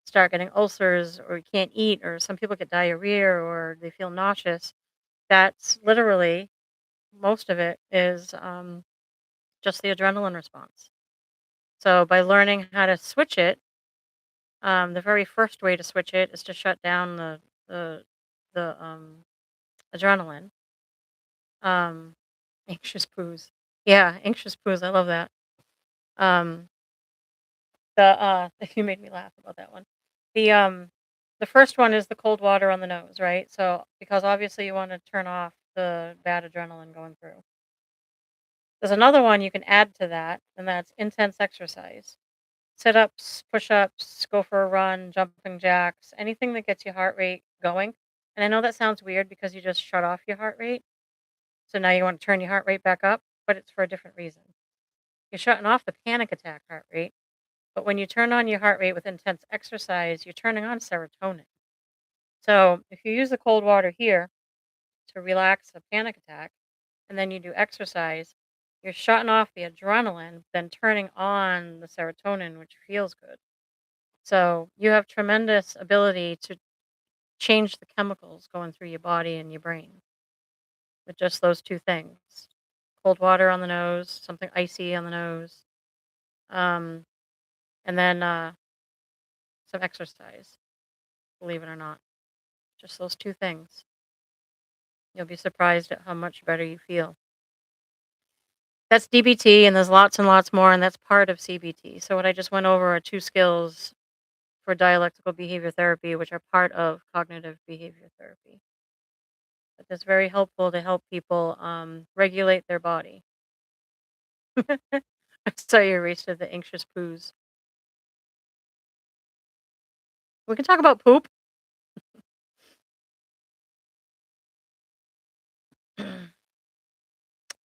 start getting ulcers or can't eat, or some people get diarrhea or they feel nauseous. That's literally most of it is just the adrenaline response. So by learning how to switch it, the very first way to switch it is to shut down the the adrenaline. Um, anxious poos. Yeah, anxious poos. I love that. Um, you made me laugh about that one. The um the first one is the cold water on the nose, right? So because obviously you want to turn off the bad adrenaline going through. There's another one you can add to that, and that's intense exercise. Sit ups, push ups, go for a run, jumping jacks, anything that gets your heart rate going. And I know that sounds weird because you just shut off your heart rate. So now you want to turn your heart rate back up, but it's for a different reason. You're shutting off the panic attack heart rate. But when you turn on your heart rate with intense exercise, you're turning on serotonin. So if you use the cold water here to relax a panic attack, and then you do exercise, you're shutting off the adrenaline, then turning on the serotonin, which feels good. So you have tremendous ability to change the chemicals going through your body and your brain with just those two things. Cold water on the nose, something icy on the nose, um, and then some exercise, believe it or not. Just those two things. You'll be surprised at how much better you feel. That's DBT, and there's lots and lots more, and that's part of CBT. So, what I just went over are two skills for dialectical behavior therapy, which are part of cognitive behavior therapy. But that's very helpful to help people regulate their body. I saw you erased the anxious poos. We can talk about poop.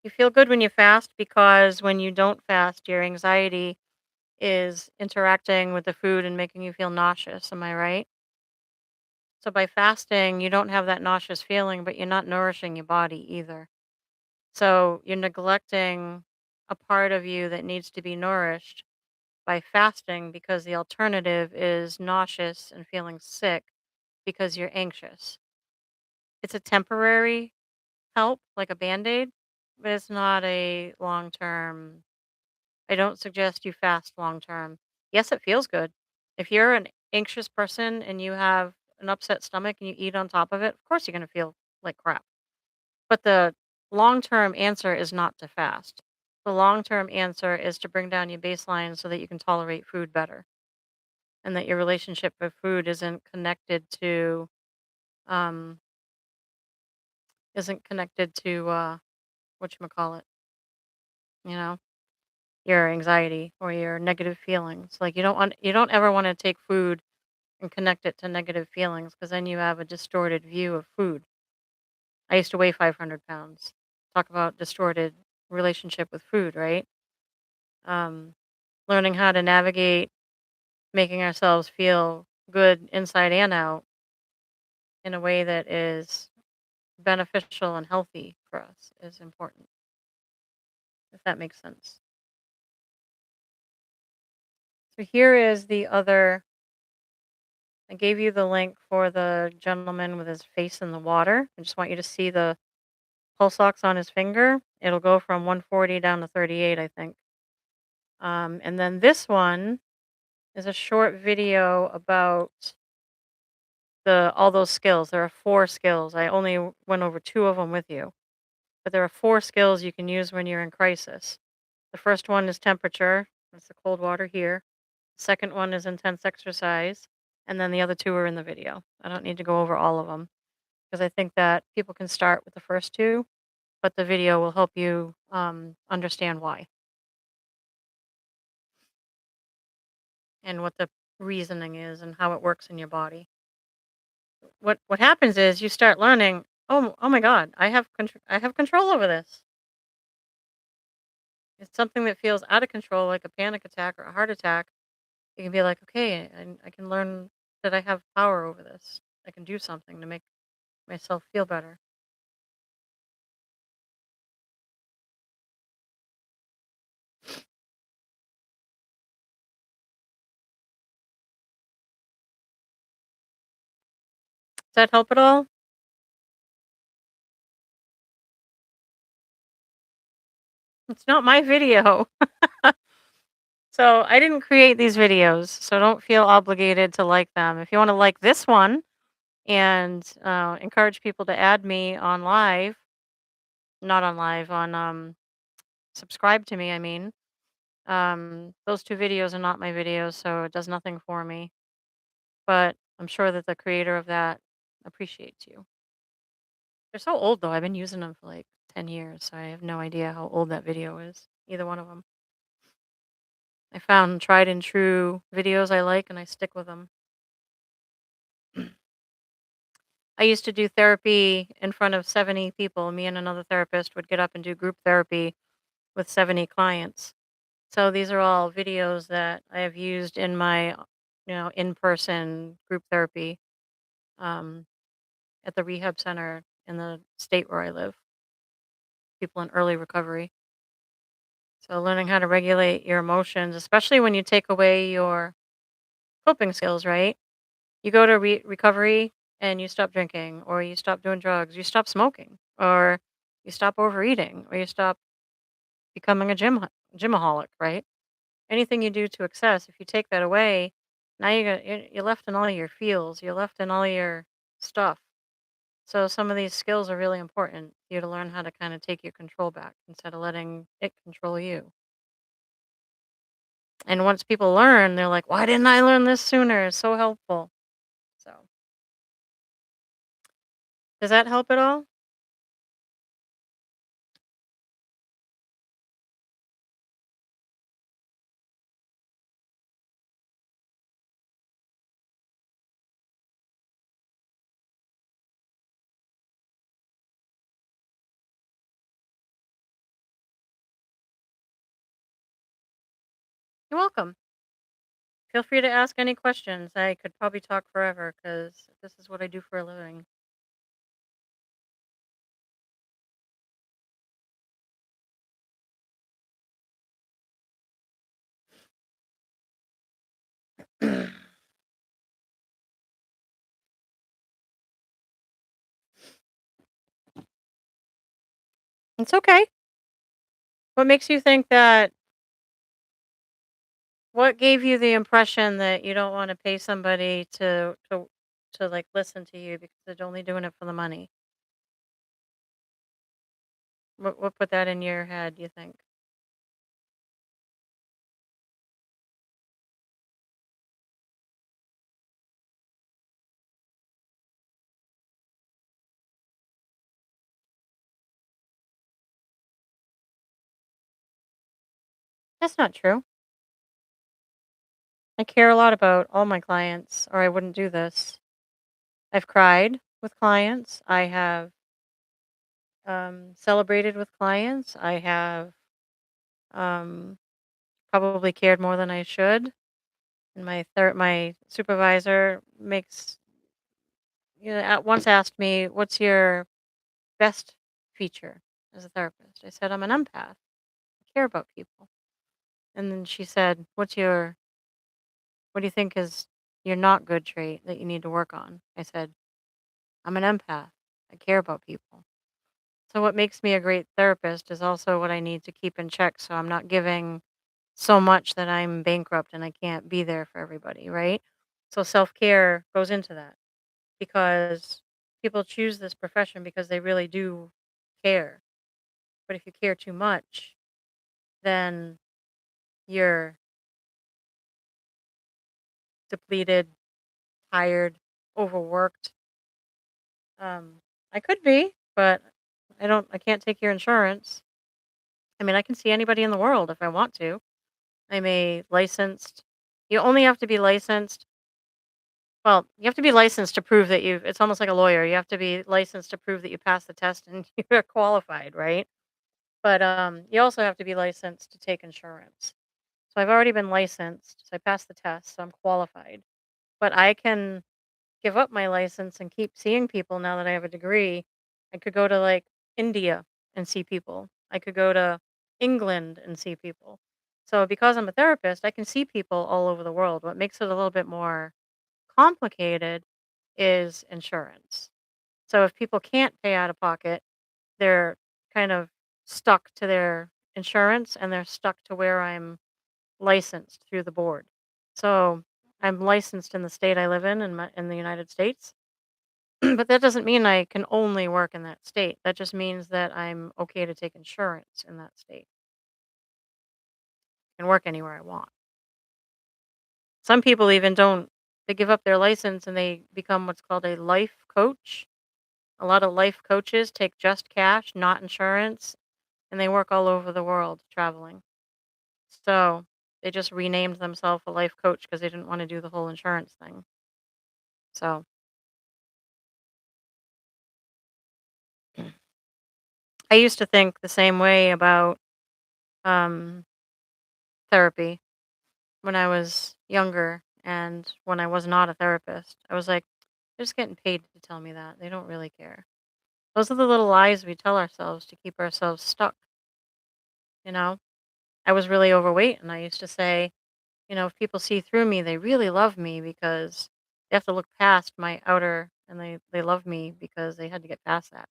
You feel good when you fast because when you don't fast, your anxiety is interacting with the food and making you feel nauseous. Am I right? So by fasting, you don't have that nauseous feeling, but you're not nourishing your body either. So you're neglecting a part of you that needs to be nourished by fasting because the alternative is nauseous and feeling sick because you're anxious. It's a temporary help, like a band aid, but it's not a long term. I don't suggest you fast long term. Yes, it feels good. If you're an anxious person and you have an upset stomach and you eat on top of it, of course you're going to feel like crap. But the long term answer is not to fast. The long term answer is to bring down your baseline so that you can tolerate food better and that your relationship with food um isn't connected to what you call it, you know, your anxiety or your negative feelings. Like you don't ever want to take food and connect it to negative feelings because then you have a distorted view of food. I used to weigh 500 pounds. Talk about distorted relationship with food, right? Um, learning how to navigate making ourselves feel good inside and out in a way that is beneficial and healthy for us is important, if that makes sense. So here is the other. I gave you the link for the gentleman with his face in the water. I just want you to see the pulse ox on his finger. It'll go from 140 down to 38, I think. And then this one is a short video about the all those skills. There are four skills. I only went over two of them with you, but there are four skills you can use when you're in crisis. The first one is temperature. That's the cold water here. Second one is intense exercise. And then the other two are in the video. I don't need to go over all of them because I think that people can start with the first two, but the video will help you understand why and what the reasoning is and how it works in your body. What happens is you start learning, oh my god, I have control over this. It's something that feels out of control like a panic attack or a heart attack. You can be like, okay, I can learn that I have power over this. I can do something to make myself feel better. Does that help at all? It's not my video. So I didn't create these videos, so don't feel obligated to like them. If you want to like this one, and encourage people to add me on live, not on live, on subscribe to me. I mean, those two videos are not my videos, so it does nothing for me. But I'm sure that the creator of that appreciates you. They're so old though. I've been using them for like 10 years, so I have no idea how old that video is. Either one of them. I found tried and true videos I like and I stick with them. I used to do therapy in front of 70 people. Me and another therapist would get up and do group therapy with 70 clients. So these are all videos that I have used in my, in-person group therapy um, at the rehab center in the state where I live. People in early recovery. So learning how to regulate your emotions, especially when you take away your coping skills, right? You go to recovery and you stop drinking, or you stop doing drugs, you stop smoking, or you stop overeating, or you stop becoming a gymaholic, right? Anything you do to excess, if you take that away, now you're left in all your feels, you're left in all your stuff. So some of these skills are really important for you to learn how to kind of take your control back instead of letting it control you. And once people learn, they're like, "Why didn't I learn this sooner? It's so helpful." So, does that help at all? You're welcome. Feel free to ask any questions. I could probably talk forever because this is what I do for a living. It's okay. What makes you think that what gave you the impression that you don't wanna pay somebody to, like, listen to you because they're only doing it for the money? What put that in your head, you think? That's not true. I care a lot about all my clients, or I wouldn't do this. I've cried with clients. I have, celebrated with clients. I have, um, probably cared more than I should. And my supervisor at once asked me, "What's your best feature as a therapist?" I said, "I'm an empath. I care about people." And then she said, what do you think is your not good trait that you need to work on?" I said, "I'm an empath. I care about people." So what makes me a great therapist is also what I need to keep in check so I'm not giving so much that I'm bankrupt and I can't be there for everybody, right? So self-care goes into that because people choose this profession because they really do care. But if you care too much, then you're depleted, tired, overworked. I could be, but I can't take your insurance. I mean, I can see anybody in the world if I want to. I'm a licensed you only have to be licensed. Well, you have to be licensed to prove that it's almost like a lawyer. You have to be licensed to prove that you passed the test and you're qualified, right? But you also have to be licensed to take insurance. So I've already been licensed. So I passed the test, so I'm qualified. But I can give up my license and keep seeing people now that I have a degree. I could go to like India and see people. I could go to England and see people. So because I'm a therapist, I can see people all over the world. What makes it a little bit more complicated is insurance. So if people can't pay out of pocket, they're kind of stuck to their insurance and they're stuck to where I'm licensed through the board. So I'm licensed in the state I live in the United States. But that doesn't mean I can only work in that state. That just means that I'm okay to take insurance in that state and work anywhere I want. Some people even don't, they give up their license and they become what's called a life coach. A lot of life coaches take just cash, not insurance, and they work all over the world traveling. So they just renamed themselves a life coach because they didn't want to do the whole insurance thing. So I used to think the same way about um, therapy when I was younger and when I was not a therapist. I was like, they're just getting paid to tell me that. They don't really care. Those are the little lies we tell ourselves to keep ourselves stuck, you know? I was really overweight and I used to say, if people see through me, they really love me because they have to look past my outer and they love me because they had to get past that.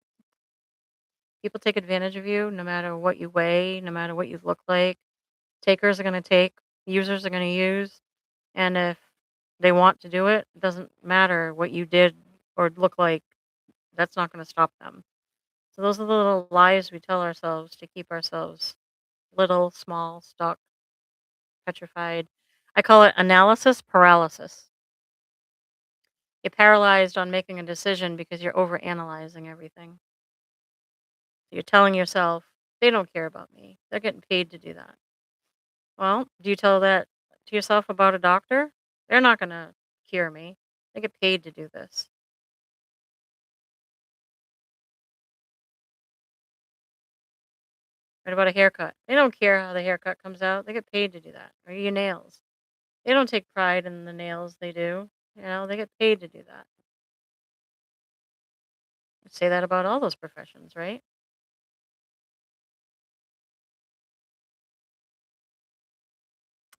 People take advantage of you no matter what you weigh, no matter what you look like. Takers are going to take, users are going to use. And if they want to do it, it doesn't matter what you did or look like, that's not going to stop them. So those are the little lies we tell ourselves to keep ourselves little, small, stuck, petrified. I call it analysis paralysis. You're paralyzed on making a decision because you're overanalyzing everything. You're telling yourself, they don't care about me. They're getting paid to do that. Well, do you tell that to yourself about a doctor? They're not going to cure me. They get paid to do this. What about a haircut? They don't care how the haircut comes out. They get paid to do that. Or your nails. They don't take pride in the nails they do. They get paid to do that. Say that about all those professions, right?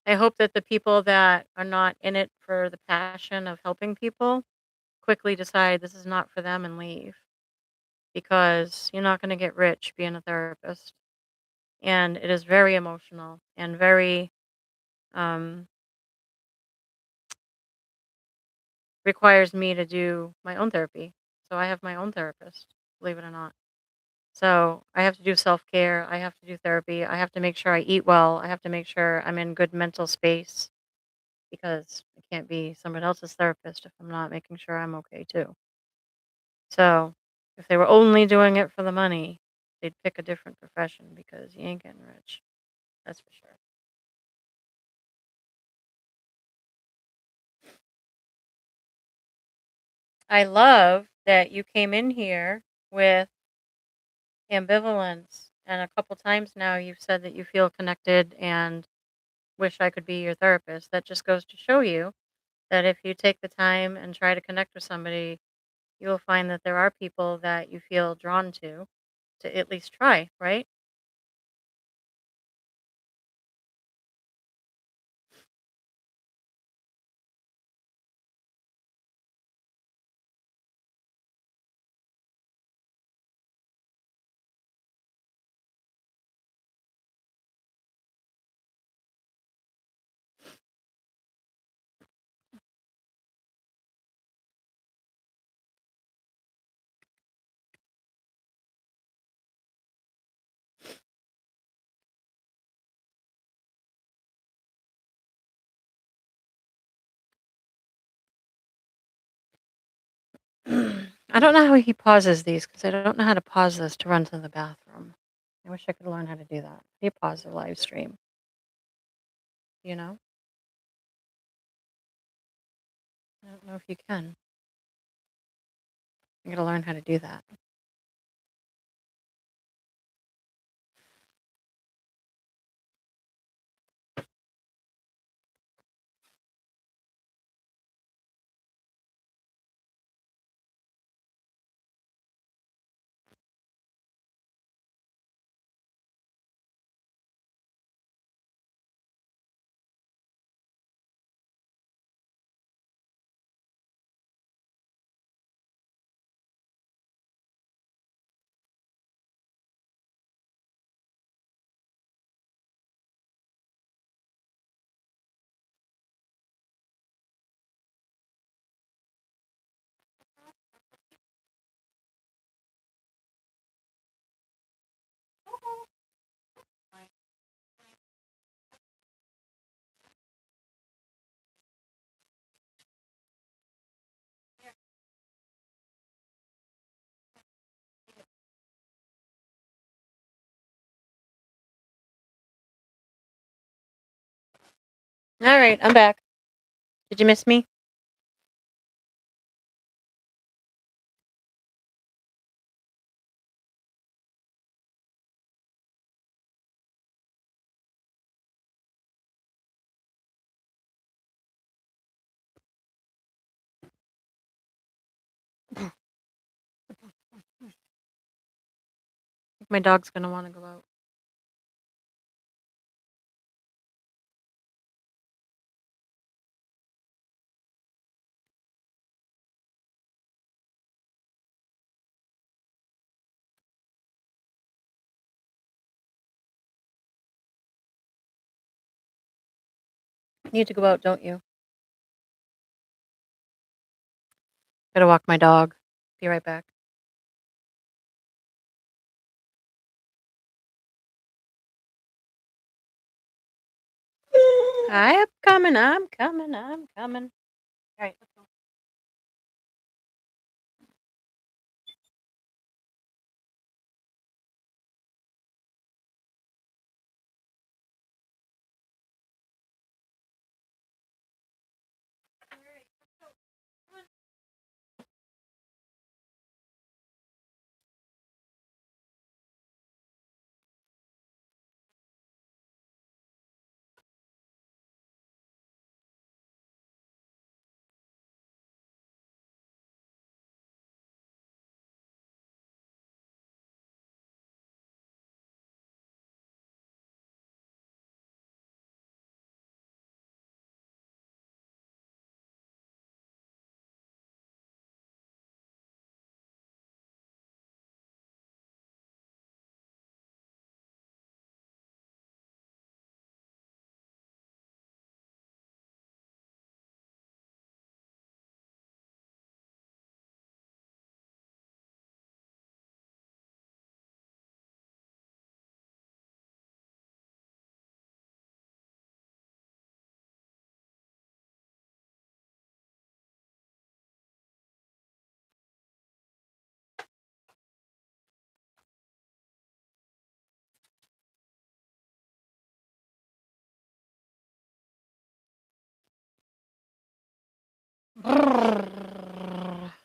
I hope that the people that are not in it for the passion of helping people quickly decide this is not for them and leave because you're not going to get rich being a therapist. And it is very emotional and very um, requires me to do my own therapy. So I have my own therapist, believe it or not. So I have to do self care. I have to do therapy. I have to make sure I eat well. I have to make sure I'm in good mental space because I can't be somebody else's therapist if I'm not making sure I'm okay too. So if they were only doing it for the money, they'd pick a different profession because you ain't getting rich. That's for sure. I love that you came in here with ambivalence. And a couple times now you've said that you feel connected and wish I could be your therapist. That just goes to show you that if you take the time and try to connect with somebody, you will find that there are people that you feel drawn to at least try, right? I don't know how he pauses these because I don't know how to pause this to run to the bathroom. I wish I could learn how to do that. How do you pause a live stream? You know? I don't know if you can. I gotta learn how to do that. All right, I'm back. Did you miss me? My dog's gonna want to go out. You need to go out, don't you? Gotta walk my dog. Be right back. I'm coming. I'm coming. I'm coming. All right, let's go. All right, let's go.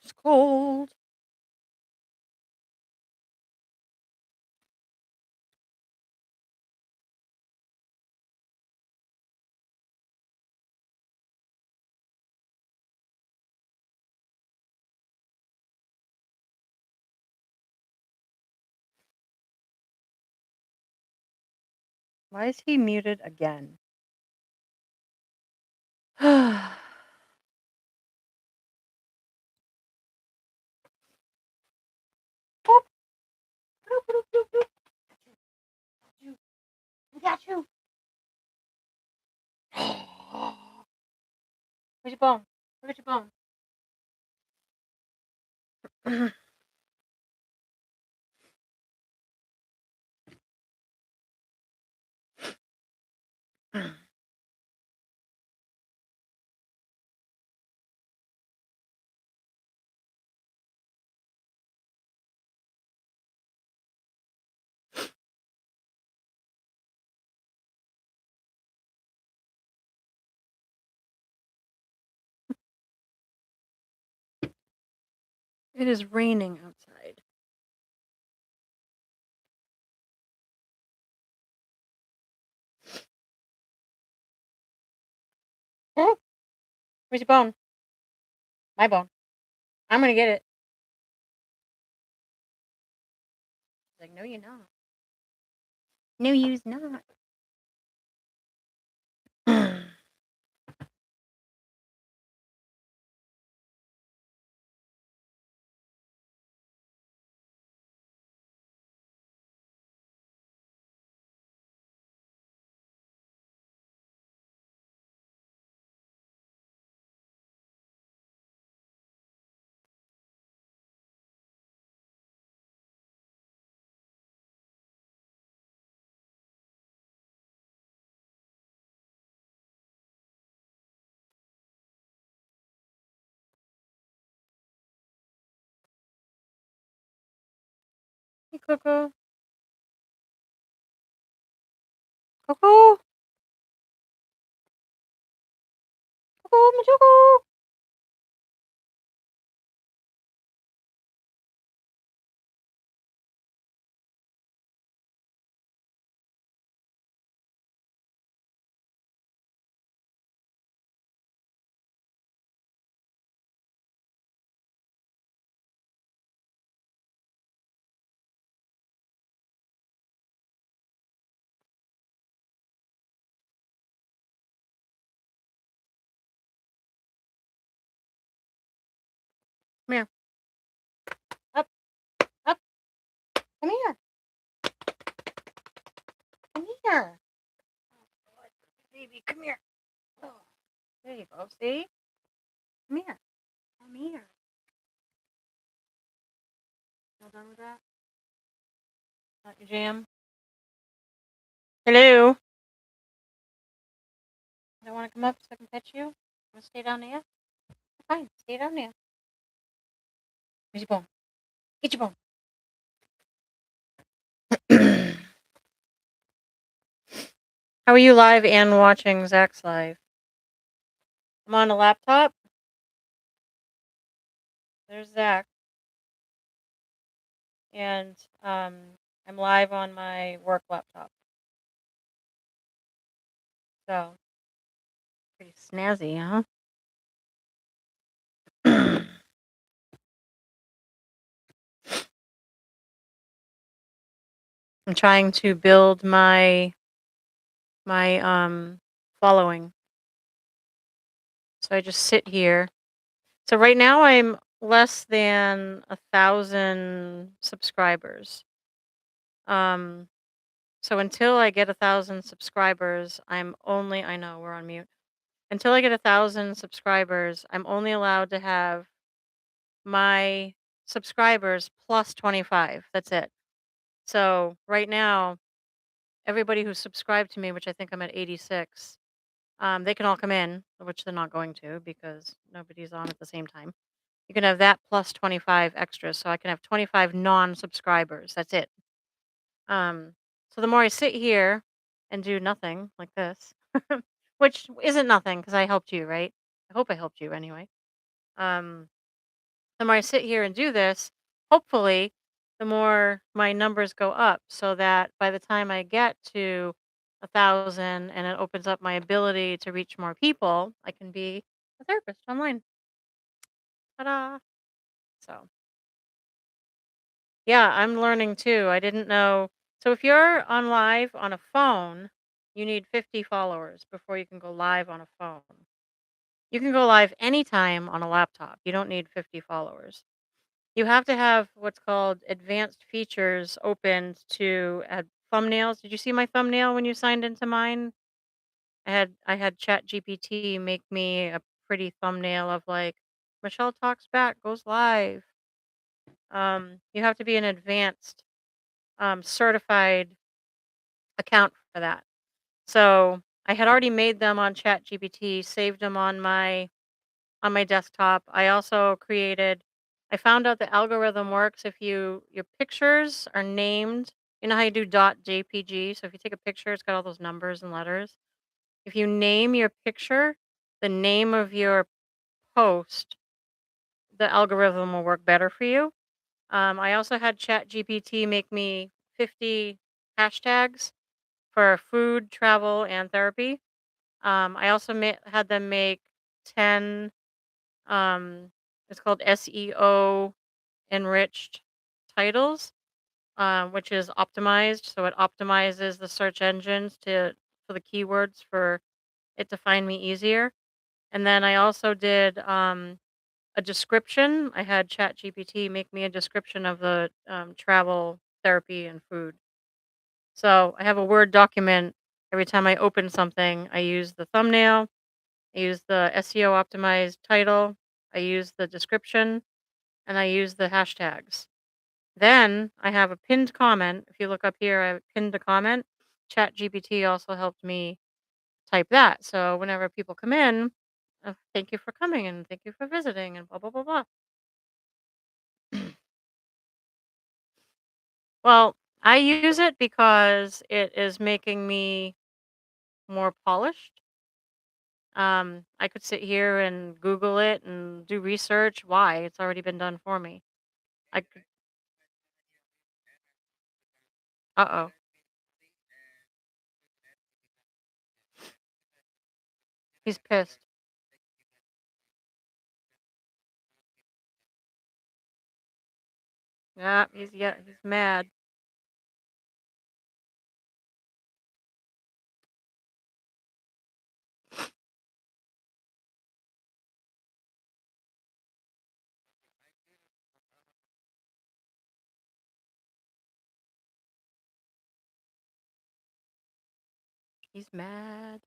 It's cold. Why is he muted again? Boop, boop, boop, boop, boop. I got you. Where's your bone? Where's your bone? It is raining outside. Oh, where's your bone? My bone. I'm gonna get it. He's like, no, you're not. No, you's not. Hey, Coco. Coco. Machuku, Machuku. Come here. Up, up. Come here. Come here. Baby, come here. Oh, there you go. See? Come here. Come here. All done with that? Not your jam? Hello? You don't want to come up so I can pet you? Want to stay down there? Fine, stay down there. Where's your bone? Get your bone. How are you live and watching Zach's live? I'm on a laptop. There's Zach. And I'm live on my work laptop. So, pretty snazzy, huh? I'm trying to build my following. So I just sit here. So right now I'm less than 1,000 subscribers. Um so until I get 1,000 subscribers, I know we're on mute. Until I get 1,000 subscribers, I'm only allowed to have my subscribers plus 25. That's it. So right now, everybody who's subscribed to me, which I think I'm at 86, they can all come in, which they're not going to because nobody's on at the same time. You can have that plus 25 extras, so I can have 25 non-subscribers. That's it. Um, so the more I sit here and do nothing like this, which isn't nothing because I helped you, right? I hope I helped you anyway. Um, the more I sit here and do this, hopefully, the more my numbers go up so that by the time I get to 1,000 and it opens up my ability to reach more people, I can be a therapist online. Ta-da! So, yeah, I'm learning too. I didn't know. So if you're on live on a phone, you need 50 followers before you can go live on a phone. You can go live anytime on a laptop. You don't need 50 followers. You have to have what's called advanced features opened to add thumbnails. Did you see my thumbnail when you signed into mine? I had Chat GPT make me a pretty thumbnail of like Michelle talks back, goes live. You have to be an advanced certified account for that. So I had already made them on Chat GPT, saved them on my desktop. I also created I found out the algorithm works if your pictures are named. You know how you do .jpg? So if you take a picture, it's got all those numbers and letters. If you name your picture the name of your post, the algorithm will work better for you. I also had ChatGPT make me 50 hashtags for food, travel, and therapy. I also had them make 10 um, it's called SEO enriched titles, which is optimized. So it optimizes the search engines for the keywords for it to find me easier. And then I also did a description. I had ChatGPT make me a description of the travel, therapy, and food. So I have a Word document. Every time I open something, I use the thumbnail, I use the SEO optimized title, I use the description, and I use the hashtags. Then I have a pinned comment. If you look up here, I pinned a comment. ChatGPT also helped me type that. So whenever people come in, thank you for coming and thank you for visiting and blah blah blah blah. Well, I use it because it is making me more polished. I could sit here and Google it and do research. Why? It's already been done for me. I could. Uh oh. He's pissed. Yeah. He's mad. He's mad.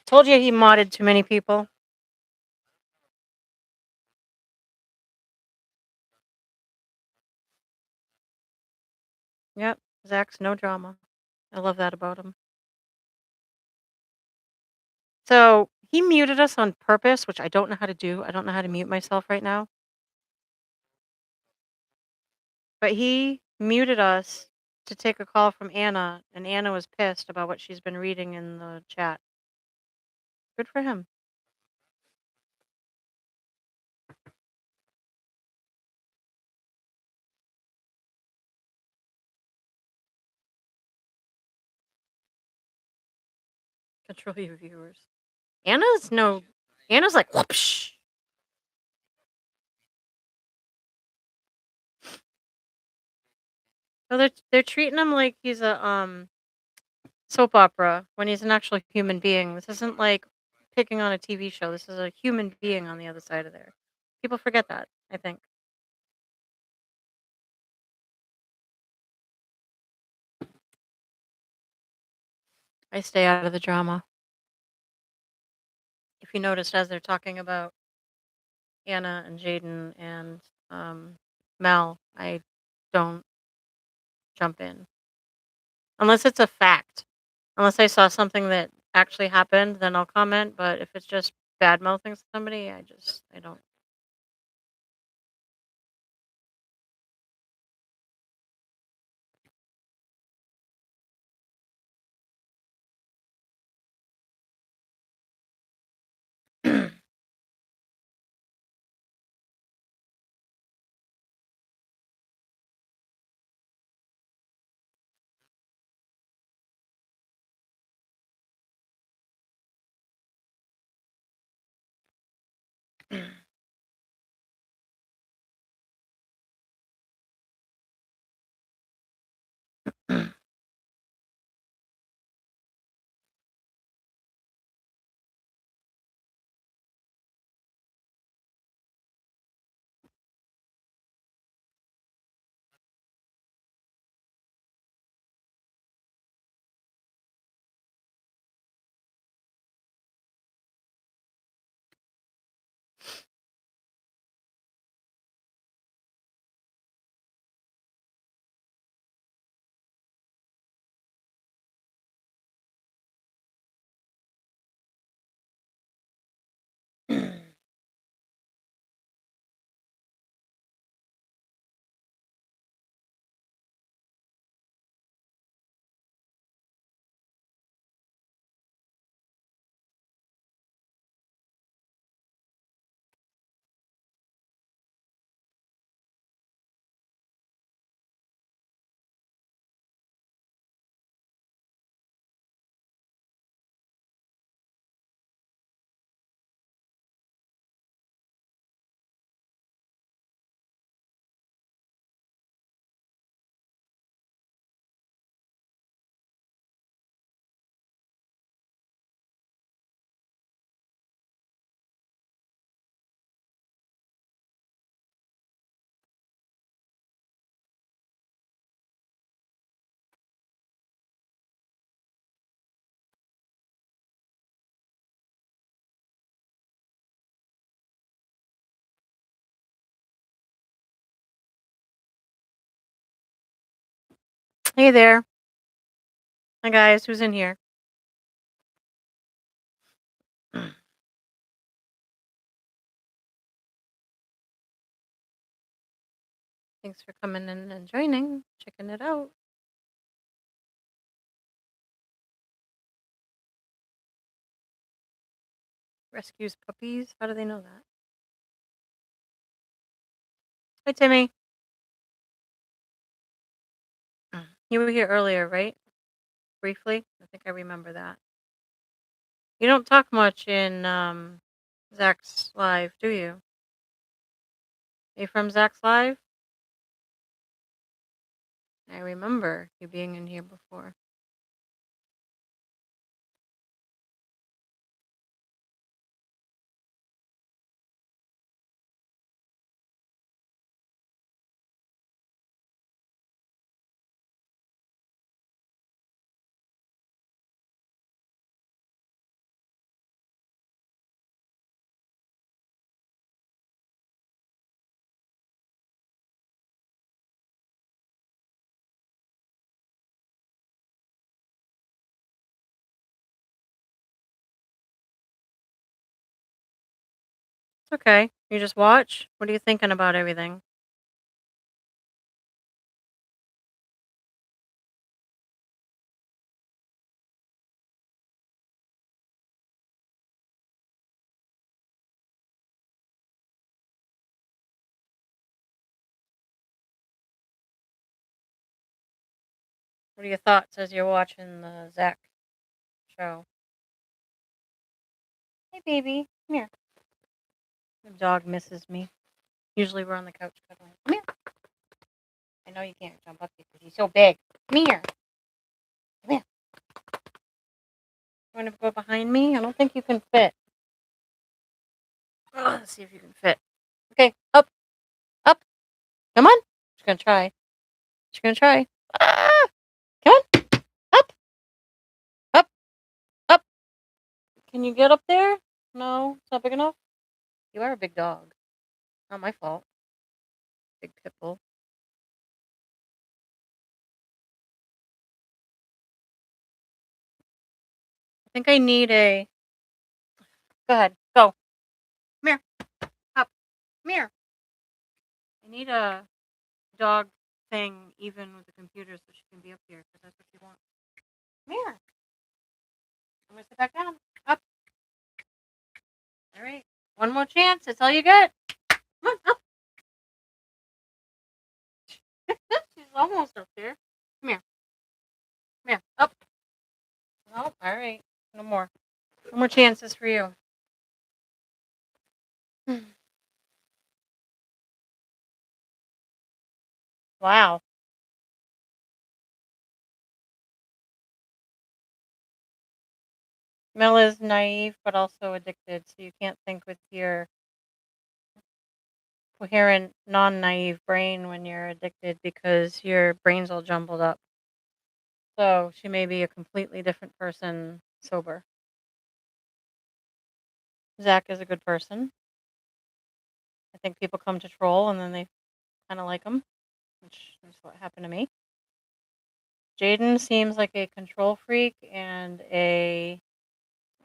Told you he modded too many people. Yep. Zach's no drama. I love that about him. So he muted us on purpose, which I don't know how to do. I don't know how to mute myself right now. But he muted us to take a call from Anna, and Anna was pissed about what she's been reading in the chat. Good for him. Control your viewers. Anna's no. Anna's like whoopsh. So they're treating him like he's a soap opera when he's an actual human being. This isn't like picking on a TV show. This is a human being on the other side of there. People forget that, I think. I stay out of the drama. If you noticed, as they're talking about Anna and Jaden and um, Mel, I don't jump in unless it's a fact. Unless I saw something that actually happened, then I'll comment. But if it's just bad mouthing somebody, I don't. Hey there. Hi guys, who's in here? Thanks for coming in and joining, checking it out. Rescues puppies. How do they know that? Hi, Timmy. You were here earlier, right? Briefly. I think I remember that. You don't talk much in Zach's live, do you? Are you from Zach's live? I remember you being in here before. It's okay. You just watch. What are you thinking about everything? What are your thoughts as you're watching the Zach show? Hey, baby. Come here. The dog misses me. Usually we're on the couch cuddling. Come here. I know you can't jump up because he's so big. Come here. Come here. You want to go behind me? I don't think you can fit. Oh, let's see if you can fit. Okay, up, up. Come on. She's gonna try. She's gonna try. Ah! Come on. Up, up, up. Can you get up there? No, it's not big enough. You are a big dog. Not my fault. Big pit bull. I think I need a. Go ahead. Go. Come here. Up. Come here. I need a dog thing, even with the computer, so she can be up here because that's what she wants. Come here. I'm gonna sit back down. Up. All right. One more chance. That's all you get. Come on. Up. She's almost up there. Come here. Come here. Up. Oh, all right. No more. No more chances for you. Wow. Mel is naive but also addicted, so you can't think with your coherent, non naive brain when you're addicted because your brain's all jumbled up. So she may be a completely different person sober. Zach is a good person. I think people come to troll and then they kind of like him, which is what happened to me. Jaden seems like a control freak and a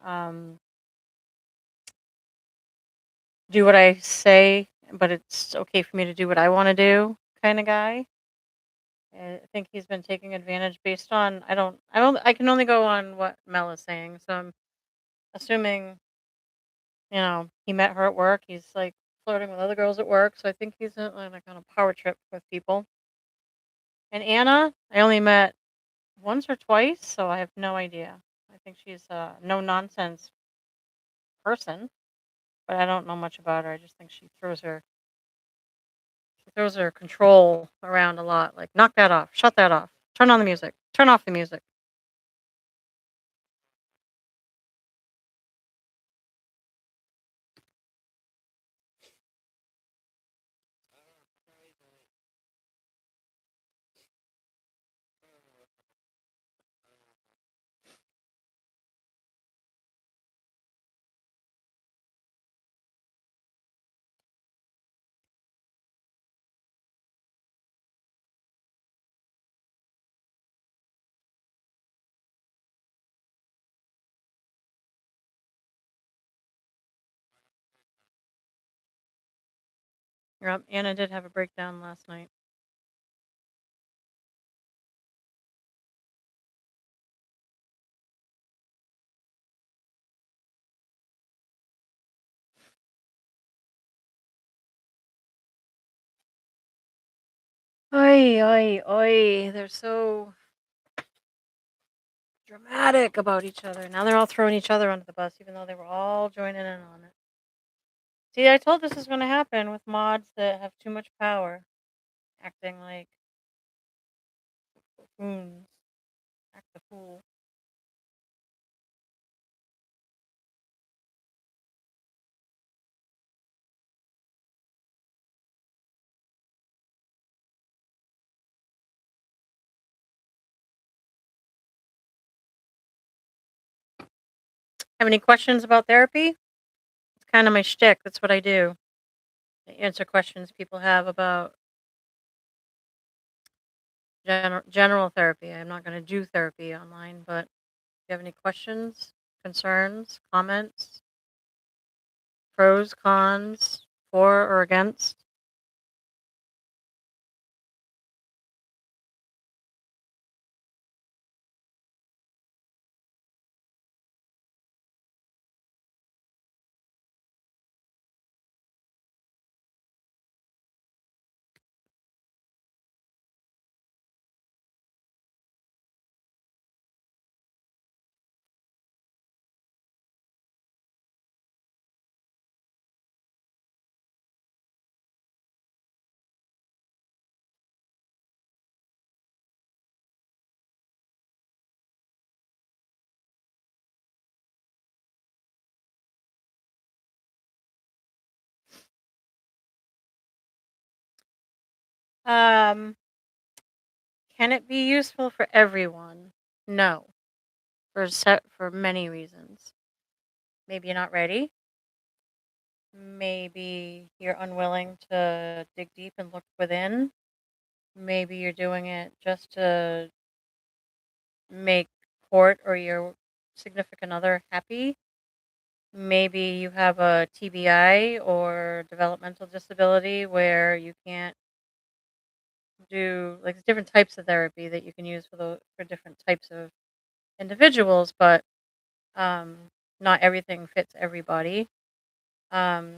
um, do what I say, but it's okay for me to do what I want to do kind of guy. I think he's been taking advantage based on I can only go on what Mel is saying. So I'm assuming, he met her at work. He's like flirting with other girls at work. So I think he's like on a power trip with people. And Anna, I only met once or twice, so I have no idea. I think she's a no nonsense person, but I don't know much about her. I just think she throws her control around a lot. Like knock that off, shut that off, turn on the music, turn off the music. Yep, Anna did have a breakdown last night. Oi, oi, oi. They're so dramatic about each other. Now they're all throwing each other under the bus, even though they were all joining in on it. See, I told this was going to happen with mods that have too much power, acting like buffoons, act the fool. Have any questions about therapy? It's kind of my shtick. That's what I do. I answer questions people have about general therapy. I'm not going to do therapy online, but if you have any questions, concerns, comments, pros, cons, for or against? Um, can it be useful for everyone? No, for many reasons. Maybe you're not ready. Maybe you're unwilling to dig deep and look within. Maybe you're doing it just to make court or your significant other happy. Maybe you have a TBI or developmental disability where you can't do, like, there's different types of therapy that you can use for different types of individuals, but um, not everything fits everybody. Um,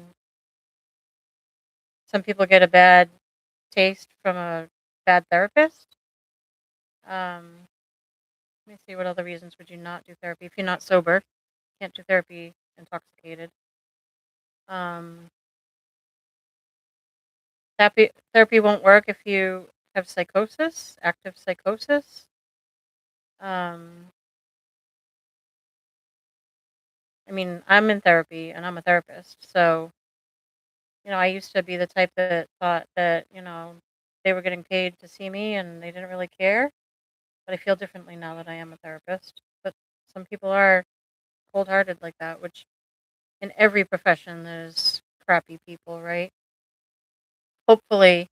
some people get a bad taste from a bad therapist. Let me see, what other reasons would you not do therapy if you're not sober? Can't do therapy intoxicated. Um, therapy won't work if you have psychosis, active psychosis. Um, I mean, I'm in therapy and I'm a therapist, so I used to be the type that thought that they were getting paid to see me and they didn't really care. But I feel differently now that I am a therapist. But some people are cold-hearted like that, which in every profession there's crappy people, right? Hopefully,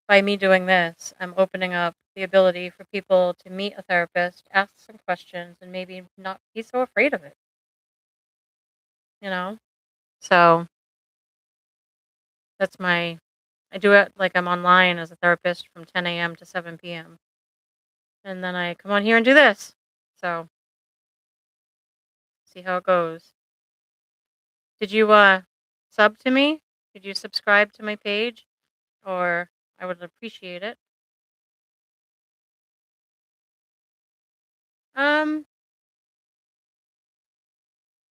by me doing this, I'm opening up the ability for people to meet a therapist, ask some questions, and maybe not be so afraid of it, you know? So that's I do it like I'm online as a therapist from 10 a.m. to 7 p.m. And then I come on here and do this. So see how it goes. Did you sub to me? Did you subscribe to my page? Or I would appreciate it. Um,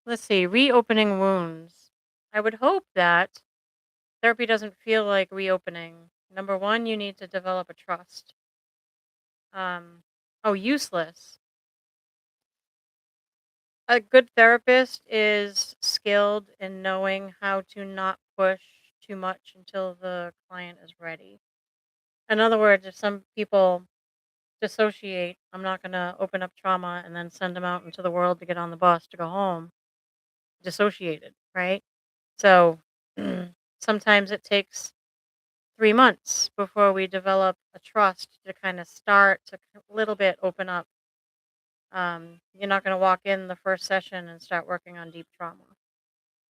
let's see, reopening wounds. I would hope that therapy doesn't feel like reopening. Number one, you need to develop a trust. Oh, useless. A good therapist is skilled in knowing how to not push too much until the client is ready. In other words, if some people dissociate, I'm not going to open up trauma and then send them out into the world to get on the bus to go home dissociated, right? So sometimes it takes 3 months before we develop a trust to kind of start to a little bit open up. You're not going to walk in the first session and start working on deep trauma.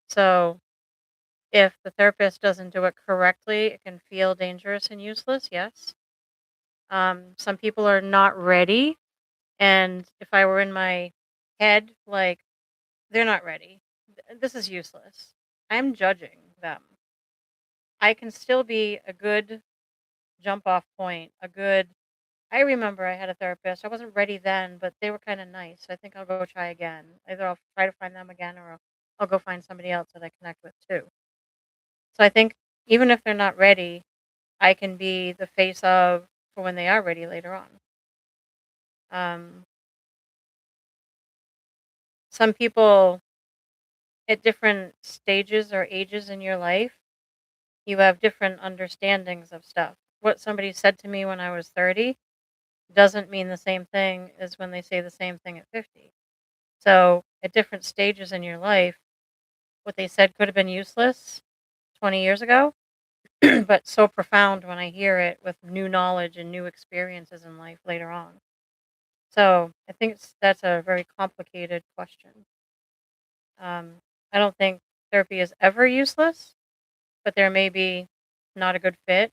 So If the therapist doesn't do it correctly, it can feel dangerous and useless, yes. Some people are not ready, and if I were in my head, like, they're not ready. This is useless. I'm judging them. I can still be a good jump off point, a good I remember I had a therapist. I wasn't ready then, but they were kind of nice. I think I'll go try again. Either I'll try to find them again or I'll go find somebody else that I connect with too. So I think even if they're not ready, I can be the face of for when they are ready later on. Um, some people at different stages or ages in your life, you have different understandings of stuff. What somebody said to me when I was 30 doesn't mean the same thing as when they say the same thing at 50. So, at different stages in your life, what they said could have been useless 20 years ago, but so profound when I hear it with new knowledge and new experiences in life later on. So, I think that's a very complicated question. I don't think therapy is ever useless, but there may be not a good fit.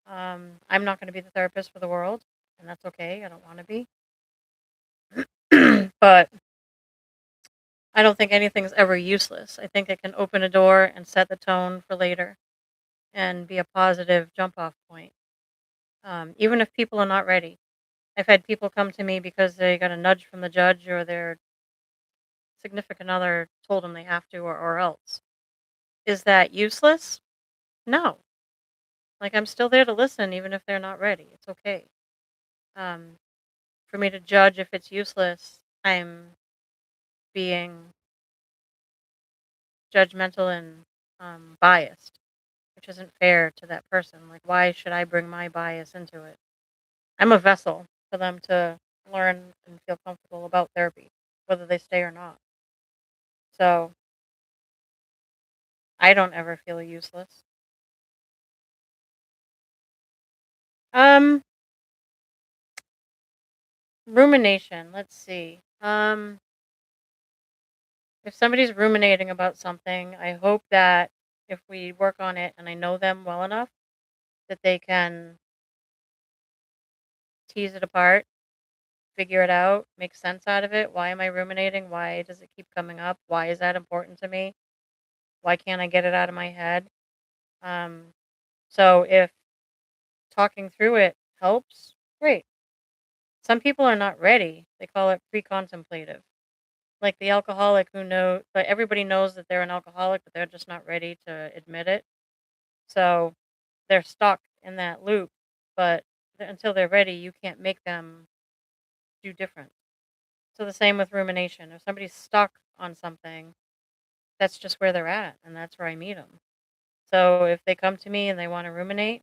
I'm not going to be the therapist for the world, and that's okay. I don't want to be. But I don't think anything's ever useless. I think it can open a door and set the tone for later and be a positive jump off point. Even if people are not ready. I've had people come to me because they got a nudge from the judge or their significant other told them they have to or else. Is that useless? No. Like I'm still there to listen even if they're not ready. It's okay. Um, for me to judge if it's useless, I'm being judgmental and biased, which isn't fair to that person. Like, why should I bring my bias into it? I'm a vessel for them to learn and feel comfortable about therapy, whether they stay or not. So I don't ever feel useless. Um, rumination. Let's see. If somebody's ruminating about something, I hope that if we work on it and I know them well enough, that they can tease it apart, figure it out, make sense out of it. Why am I ruminating? Why does it keep coming up? Why is that important to me? Why can't I get it out of my head? Um, so if talking through it helps, great. Some people are not ready. They call it pre-contemplative. Like the alcoholic who know but everybody knows that they're an alcoholic, but they're just not ready to admit it. So they're stuck in that loop, but until they're ready, you can't make them do different. So the same with rumination. If somebody's stuck on something, that's just where they're at, and that's where I meet them. So if they come to me and they want to ruminate,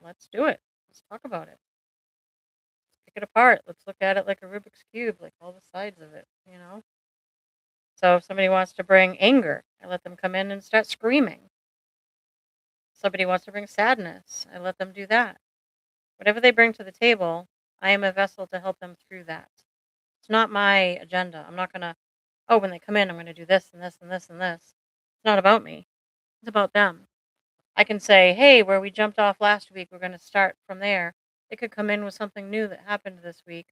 let's do it. Let's talk about it. Pick it apart. Let's look at it like a Rubik's cube, like all the sides of it, you know? So if somebody wants to bring anger, I let them come in and start screaming. Somebody wants to bring sadness, I let them do that. Whatever they bring to the table, I am a vessel to help them through that. It's not my agenda. I'm not going to, oh, when they come in, I'm going to do this and this and this and this. It's not about me. It's about them. I can say, hey, where we jumped off last week, we're going to start from there. They could come in with something new that happened this week.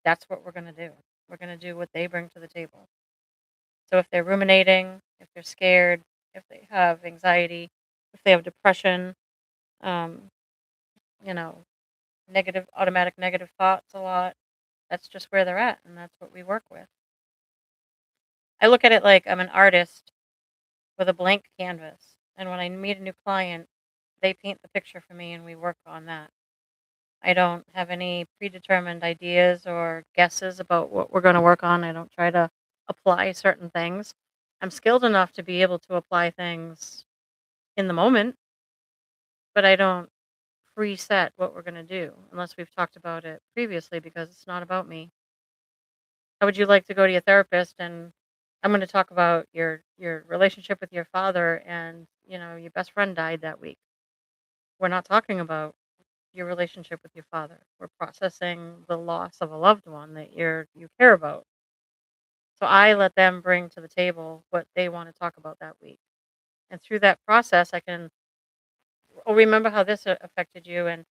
That's what we're going to do. We're going to do what they bring to the table. So if they're ruminating, if they're scared, if they have anxiety, if they have depression, um, you know, automatic negative thoughts a lot, that's just where they're at, and that's what we work with. I look at it like I'm an artist with a blank canvas, and when I meet a new client, they paint the picture for me, and we work on that. I don't have any predetermined ideas or guesses about what we're going to work on. I don't try to apply certain things. I'm skilled enough to be able to apply things in the moment, but I don't preset what we're going to do unless we've talked about it previously because it's not about me. How would you like to go to your therapist and I'm going to talk about your relationship with your father and, your best friend died that week. We're not talking about your relationship with your father. We're processing the loss of a loved one that you care about. So I let them bring to the table what they want to talk about that week. And through that process, I can, oh, remember how this affected you, and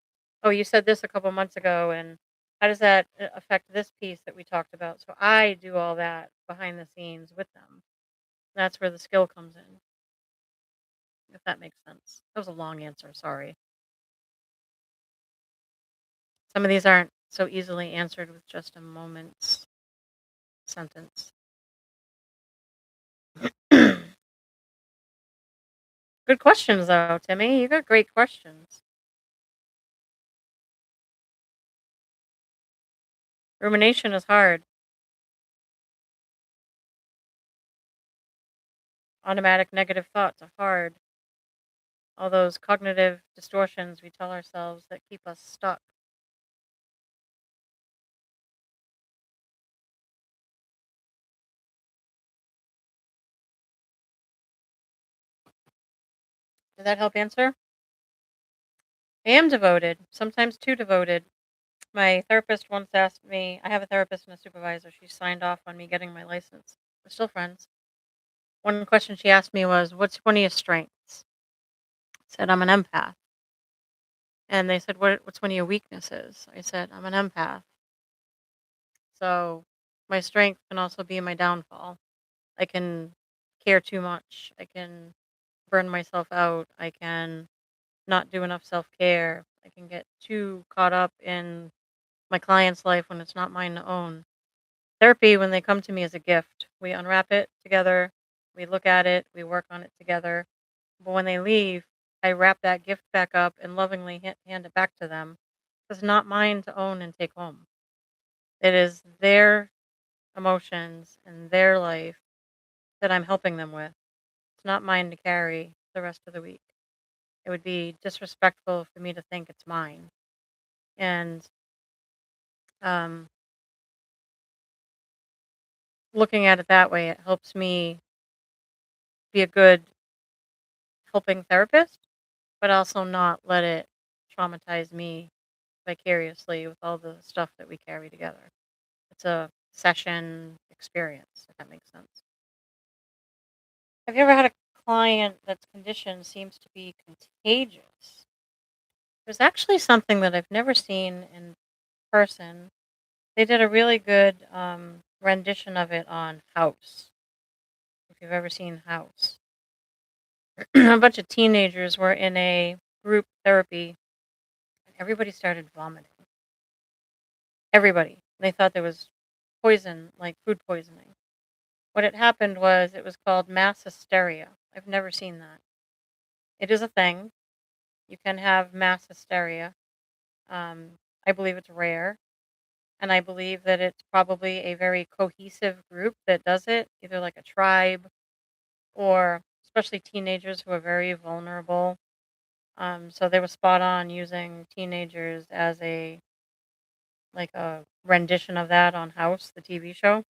oh, you said this a couple months ago, and how does that affect this piece that we talked about? So I do all that behind the scenes with them. That's where the skill comes in, if that makes sense. That was a long answer. Sorry. Some of these aren't so easily answered with just a moment's sentence. Good questions, though, Timmy. You got great questions. Rumination is hard. Automatic negative thoughts are hard. All those cognitive distortions we tell ourselves that keep us stuck. Did that help answer? I am devoted, sometimes too devoted. My therapist once asked me, I have a therapist and a supervisor. She signed off on me getting my license. We're still friends. One question she asked me was, "What's one of your strengths?" I said, "I'm an empath." And they said, "What's one of your weaknesses?" I said, "I'm an empath." So my strength can also be my downfall. I can care too much. I can burn myself out. I can not do enough self care. I can get too caught up in my client's life when it's not mine to own. Therapy, when they come to me, is a gift. We unwrap it together, we look at it, we work on it together. But when they leave, I wrap that gift back up and lovingly hand it back to them. It's not mine to own and take home. It is their emotions and their life that I'm helping them with. It's not mine to carry the rest of the week. It would be disrespectful for me to think it's mine. And um, looking at it that way, it helps me be a good helping therapist, but also not let it traumatize me vicariously with all the stuff that we carry together. It's a session experience, if that makes sense. Have you ever had a client that's condition seems to be contagious? There's actually something that I've never seen in person. They did a really good rendition of it on House, if you've ever seen House. A bunch of teenagers were in a group therapy, and everybody started vomiting. Everybody. They thought there was poison, like food poisoning. What had happened was it was called mass hysteria. I've never seen that. It is a thing. You can have mass hysteria. I believe it's rare, and I believe that it's probably a very cohesive group that does it, either like a tribe or especially teenagers who are very vulnerable. So they were spot on using teenagers as a like a rendition of that on House, the TV show.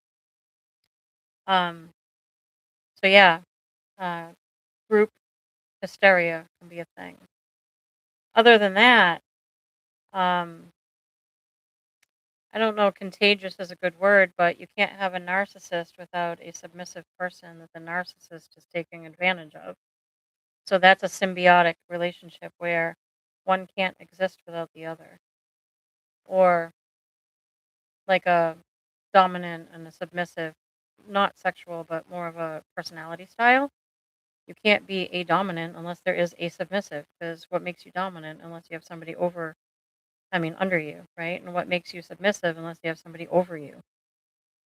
Um, so yeah, uh, group hysteria can be a thing. Other than that, um, I don't know, contagious is a good word, but you can't have a narcissist without a submissive person that the narcissist is taking advantage of. So that's a symbiotic relationship where one can't exist without the other. Or like a dominant and a submissive, not sexual, but more of a personality style. You can't be a dominant unless there is a submissive, because what makes you dominant unless you have somebody over, I mean, under you, right? And what makes you submissive unless you have somebody over you?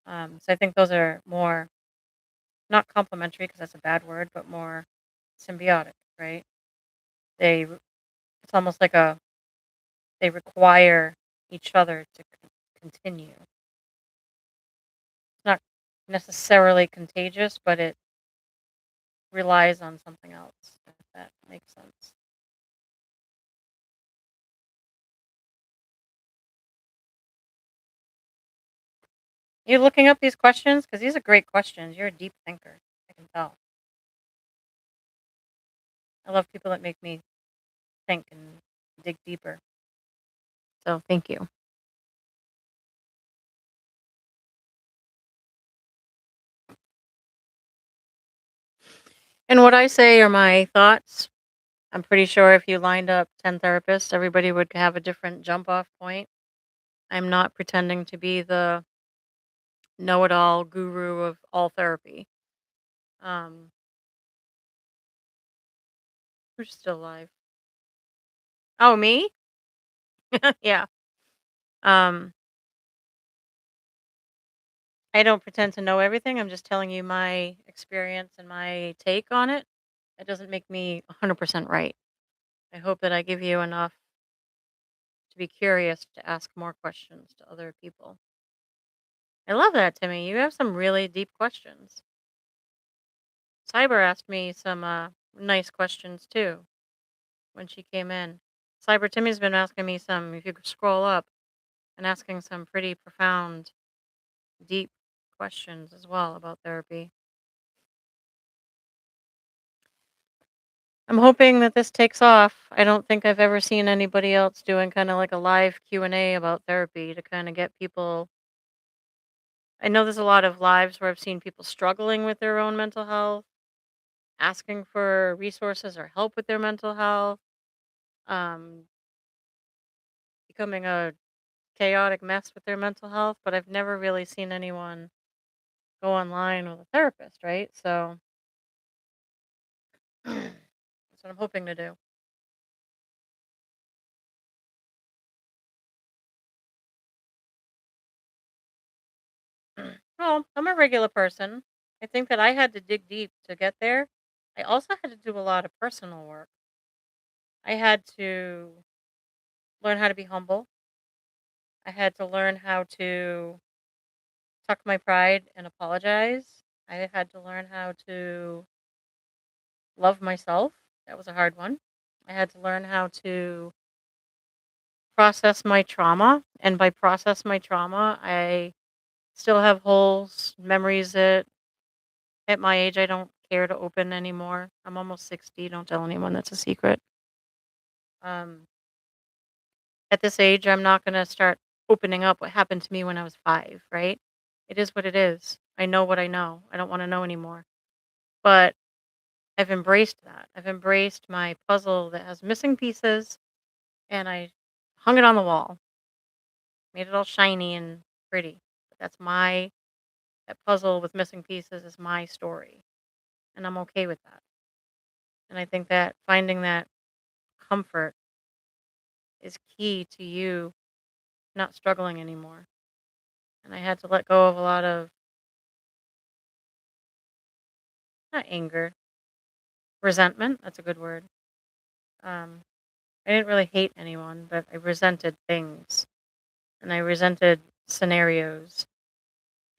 So I think those are more, not complementary because that's a bad word, but more symbiotic, right? It's almost like they require each other to continue. It's not necessarily contagious, but it relies on something else, if that makes sense. You looking up these questions? Because these are great questions. You're a deep thinker. I can tell. I love people that make me think and dig deeper. So thank you. And what I say are my thoughts. I'm pretty sure if you lined up 10 therapists, everybody would have a different jump off point. I'm not pretending to be the know it all guru of all therapy. Um, who's still alive? Oh, me? Yeah. Um, I don't pretend to know everything. I'm just telling you my experience and my take on it. It doesn't make me 100% right. I hope that I give you enough to be curious to ask more questions to other people. I love that, Timmy. You have some really deep questions. Cyber asked me some nice questions too when she came in. Cyber Timmy's been asking me some, if you could scroll up, and asking some pretty profound, deep questions as well about therapy. I'm hoping that this takes off. I don't think I've ever seen anybody else doing kind of like a live Q&A about therapy to kind of get people. I know there's a lot of lives where I've seen people struggling with their own mental health, asking for resources or help with their mental health, um, becoming a chaotic mess with their mental health, but I've never really seen anyone go online with a therapist, right? So that's what I'm hoping to do. Well, I'm a regular person. I think that I had to dig deep to get there. I also had to do a lot of personal work. I had to learn how to be humble. I had to learn how to tuck my pride and apologize. I had to learn how to love myself. That was a hard one. I had to learn how to process my trauma. And by process my trauma, I still have holes, memories that at my age I don't care to open anymore. I'm almost 60. Don't tell anyone that's a secret. Um, at this age, I'm not going to start opening up what happened to me when I was 5, right? It is what it is. I know what I know. I don't want to know anymore. But I've embraced that. I've embraced my puzzle that has missing pieces and I hung it on the wall, made it all shiny and pretty. But that's my that puzzle with missing pieces is my story, and I'm okay with that. And I think that finding that comfort is key to you not struggling anymore. And I had to let go of a lot of not anger, resentment. That's a good word. Um, I didn't really hate anyone, but I resented things and I resented scenarios.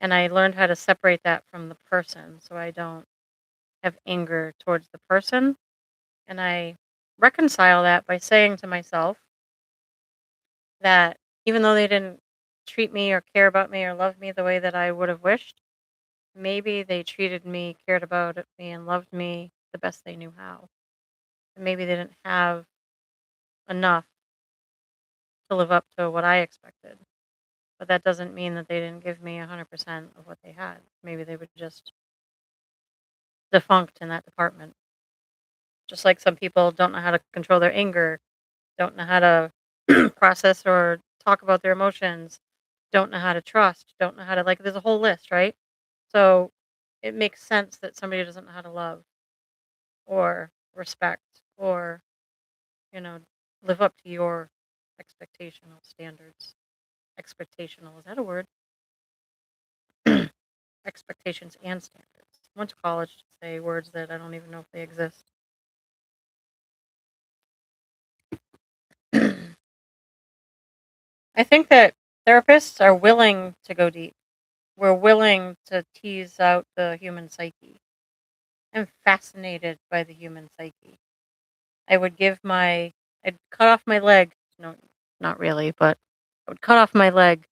And I learned how to separate that from the person so I don't have anger towards the person. And I reconcile that by saying to myself that even though they didn't treat me or care about me or love me the way that I would have wished, maybe they treated me, cared about me, and loved me the best they knew how. And maybe they didn't have enough to live up to what I expected. But that doesn't mean that they didn't give me 100% of what they had. Maybe they were just defunct in that department. Just like some people don't know how to control their anger, don't know how to process or talk about their emotions, don't know how to trust, don't know how to, like, there's a whole list, right? So it makes sense that somebody doesn't know how to love or respect or, you know, live up to your expectational standards. Expectational, is that a word? Expectations and standards. I went to college to say words that I don't even know if they exist. I think that therapists are willing to go deep. We're willing to tease out the human psyche. I'm fascinated by the human psyche. I would I'd cut off my leg. No, not really, but I would cut off my leg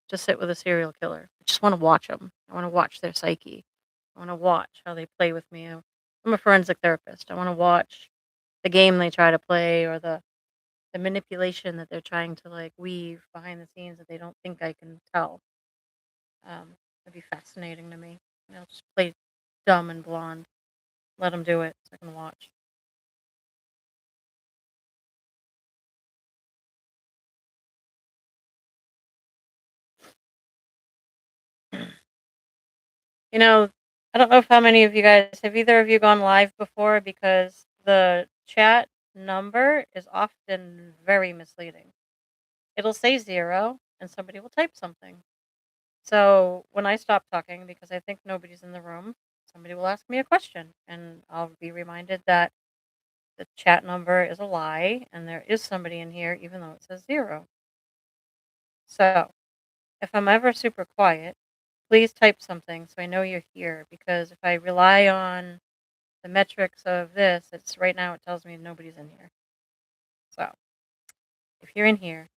to sit with a serial killer. I just want to watch them. I want to watch their psyche. I want to watch how they play with me. I'm a forensic therapist. I want to watch the game they try to play or the manipulation that they're trying to like weave behind the scenes that they don't think I can tell. It'd be fascinating to me. Just play dumb and blonde. Let him do it so I can watch. You know, I don't know if how many of you guys have either of you gone live before because the chat number is often very misleading. It'll say 0 and somebody will type something. So when I stop talking because I think nobody's in the room, somebody will ask me a question and I'll be reminded that the chat number is a lie and there is somebody in here even though it says 0. So if I'm ever super quiet, please type something so I know you're here because if I rely on the metrics of this, it's right now it tells me nobody's in here. So if you're in here,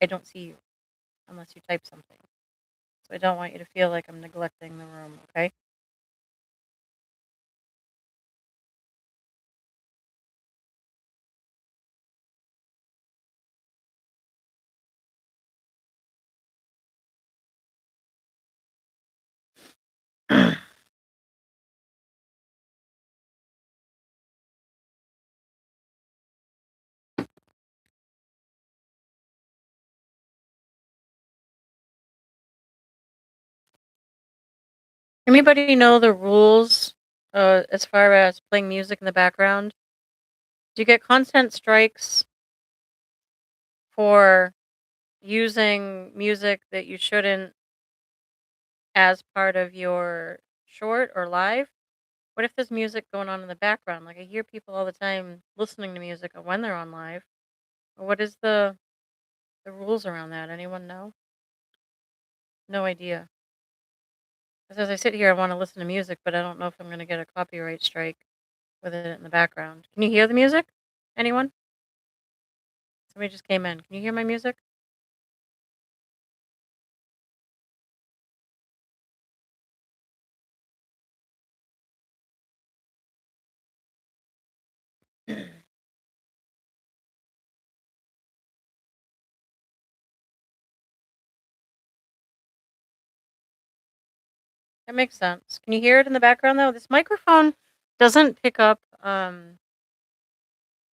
I don't see you unless you type something. So I don't want you to feel like I'm neglecting the room, okay? Anybody know the rules as far as playing music in the background? Do you get content strikes for using music that you shouldn't as part of your short or live? What if there's music going on in the background? Like I hear people all the time listening to music when they're on live. What is the rules around that? Anyone know? No idea. 'Cause as I sit here, I want to listen to music, but I don't know if I'm going to get a copyright strike with it in the background. Can you hear the music? Anyone? Somebody just came in. Can you hear my music? That makes sense. Can you hear it in the background though? This microphone doesn't pick up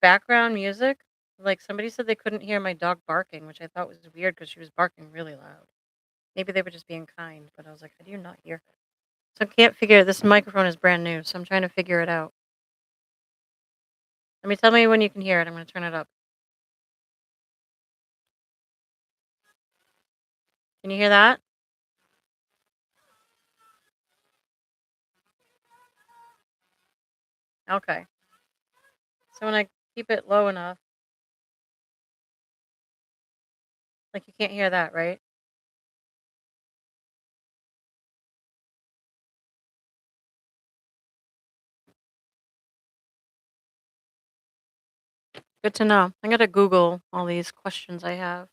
background music. Like somebody said they couldn't hear my dog barking, which I thought was weird because she was barking really loud. Maybe they were just being kind, but I was like, how do you not hear her? So I can't figure this microphone is brand new, so I'm trying to figure it out. Let me tell me when you can hear it. I'm going to turn it up. Can you hear that? Okay. So when I keep it low enough, like you can't hear that, right? Good to know. I'm going to Google all these questions I have.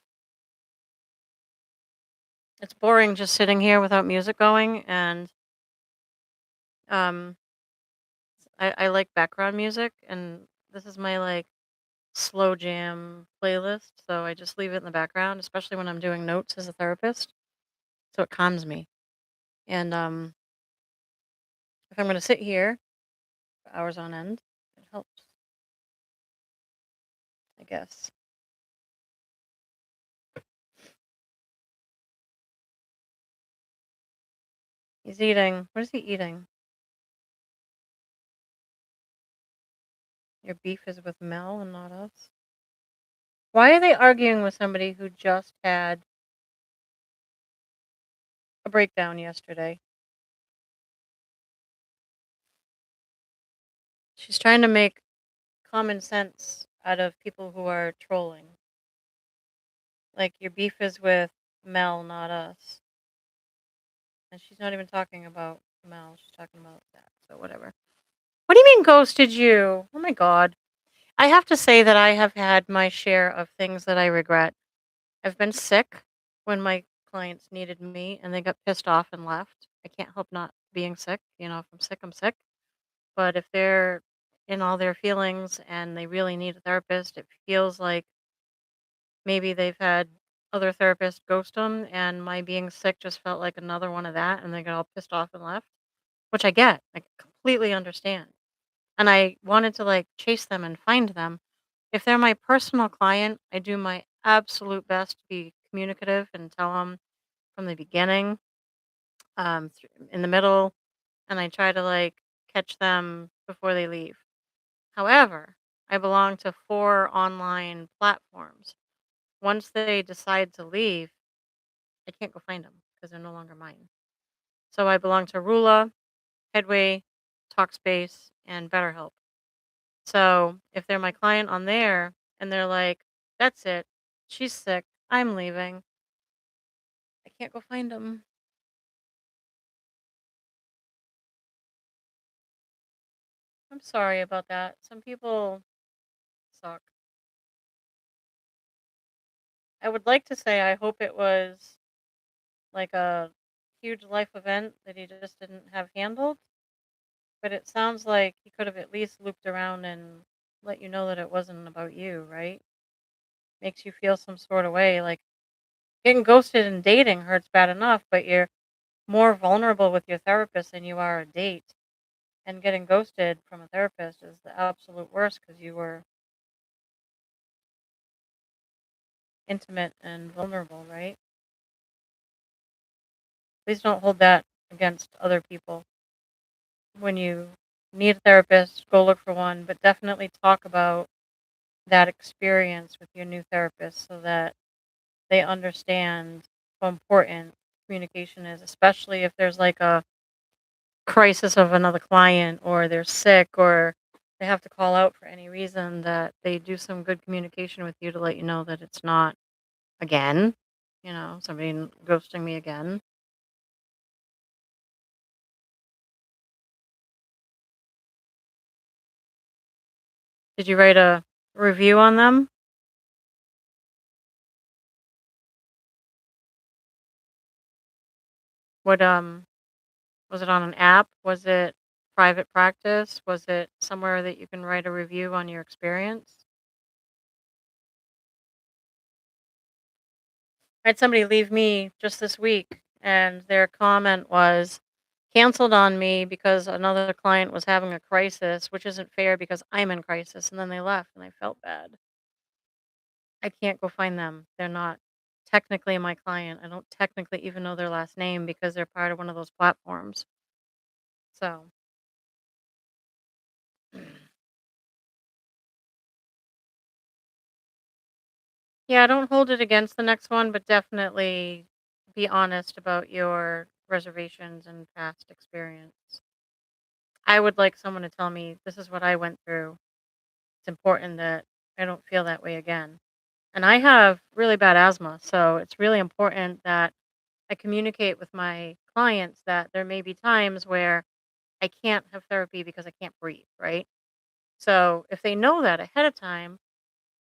It's boring just sitting here without music going, and um, I like background music, and this is my like slow jam playlist. So I just leave it in the background, especially when I'm doing notes as a therapist. So it calms me. And if I'm going to sit here for hours on end, it helps, I guess. He's eating. What is he eating? Your beef is with Mel and not us. Why are they arguing with somebody who just had a breakdown yesterday? She's trying to make common sense out of people who are trolling. Like, your beef is with Mel, not us. And she's not even talking about Mel. She's talking about that. So, whatever. What do you mean, ghosted you? Oh my God. I have to say that I have had my share of things that I regret. I've been sick when my clients needed me and they got pissed off and left. I can't help not being sick. You know, if I'm sick, I'm sick. But if they're in all their feelings and they really need a therapist, it feels like maybe they've had other therapists ghost them, and my being sick just felt like another one of that, and they got all pissed off and left, which I get. I completely understand. and I wanted to, like, chase them and find them. If they're my personal client, I do my absolute best to be communicative and tell them from the beginning, in the middle, and I try to, like, catch them before they leave. However, I belong to 4 online platforms. Once they decide to leave, I can't go find them because 'cause they're no longer mine. So I belong to Rula, Headway, Talkspace, and BetterHelp. So if they're my client on there and they're like, "That's it. She's sick. I'm leaving." I can't go find them. I'm sorry about that. Some people suck. I would like to say I hope it was like a huge life event that he just didn't have handled, but it sounds like he could have at least looped around and let you know that it wasn't about you, right? Makes you feel some sort of way. Like getting ghosted in dating hurts bad enough, but you're more vulnerable with your therapist than you are a date. And getting ghosted from a therapist is the absolute worst because you were intimate and vulnerable, right? Please don't hold that against other people. When you need a therapist, go look for one, but definitely talk about that experience with your new therapist so that they understand how important communication is, especially if there's like a crisis of another client or they're sick or they have to call out for any reason, that they do some good communication with you to let you know that it's not again, somebody ghosting me again. Did you write a review on them? What was it on an app? Was it private practice? Was it somewhere that you can write a review on your experience? I had somebody leave me just this week, and their comment was canceled on me because another client was having a crisis, which isn't fair because I'm in crisis. And then they left, and I felt bad. I can't go find them. They're not technically my client. I don't technically even know their last name because they're part of one of those platforms. So, yeah, don't hold it against the next one, but definitely be honest about your reservations and past experience. I would like someone to tell me this is what I went through. It's important that I don't feel that way again. And I have really bad asthma, so it's really important that I communicate with my clients that there may be times where I can't have therapy because I can't breathe, right? So if they know that ahead of time,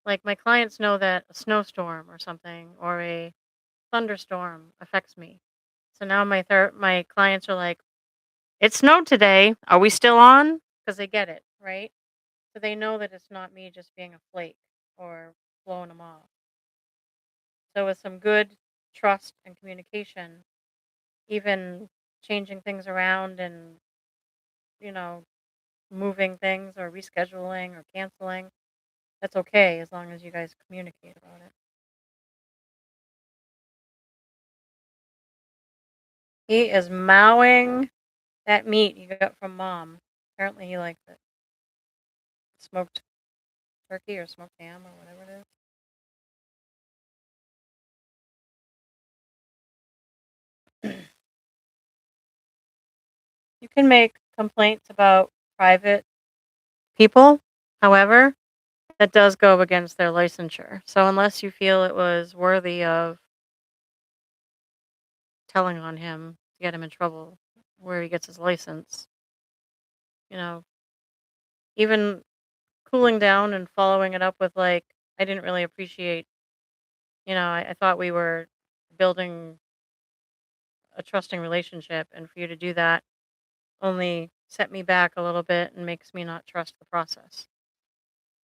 like my clients know that a snowstorm or something or a thunderstorm affects me. So now my clients are like, "It snowed today. Are we still on?" Because they get it, right? So they know that it's not me just being a flake or blowing them off. So with some good trust and communication, even changing things around and, you know, moving things or rescheduling or canceling, that's okay as long as you guys communicate about it. He is mowing that meat you got from mom. Apparently he likes it. Smoked turkey or smoked ham or whatever it is. You can make complaints about private people. However, that does go against their licensure. So unless you feel it was worthy of telling on him to get him in trouble where he gets his license, you know, even cooling down and following it up with like, I didn't really appreciate, I thought we were building a trusting relationship, and for you to do that only set me back a little bit and makes me not trust the process.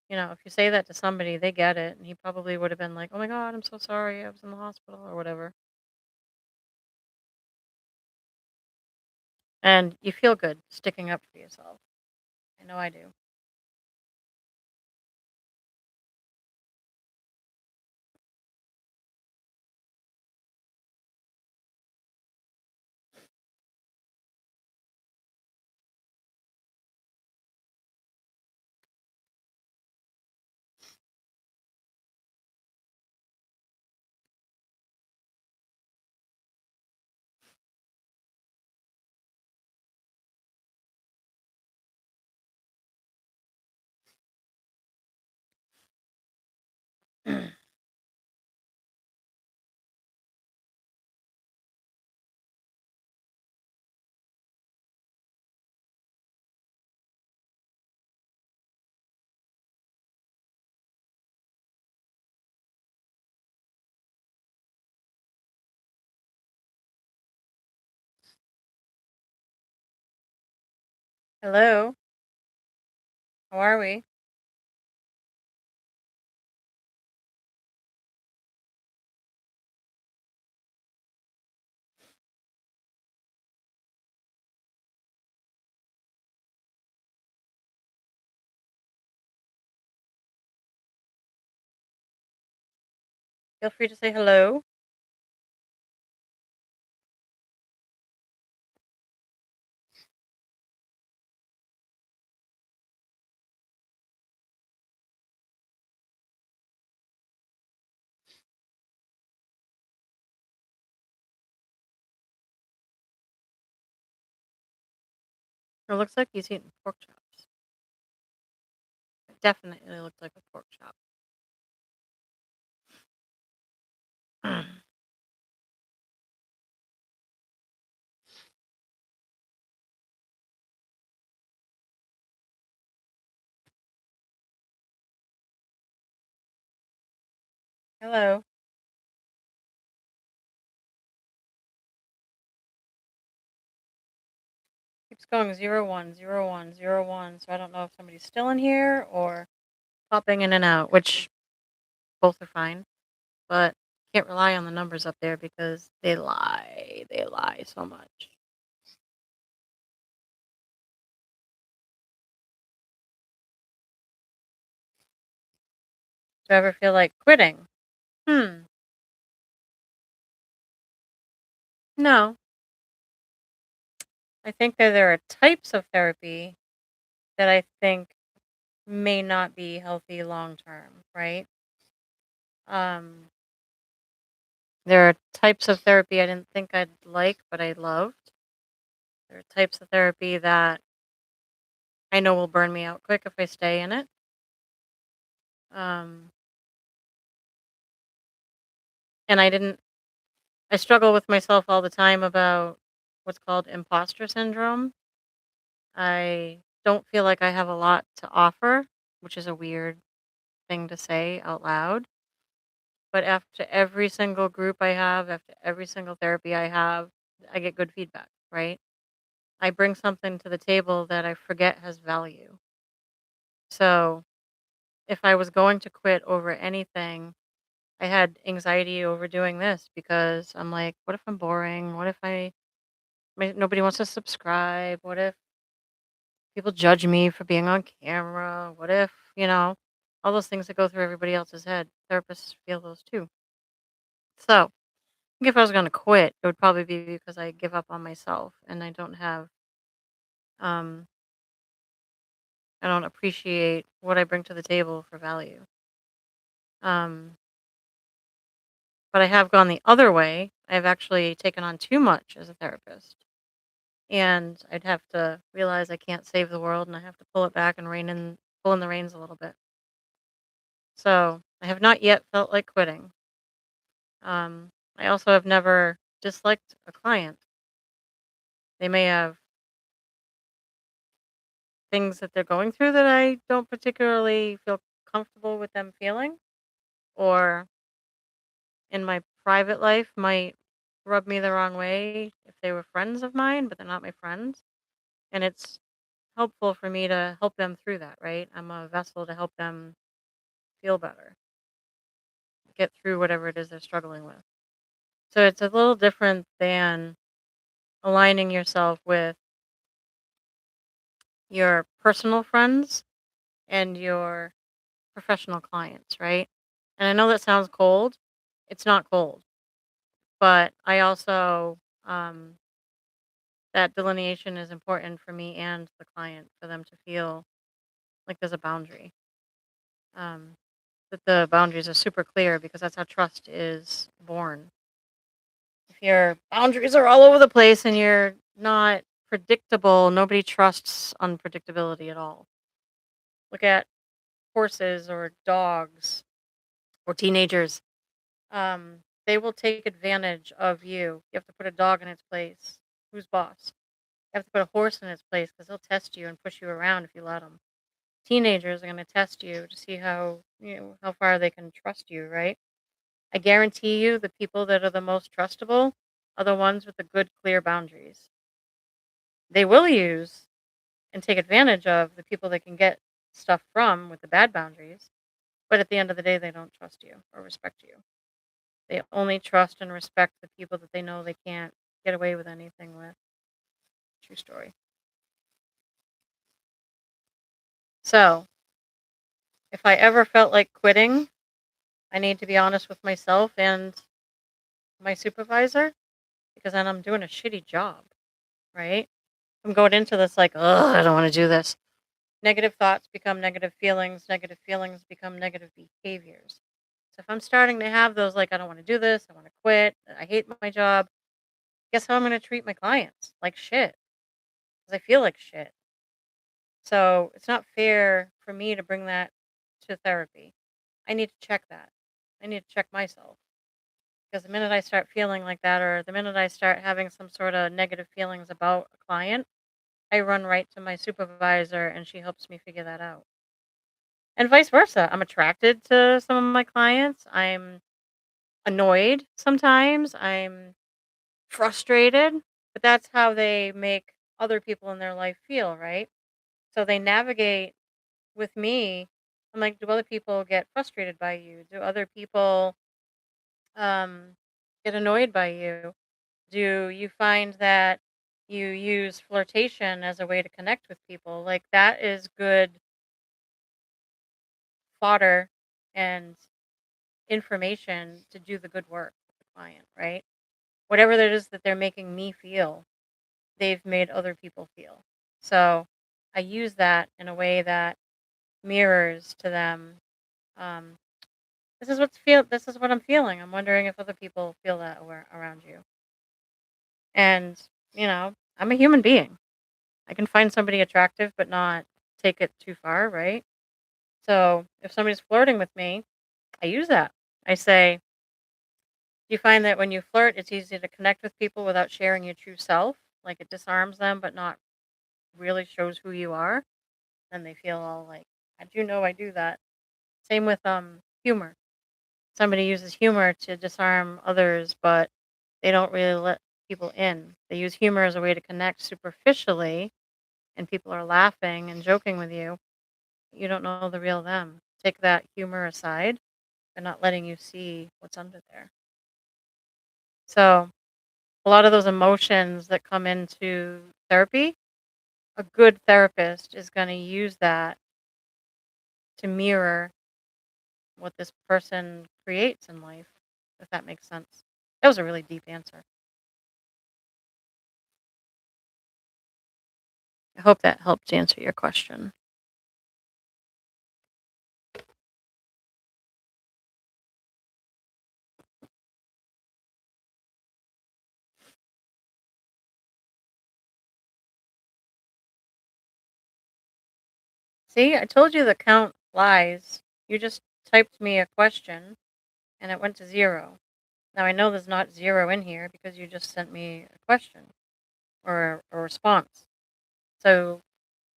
If you say that to somebody, they get it, and he probably would have been like, "Oh my god, I'm so sorry. I was in the hospital," or whatever. And you feel good sticking up for yourself. I know I do. Hello. How are we? Feel free to say hello. It looks like he's eating pork chops. It definitely looks like a pork chop. Hello. Keeps going 0 1 0 1 0 1. So I don't know if somebody's still in here or popping in and out, which both are fine. But can't rely on the numbers up there because they lie. They lie so much. Do you ever feel like quitting? Hmm. No. I think that there are types of therapy that I think may not be healthy long term, right? Um, there are types of therapy I didn't think I'd like, but I loved. There are types of therapy that I know will burn me out quick if I stay in it. Um, and I struggle with myself all the time about what's called imposter syndrome. I don't feel like I have a lot to offer, which is a weird thing to say out loud. But after every single group I have, after every single therapy I have, I get good feedback, right? I bring something to the table that I forget has value. So if I was going to quit over anything, I had anxiety over doing this because I'm like, what if I'm boring? What if nobody wants to subscribe? What if people judge me for being on camera? What if, all those things that go through everybody else's head? Therapists feel those too. So think if I was gonna quit, it would probably be because I give up on myself and um I don't appreciate what I bring to the table for value. Um, but I have gone the other way. I've actually taken on too much as a therapist. And I'd have to realize I can't save the world and I have to pull it back and pull in the reins a little bit. So I have not yet felt like quitting. I also have never disliked a client. They may have things that they're going through that I don't particularly feel comfortable with them feeling, or in my private life might rub me the wrong way if they were friends of mine, but they're not my friends. And it's helpful for me to help them through that, right? I'm a vessel to help them feel better, get through whatever it is they're struggling with. So it's a little different than aligning yourself with your personal friends and your professional clients, right? And I know that sounds cold. It's not cold, but I also that delineation is important for me and the client for them to feel like there's a boundary. Um, that the boundaries are super clear because that's how trust is born. If your boundaries are all over the place and you're not predictable, nobody trusts unpredictability at all. Look at horses or dogs or teenagers. They will take advantage of you. You have to put a dog in its place. Who's boss? You have to put a horse in its place because he'll test you and push you around if you let him. Teenagers are going to test you to see how far they can trust you, right? I guarantee you the people that are the most trustable are the ones with the good clear boundaries. They will use and take advantage of the people they can get stuff from with the bad boundaries. But at the end of the day, they don't trust you or respect you. They only trust and respect the people that they know they can't get away with anything with. True story. So, if I ever felt like quitting, I need to be honest with myself and my supervisor because then I'm doing a shitty job, right? I'm going into this like, oh, I don't want to do this. Negative thoughts become negative feelings become negative behaviors. So if I'm starting to have those, like, I don't want to do this, I want to quit, I hate my job, guess how I'm going to treat my clients? Like shit, because I feel like shit. So it's not fair for me to bring that to therapy. I need to check that. I need to check myself. Because the minute I start feeling like that, or the minute I start having some sort of negative feelings about a client, I run right to my supervisor and she helps me figure that out. And vice versa. I'm attracted to some of my clients. I'm annoyed sometimes. I'm frustrated, but that's how they make other people in their life feel, right? So they navigate with me. I'm like, do other people get frustrated by you? Do other people um, get annoyed by you? Do you find that you use flirtation as a way to connect with people? Like that is good fodder and information to do the good work with the client, right? Whatever it is that they're making me feel, they've made other people feel. So I use that in a way that mirrors to them. Um, this is what I'm feeling. I'm wondering if other people feel that around you. And I'm a human being. I can find somebody attractive, but not take it too far, right? So if somebody's flirting with me, I use that. I say, do you find that when you flirt, it's easy to connect with people without sharing your true self? Like it disarms them, but not really shows who you are. Then they feel all like, how do you know I do that? Same with humor. Somebody uses humor to disarm others, but they don't really let people in. They use humor as a way to connect superficially, and people are laughing and joking with you. You don't know the real them. Take that humor aside. They're not letting you see what's under there. So, a lot of those emotions that come into therapy, a good therapist is going to use that to mirror what this person creates in life, if that makes sense. That was a really deep answer. I hope that helped answer your question. See, I told you the count lies. You just typed me a question and it went to 0. Now I know there's not 0 in here because you just sent me a question or a response. So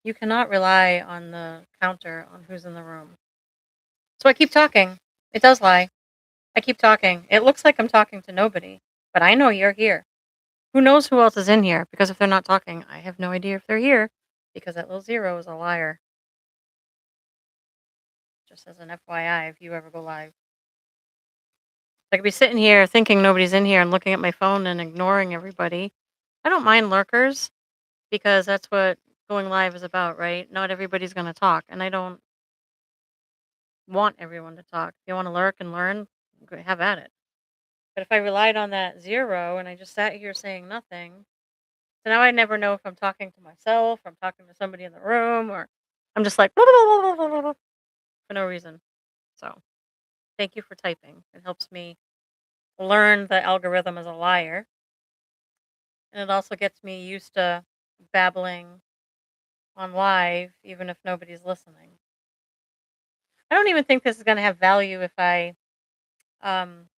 you cannot rely on the counter on who's in the room. So I keep talking. It does lie. I keep talking. It looks like I'm talking to nobody, but I know you're here. Who knows who else is in here? Because if they're not talking, I have no idea if they're here because that little 0 is a liar. Just as an FYI, if you ever go live. I could be sitting here thinking nobody's in here and looking at my phone and ignoring everybody. I don't mind lurkers because that's what going live is about, right? Not everybody's going to talk, and I don't want everyone to talk. If you want to lurk and learn, have at it. But if I relied on that 0 and I just sat here saying nothing, so now I never know if I'm talking to myself, or I'm talking to somebody in the room, or I'm just like for no reason. So thank you for typing. It helps me learn the algorithm is a liar, and it also gets me used to babbling on live, even if nobody's listening. I don't even think this is going to have value if um,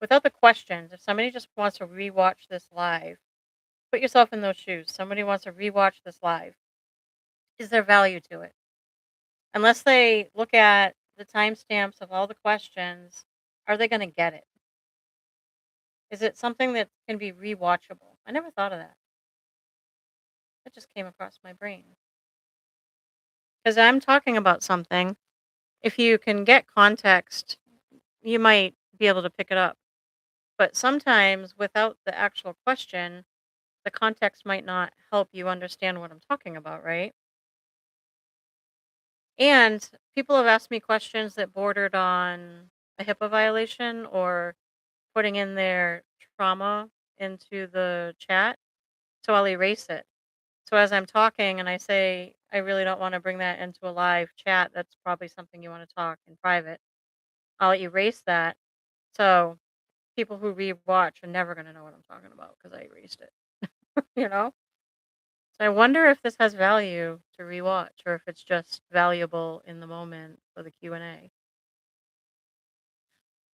without the questions, if somebody just wants to rewatch this live, put yourself in those shoes. Somebody wants to rewatch this live. Is there value to it? Unless they look at the timestamps of all the questions, are they going to get it? Is it something that can be rewatchable? I never thought of that. That just came across my brain. Because I'm talking about something. If you can get context, you might be able to pick it up. But sometimes without the actual question, the context might not help you understand what I'm talking about, right? And people have asked me questions that bordered on a HIPAA violation or putting in their trauma into the chat. So I'll erase it. So as I'm talking and I say, I really don't want to bring that into a live chat, that's probably something you want to talk in private. I'll erase that. So people who rewatch are never going to know what I'm talking about because I erased it, you know? So I wonder if this has value to rewatch or if it's just valuable in the moment for the Q&A.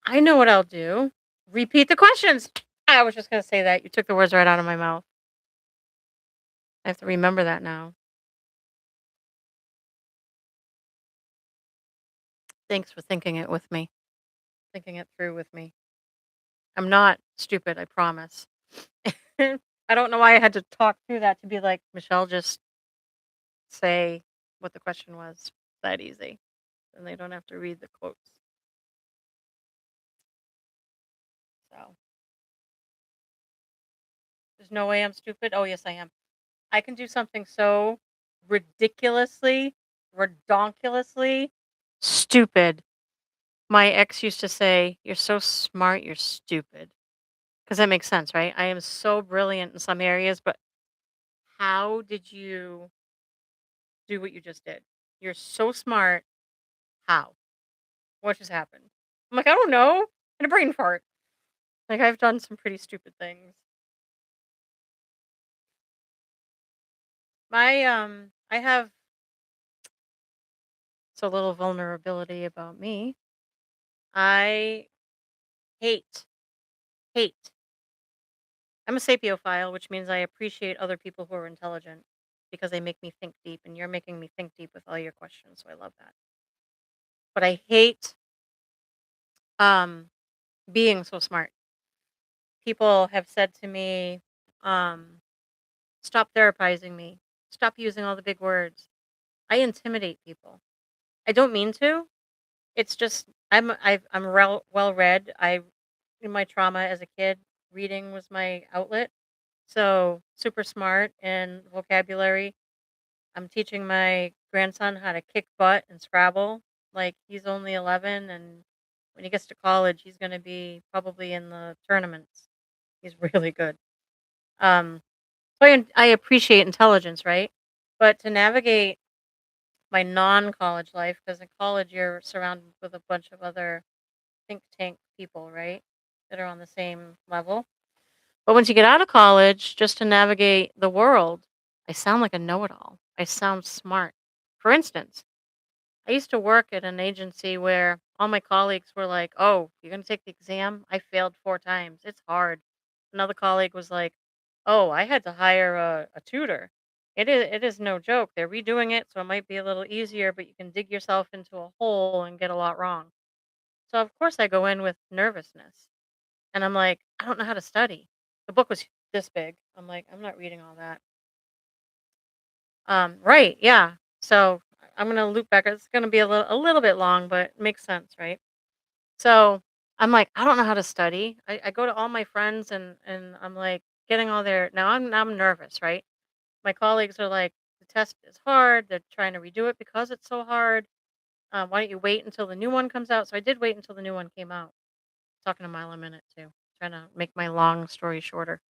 I know what I'll do. Repeat the questions. I was just going to say that. You took the words right out of my mouth. I have to remember that now. Thanks for thinking it with me, thinking it through with me. I'm not stupid, I promise. I don't know why I had to talk through that to be like, Michelle, just say what the question was. That easy. And they don't have to read the quotes. So there's no way I'm stupid. Oh, yes, I am. I can do something so ridiculously, redonkulously stupid. My ex used to say, "You're so smart, you're stupid." Because that makes sense, right? I am so brilliant in some areas, but how did you do what you just did? You're so smart. How? What just happened? I'm like, I don't know. And a brain fart. Like I've done some pretty stupid things. I have so little vulnerability about me. I hate, hate. I'm a sapiophile, which means I appreciate other people who are intelligent because they make me think deep, and you're making me think deep with all your questions. So I love that. But I hate um being so smart. People have said to me, um, stop therapizing me. Stop using all the big words. I intimidate people. I don't mean to. It's just I'm well read. I in my trauma as a kid, reading was my outlet. So super smart in vocabulary. I'm teaching my grandson how to kick butt and Scrabble. Like he's only 11, and when he gets to college, he's going to be probably in the tournaments. He's really good. Um, so I appreciate intelligence, right? But to navigate my non-college life, because in college you're surrounded with a bunch of other think tank people, right? That are on the same level. But once you get out of college, just to navigate the world, I sound like a know-it-all. I sound smart. For instance, I used to work at an agency where all my colleagues were like, "Oh, you're going to take the exam? I failed 4 times. It's hard." Another colleague was like, "Oh, I had to hire a tutor. It is no joke. They're redoing it, so it might be a little easier, but you can dig yourself into a hole and get a lot wrong." So of course I go in with nervousness, and I'm like, "I don't know how to study." The book was this big. I'm like, "I'm not reading all that." Right, yeah. So I'm gonna loop back. It's gonna be a little bit long, but it makes sense, right? So I'm like, I don't know how to study. I go to all my friends and I'm like getting all their now I'm nervous, right? My colleagues are like, the test is hard. They're trying to redo it because it's so hard. Why don't you wait until the new one comes out? So I did wait until the new one came out. Talking a mile a minute too. Trying to make my long story shorter.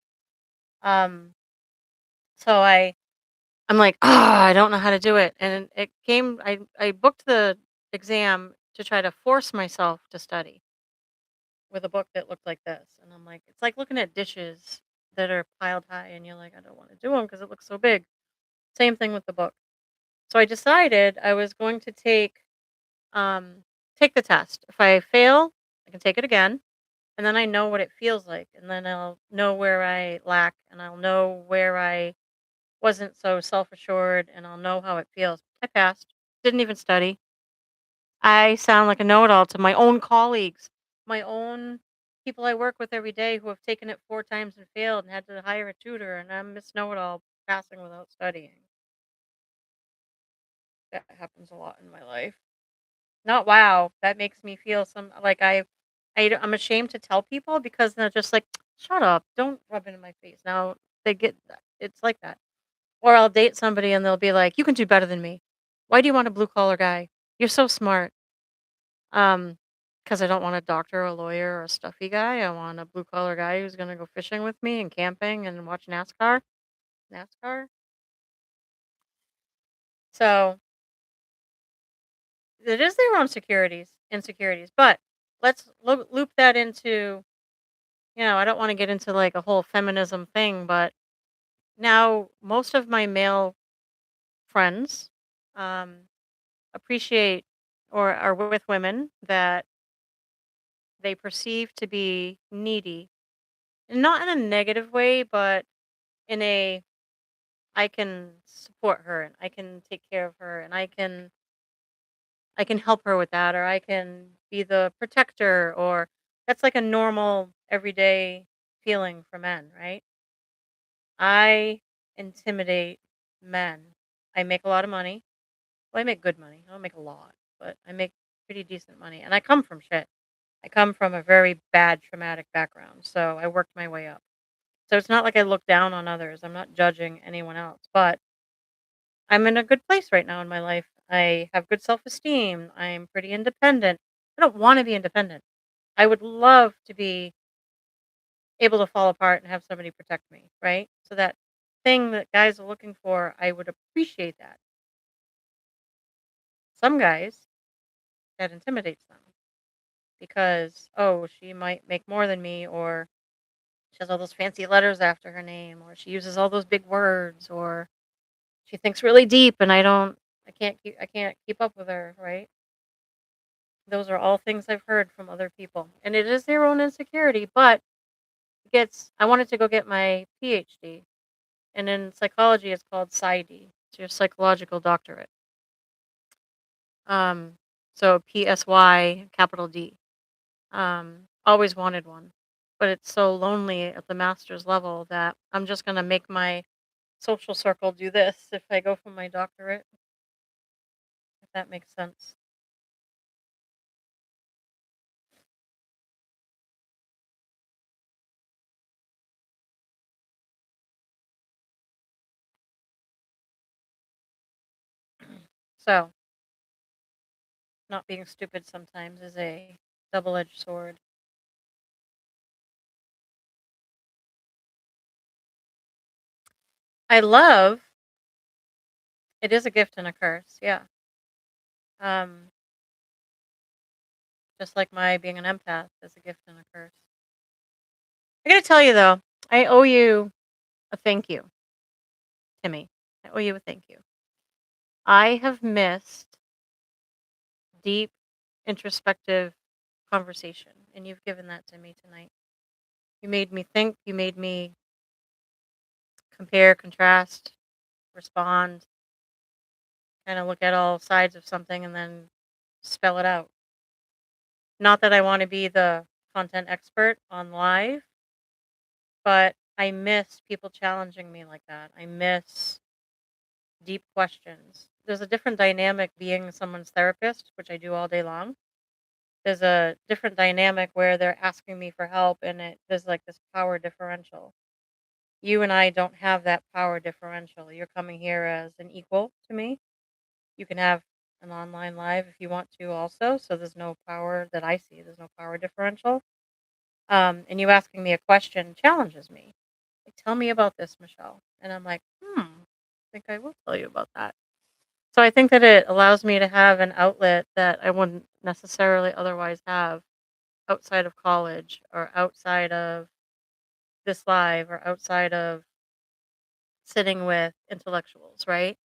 Um, so I'm like, "Ah, I don't know how to do it." And it came I booked the exam to try to force myself to study with a book that looked like this. And I'm like, it's like looking at dishes that are piled high and you're like, I don't want to do them because it looks so big. Same thing with the book. So I decided I was going to um take the test. If I fail, I can take it again, and then I know what it feels like, and then I'll know where I lack, and I'll know where I wasn't so self-assured, and I'll know how it feels. I passed. Didn't even study. I sound like a know-it-all to my own colleagues, my own people I work with every day who have taken it 4 times and failed and had to hire a tutor, and I'm Miss Know-it-all. passing without studying. That happens a lot in my life. Not wow, that makes me feel some like I'm ashamed to tell people because they're just like, "Shut up, don't rub it in my face." Now they get it's like that. Or I'll date somebody and they'll be like, "You can do better than me. Why do you want a blue collar guy? You're so smart." Um, because I don't want a doctor, a lawyer, or a stuffy guy. I want a blue collar guy who's gonna go fishing with me and camping and watch NASCAR. NASCAR. So it is their own insecurities. But let's loop that into, I don't want to get into like a whole feminism thing, but now most of my male friends um, appreciate or are with women that they perceive to be needy, not in a negative way, but in a I can support her and I can take care of her and I can help her with that, or I can be the protector, or that's like a normal everyday feeling for men, right? I intimidate men. I make a lot of money. Well, I make good money. I don't make a lot, but I make pretty decent money. And I come from shit. I come from a very bad traumatic background. So I worked my way up. So it's not like I look down on others. I'm not judging anyone else, but I'm in a good place right now in my life. I have good self esteem. I'm pretty independent. I don't want to be independent. I would love to be able to fall apart and have somebody protect me, right? So that thing that guys are looking for, I would appreciate that. Some guys, that intimidates them because, oh, she might make more than me, or she has all those fancy letters after her name, or she uses all those big words, or she thinks really deep and I can't keep up with her, right? Those are all things I've heard from other people. And it is their own insecurity, but I wanted to go get my PhD. And in psychology it's called PsyD. It's your psychological doctorate. Um so PSY capital D. Always wanted one. But it's so lonely at the master's level that I'm just gonna make my social circle do this if I go for my doctorate, if that makes sense. So not being stupid sometimes is a double edged sword. I love it is a gift and a curse, yeah. Um, just like my being an empath is a gift and a curse. I gotta tell you though, I owe you a thank you, Timmy. I owe you a thank you. I have missed deep, introspective conversation, and you've given that to me tonight. You made me think, you made me compare, contrast, respond, kind of look at all sides of something and then spell it out. Not that I want to be the content expert on live, but I miss people challenging me like that. I miss deep questions. There's a different dynamic being someone's therapist, which I do all day long. There's a different dynamic where they're asking me for help and there's like this power differential. You and I don't have that power differential. You're coming here as an equal to me. You can have an online live if you want to also. So there's no power that I see. There's no power differential. And you asking me a question challenges me. Like, tell me about this, Michelle. And I'm like, I think I will tell you about that. So I think that it allows me to have an outlet that I wouldn't necessarily otherwise have outside of college or outside of this live or outside of sitting with intellectuals, right?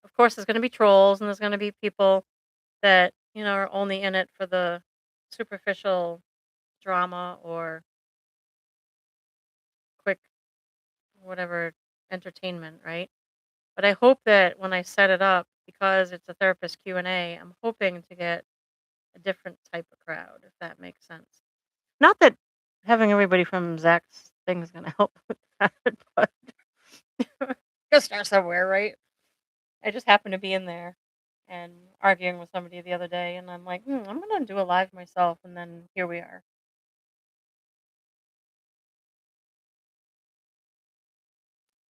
Of course, there's going to be trolls and there's going to be people that, are only in it for the superficial drama or quick, whatever, entertainment, right? But I hope that when I set it up, because it's a therapist Q&A, I'm hoping to get a different type of crowd, if that makes sense. Not that having everybody from Zach's thing is gonna help with that, but Gotta start somewhere, right? I just happened to be in there and arguing with somebody the other day, and I'm like, I'm gonna do a live myself, and then here we are.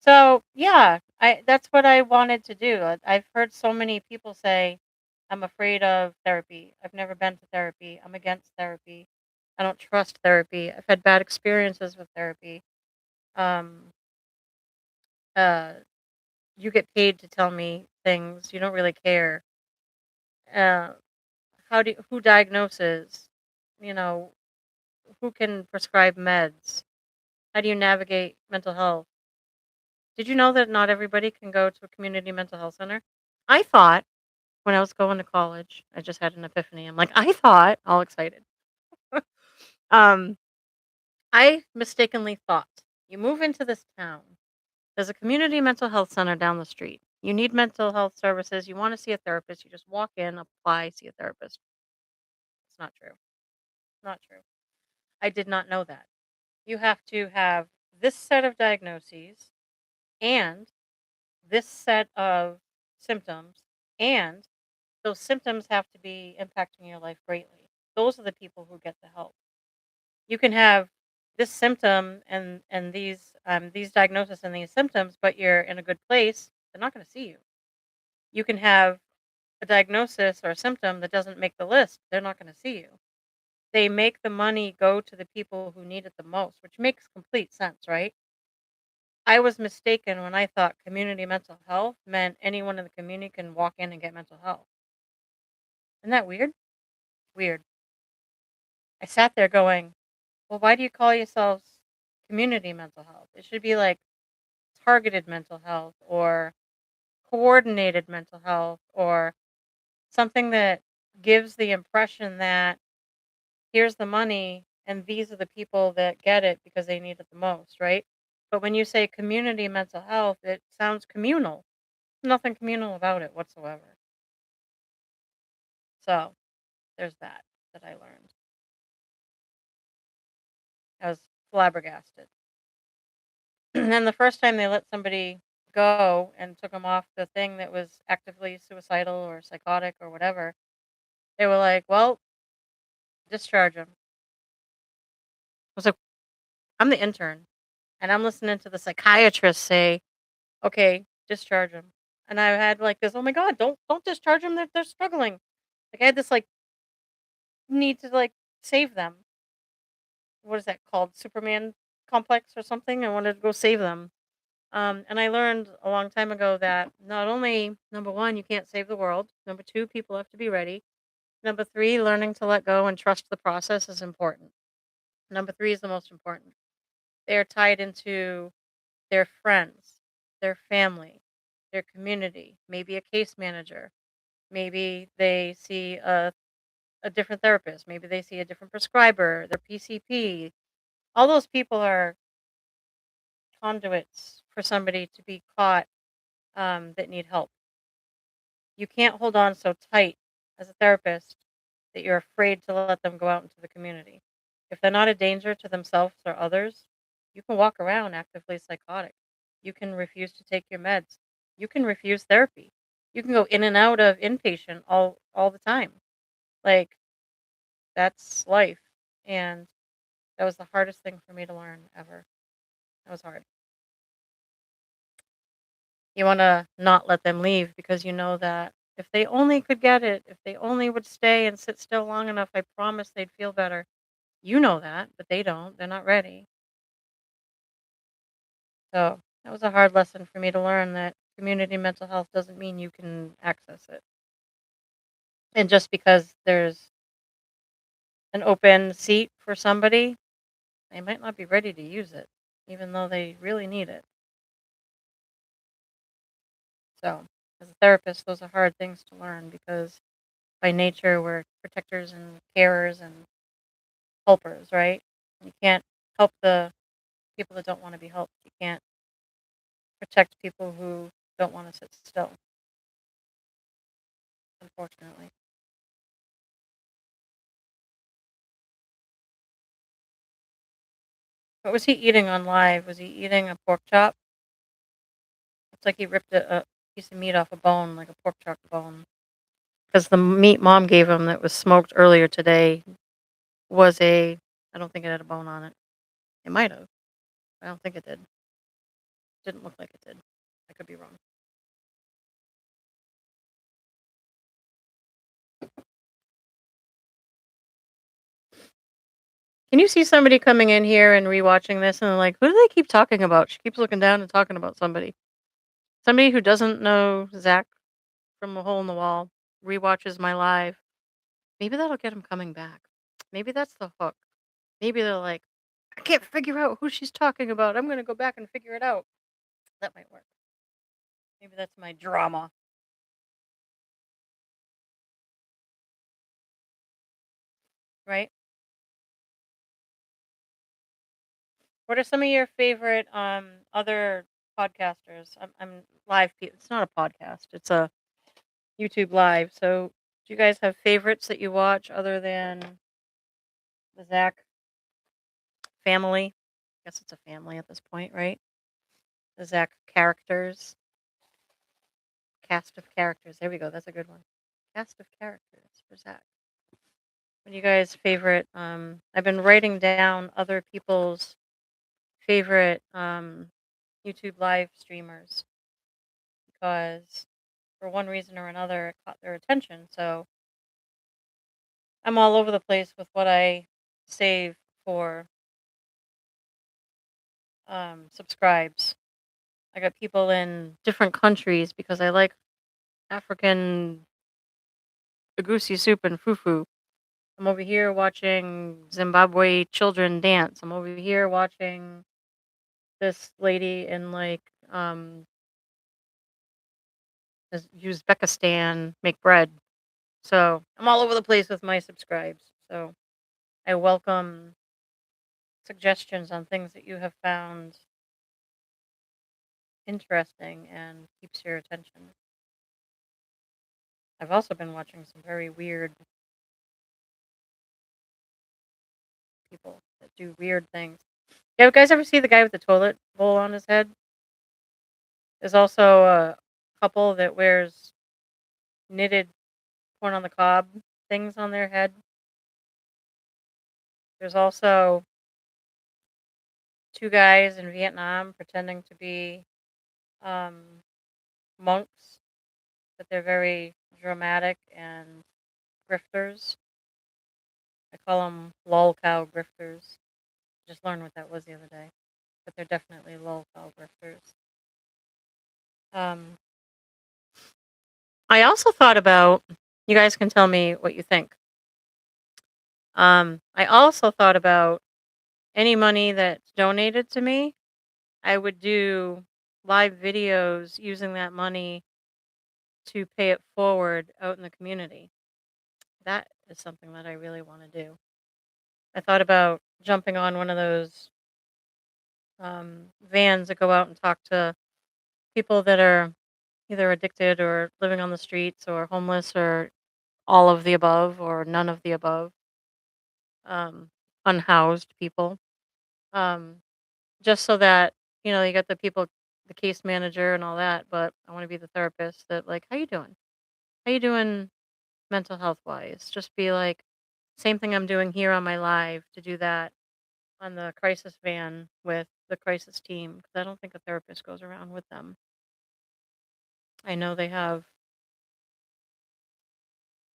So yeah, I that's what I wanted to do. I've heard so many people say, "I'm afraid of therapy. I've never been to therapy. I'm against therapy. I don't trust therapy. I've had bad experiences with therapy. Um, uh, you get paid to tell me things. You don't really care. Uh, who diagnoses? You know, who can prescribe meds? How do you navigate mental health? Did you know that not everybody can go to a community mental health center? I thought when I was going to college, I just had an epiphany. I'm like, I thought, all excited. um, I mistakenly thought you move into this town. There's a community mental health center down the street. You need mental health services. You want to see a therapist. You just walk in, apply, see a therapist. It's not true. Not true. I did not know that. You have to have this set of diagnoses and this set of symptoms, and those symptoms have to be impacting your life greatly. Those are the people who get the help. You can have this symptom and these diagnoses and these symptoms, but you're in a good place. They're not going to see you. You can have a diagnosis or a symptom that doesn't make the list. They're not going to see you. They make the money go to the people who need it the most, which makes complete sense, right? I was mistaken when I thought community mental health meant anyone in the community can walk in and get mental health. Isn't that weird? Weird. I sat there going, well, why do you call yourselves community mental health? It should be like targeted mental health or coordinated mental health or something that gives the impression that here's the money and these are the people that get it because they need it the most, right? But when you say community mental health, it sounds communal. Nothing communal about it whatsoever. So there's that I learned. I was flabbergasted. And then the first time they let somebody go and took them off the thing that was actively suicidal or psychotic or whatever, they were like, "Well, discharge him." I was like, "I'm the intern, and I'm listening to the psychiatrist say, okay, discharge him." And I had like this, "Oh my god, don't discharge them. They're struggling." Like I had this like need to like save them. What is that called? Superman complex or something? I wanted to go save them. And I learned a long time ago that not only number one, you can't save the world. Number two, people have to be ready. Number three, learning to let go and trust the process is important. Number three is the most important. They are tied into their friends, their family, their community, maybe a case manager. Maybe they see a different therapist. Maybe they see a different prescriber, their PCP. All those people are conduits for somebody to be caught that need help. You can't hold on so tight as a therapist that you're afraid to let them go out into the community. If they're not a danger to themselves or others, you can walk around actively psychotic. You can refuse to take your meds. You can refuse therapy. You can go in and out of inpatient all the time. Like that's life. And that was the hardest thing for me to learn ever. That was hard. You want to not let them leave because you know that if they only could get it, if they only would stay and sit still long enough, I promise they'd feel better. You know that, but they don't. They're not ready. So that was a hard lesson for me to learn that community mental health doesn't mean you can access it. And just because there's an open seat for somebody, they might not be ready to use it, even though they really need it. So, as a therapist, those are hard things to learn because by nature we're protectors and carers and helpers, right? You can't help the people that don't want to be helped. You can't protect people who don't want to sit still, unfortunately. What was he eating on live? Was he eating a pork chop? It's like he ripped a piece of meat off a bone, like a pork chuck bone. Because the meat mom gave him that was smoked earlier today was I don't think it had a bone on it. It might have. I don't think it did. Didn't look like it did. I could be wrong. Can you see somebody coming in here and rewatching this and they're like, who do they keep talking about? She keeps looking down and talking about somebody. Somebody who doesn't know Zach from a hole in the wall rewatches my live. Maybe that'll get him coming back. Maybe that's the hook. Maybe they're like, I can't figure out who she's talking about. I'm gonna go back and figure it out. That might work. Maybe that's my drama, right? What are some of your favorite other podcasters? I'm live. It's not a podcast. It's a YouTube live. So, do you guys have favorites that you watch other than the Zach family? I guess it's a family at this point, right? The Zach characters, cast of characters. There we go. That's a good one. Cast of characters for Zach. What are you guys' favorite? I've been writing down other people's favorite YouTube live streamers because for one reason or another it caught their attention. So I'm all over the place with what I save for subscribes. I got people in different countries because I like African egusi soup and fufu. I'm over here watching Zimbabwe children dance. I'm over here watching this lady in like Uzbekistan make bread. So I'm all over the place with my subscribes. So I welcome suggestions on things that you have found interesting and keeps your attention. I've also been watching some very weird people that do weird things. Yeah, you guys ever see the guy with the toilet bowl on his head? There's also a couple that wears knitted corn on the cob things on their head. There's also two guys in Vietnam pretending to be um, monks, but they're very dramatic and grifters. I call them lol cow grifters. Just learned what that was the other day, but they're definitely lol cow grifters. Um, I also thought about. You guys can tell me what you think. I also thought about any money that's donated to me. I would do live videos using that money to pay it forward out in the community. That is something that I really want to do. I thought about jumping on one of those vans that go out and talk to people that are either addicted or living on the streets or homeless or all of the above or none of the above, um, unhoused people. Um, just so that, you got the people, the case manager and all that, but I want to be the therapist that like, how you doing? How you doing mental health wise? Just be like, same thing I'm doing here on my live to do that on the crisis van with the crisis team because I don't think a therapist goes around with them. I know they have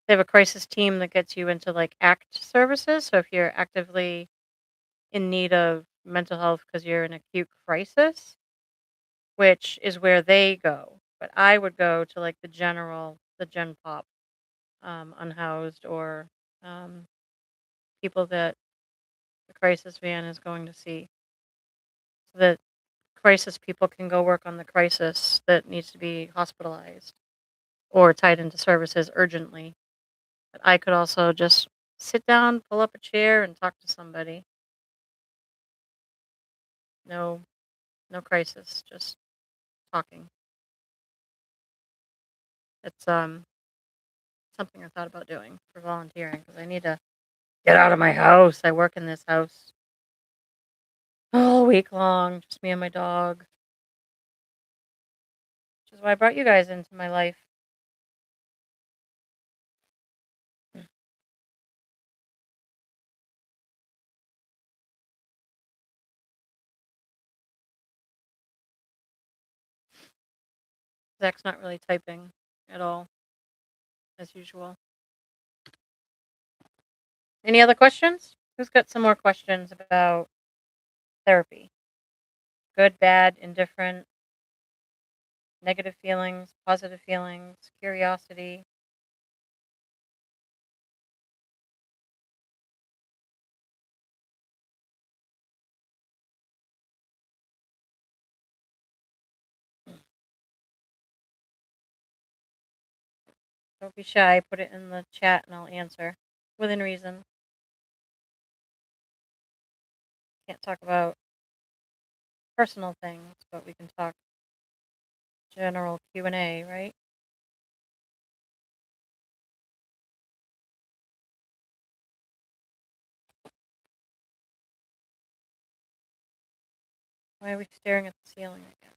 a crisis team that gets you into like ACT services. So if you're actively in need of mental health because you're in acute crisis, which is where they go. But I would go to like the gen pop, unhoused or um, people that the crisis van is going to see. So that crisis people can go work on the crisis that needs to be hospitalized or tied into services urgently. But I could also just sit down, pull up a chair, and talk to somebody. No, no crisis, just talking. It's something I thought about doing for volunteering because I need to get out of my house. I work in this house all week long, just me and my dog. which is why I brought you guys into my life. Mm. Zach's not really typing at all, as usual. Any other questions? Who's got some more questions about therapy? Good, bad, indifferent, negative feelings, positive feelings, curiosity. Don't be shy. Put it in the chat and I'll answer within reason. Can't talk about personal things, but we can talk general Q&A, right? Why are we staring at the ceiling again?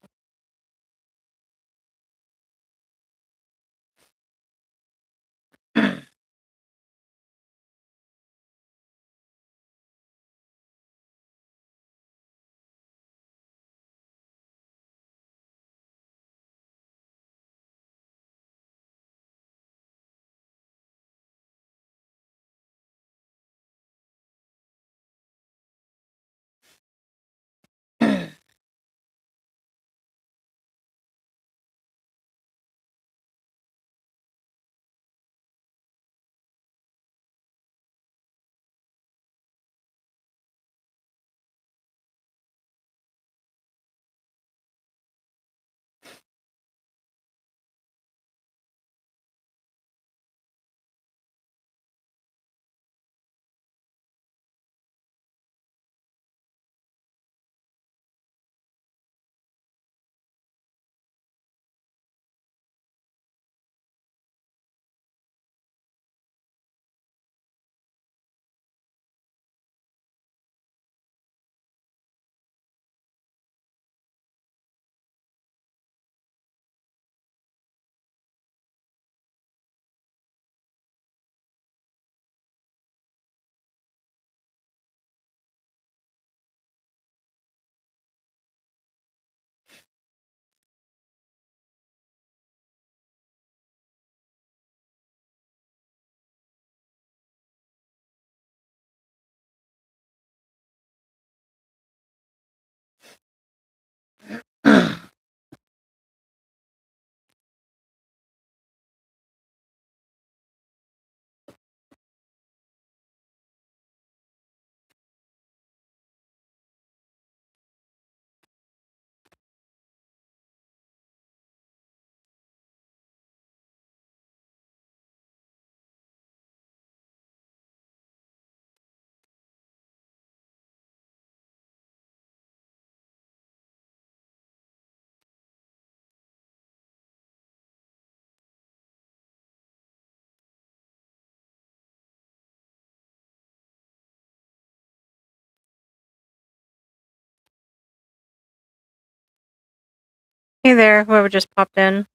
Hey there, whoever just popped in.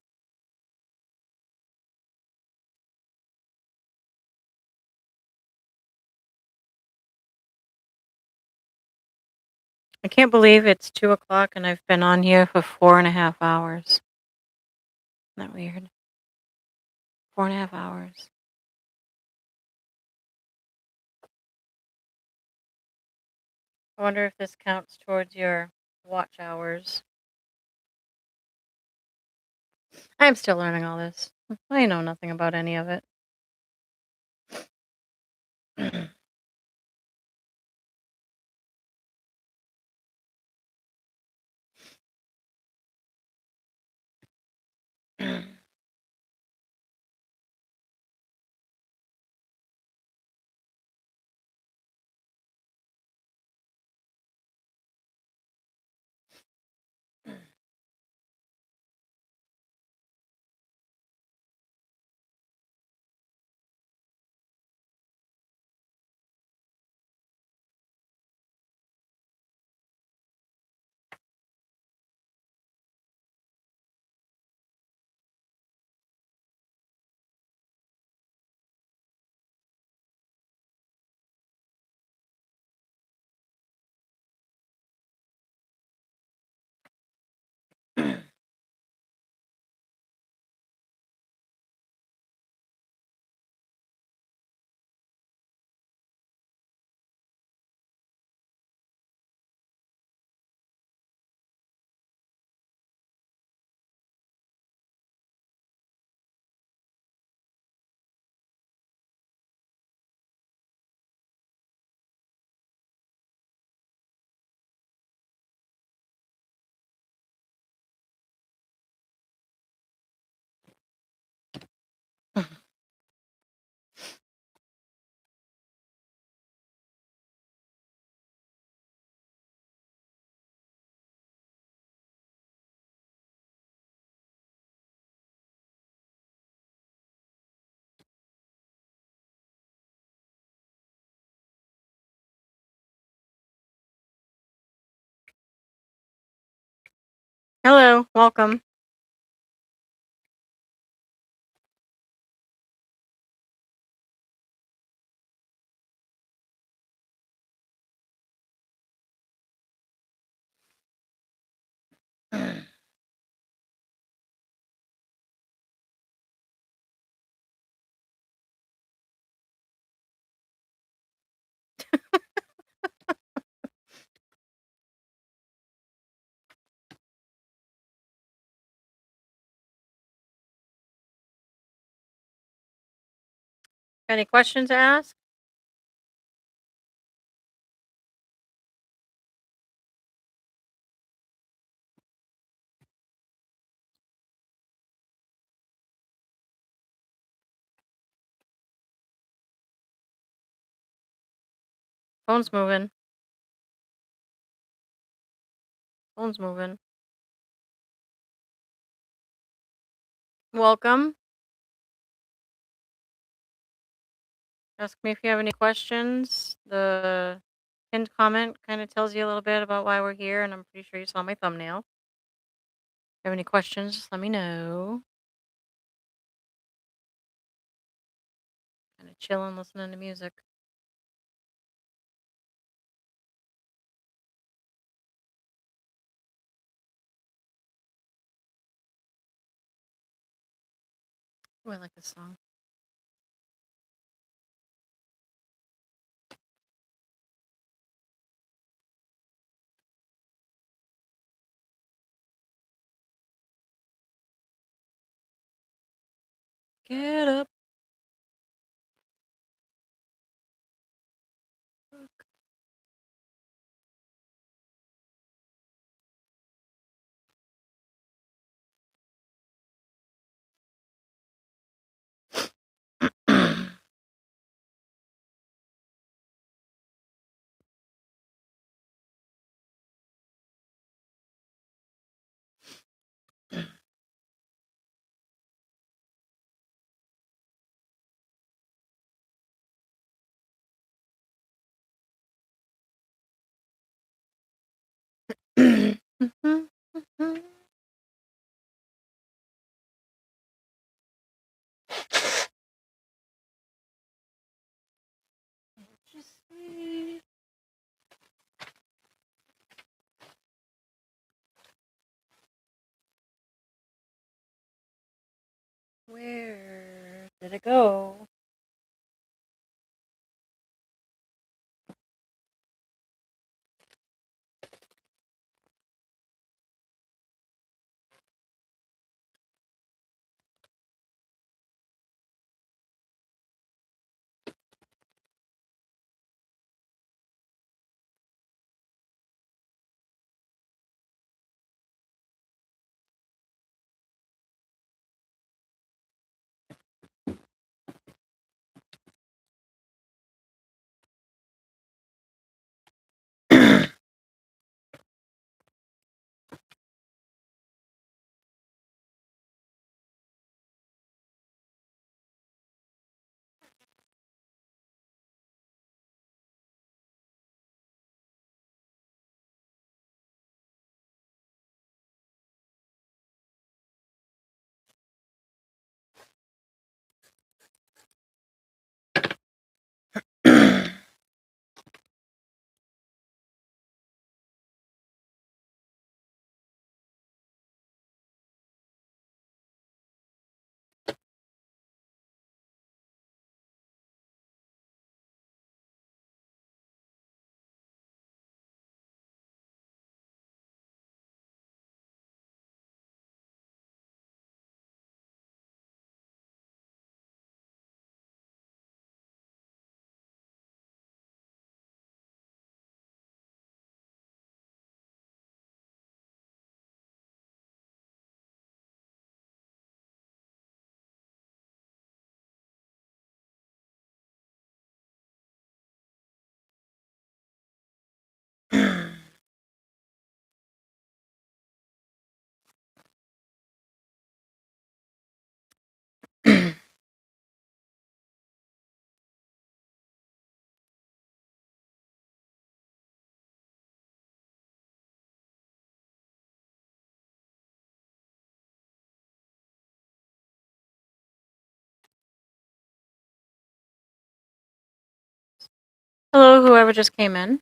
I can't believe it's 2 o'clock and I've been on here for 4.5 hours. Isn't that weird? 4.5 hours. I wonder if this counts towards your watch hours. I'm still learning all this. I know nothing about any of it. Hello, welcome. Any questions to ask? Phone's moving. Phone's moving. Welcome. Ask me if you have any questions. The pinned comment kind of tells you a little bit about why we're here, and I'm pretty sure you saw my thumbnail. If you have any questions, just let me know. Kind of chilling, listening to music. Oh, I like this song. Get up. Just see where did it go? Hello, whoever just came in.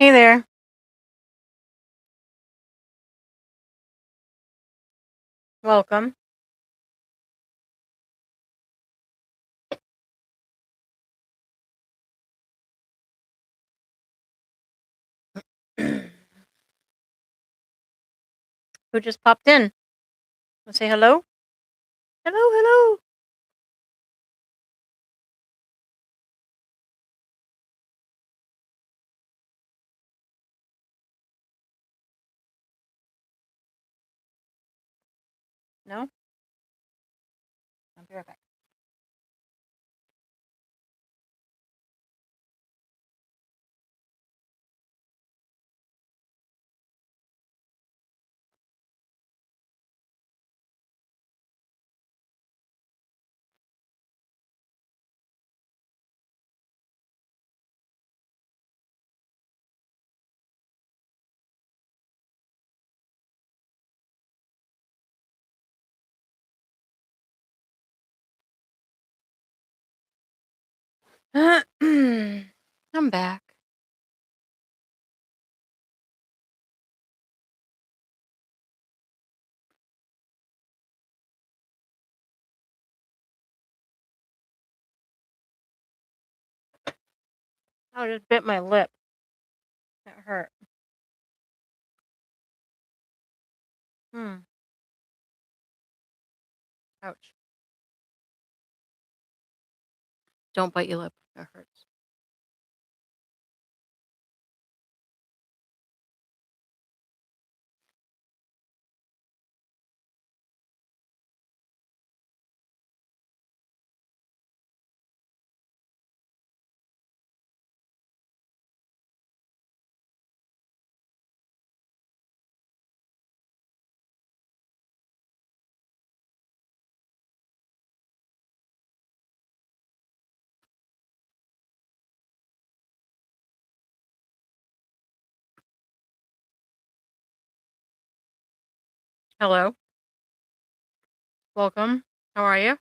Hey there. Welcome. Who just popped in? Wanna say hello? Hello, hello. No? I'll be right back. I'm back. I just bit my lip. That hurt. Hmm. Ouch. Don't bite your lip. That hurts. Hello. Welcome. How are you?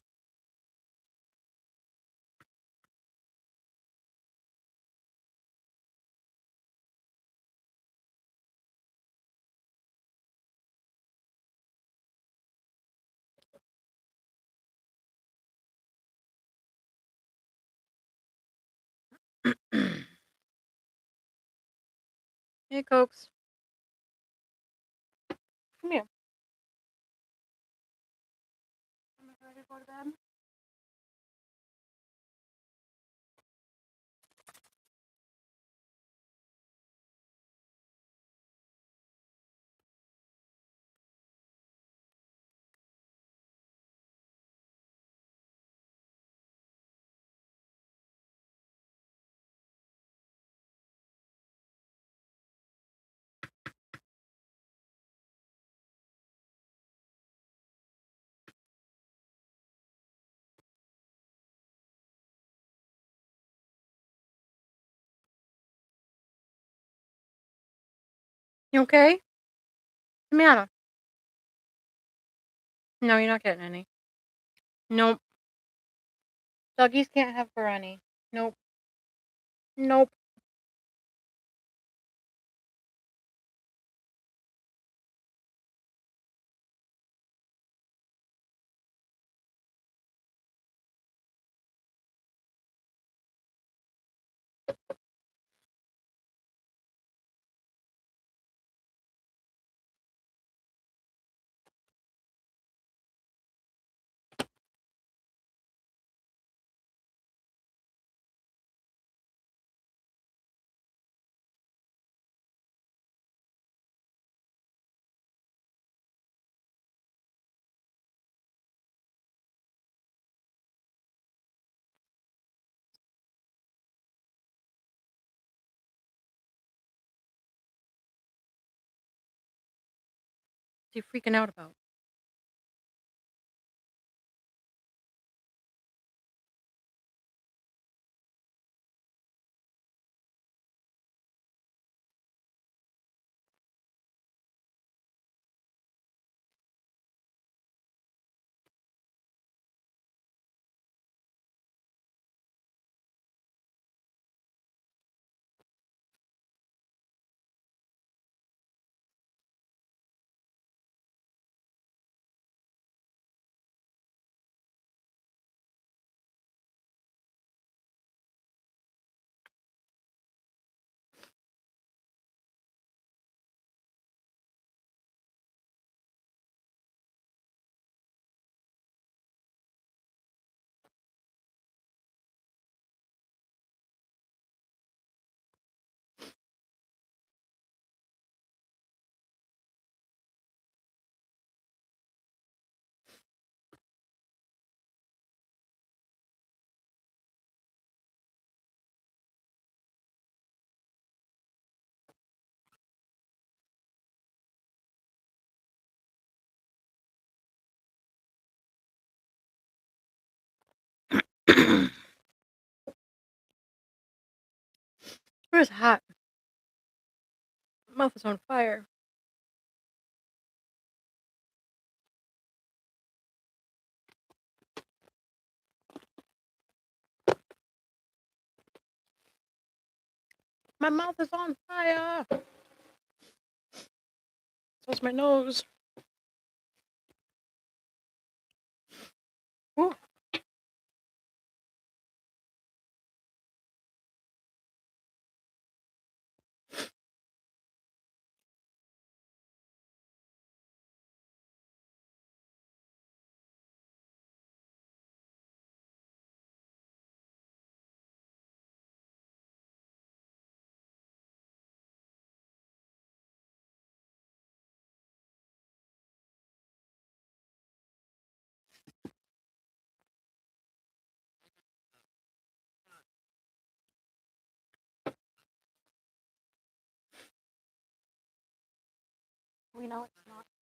Hey, Cokes. Come here. Am I ready to go to bed? You okay? What's the matter? No, you're not getting any. Nope. Doggies can't have Berani. Nope. Nope. What are you freaking out about? Where's hot? My mouth is on fire. My mouth is on fire. So's my nose. Ooh. We know it's not.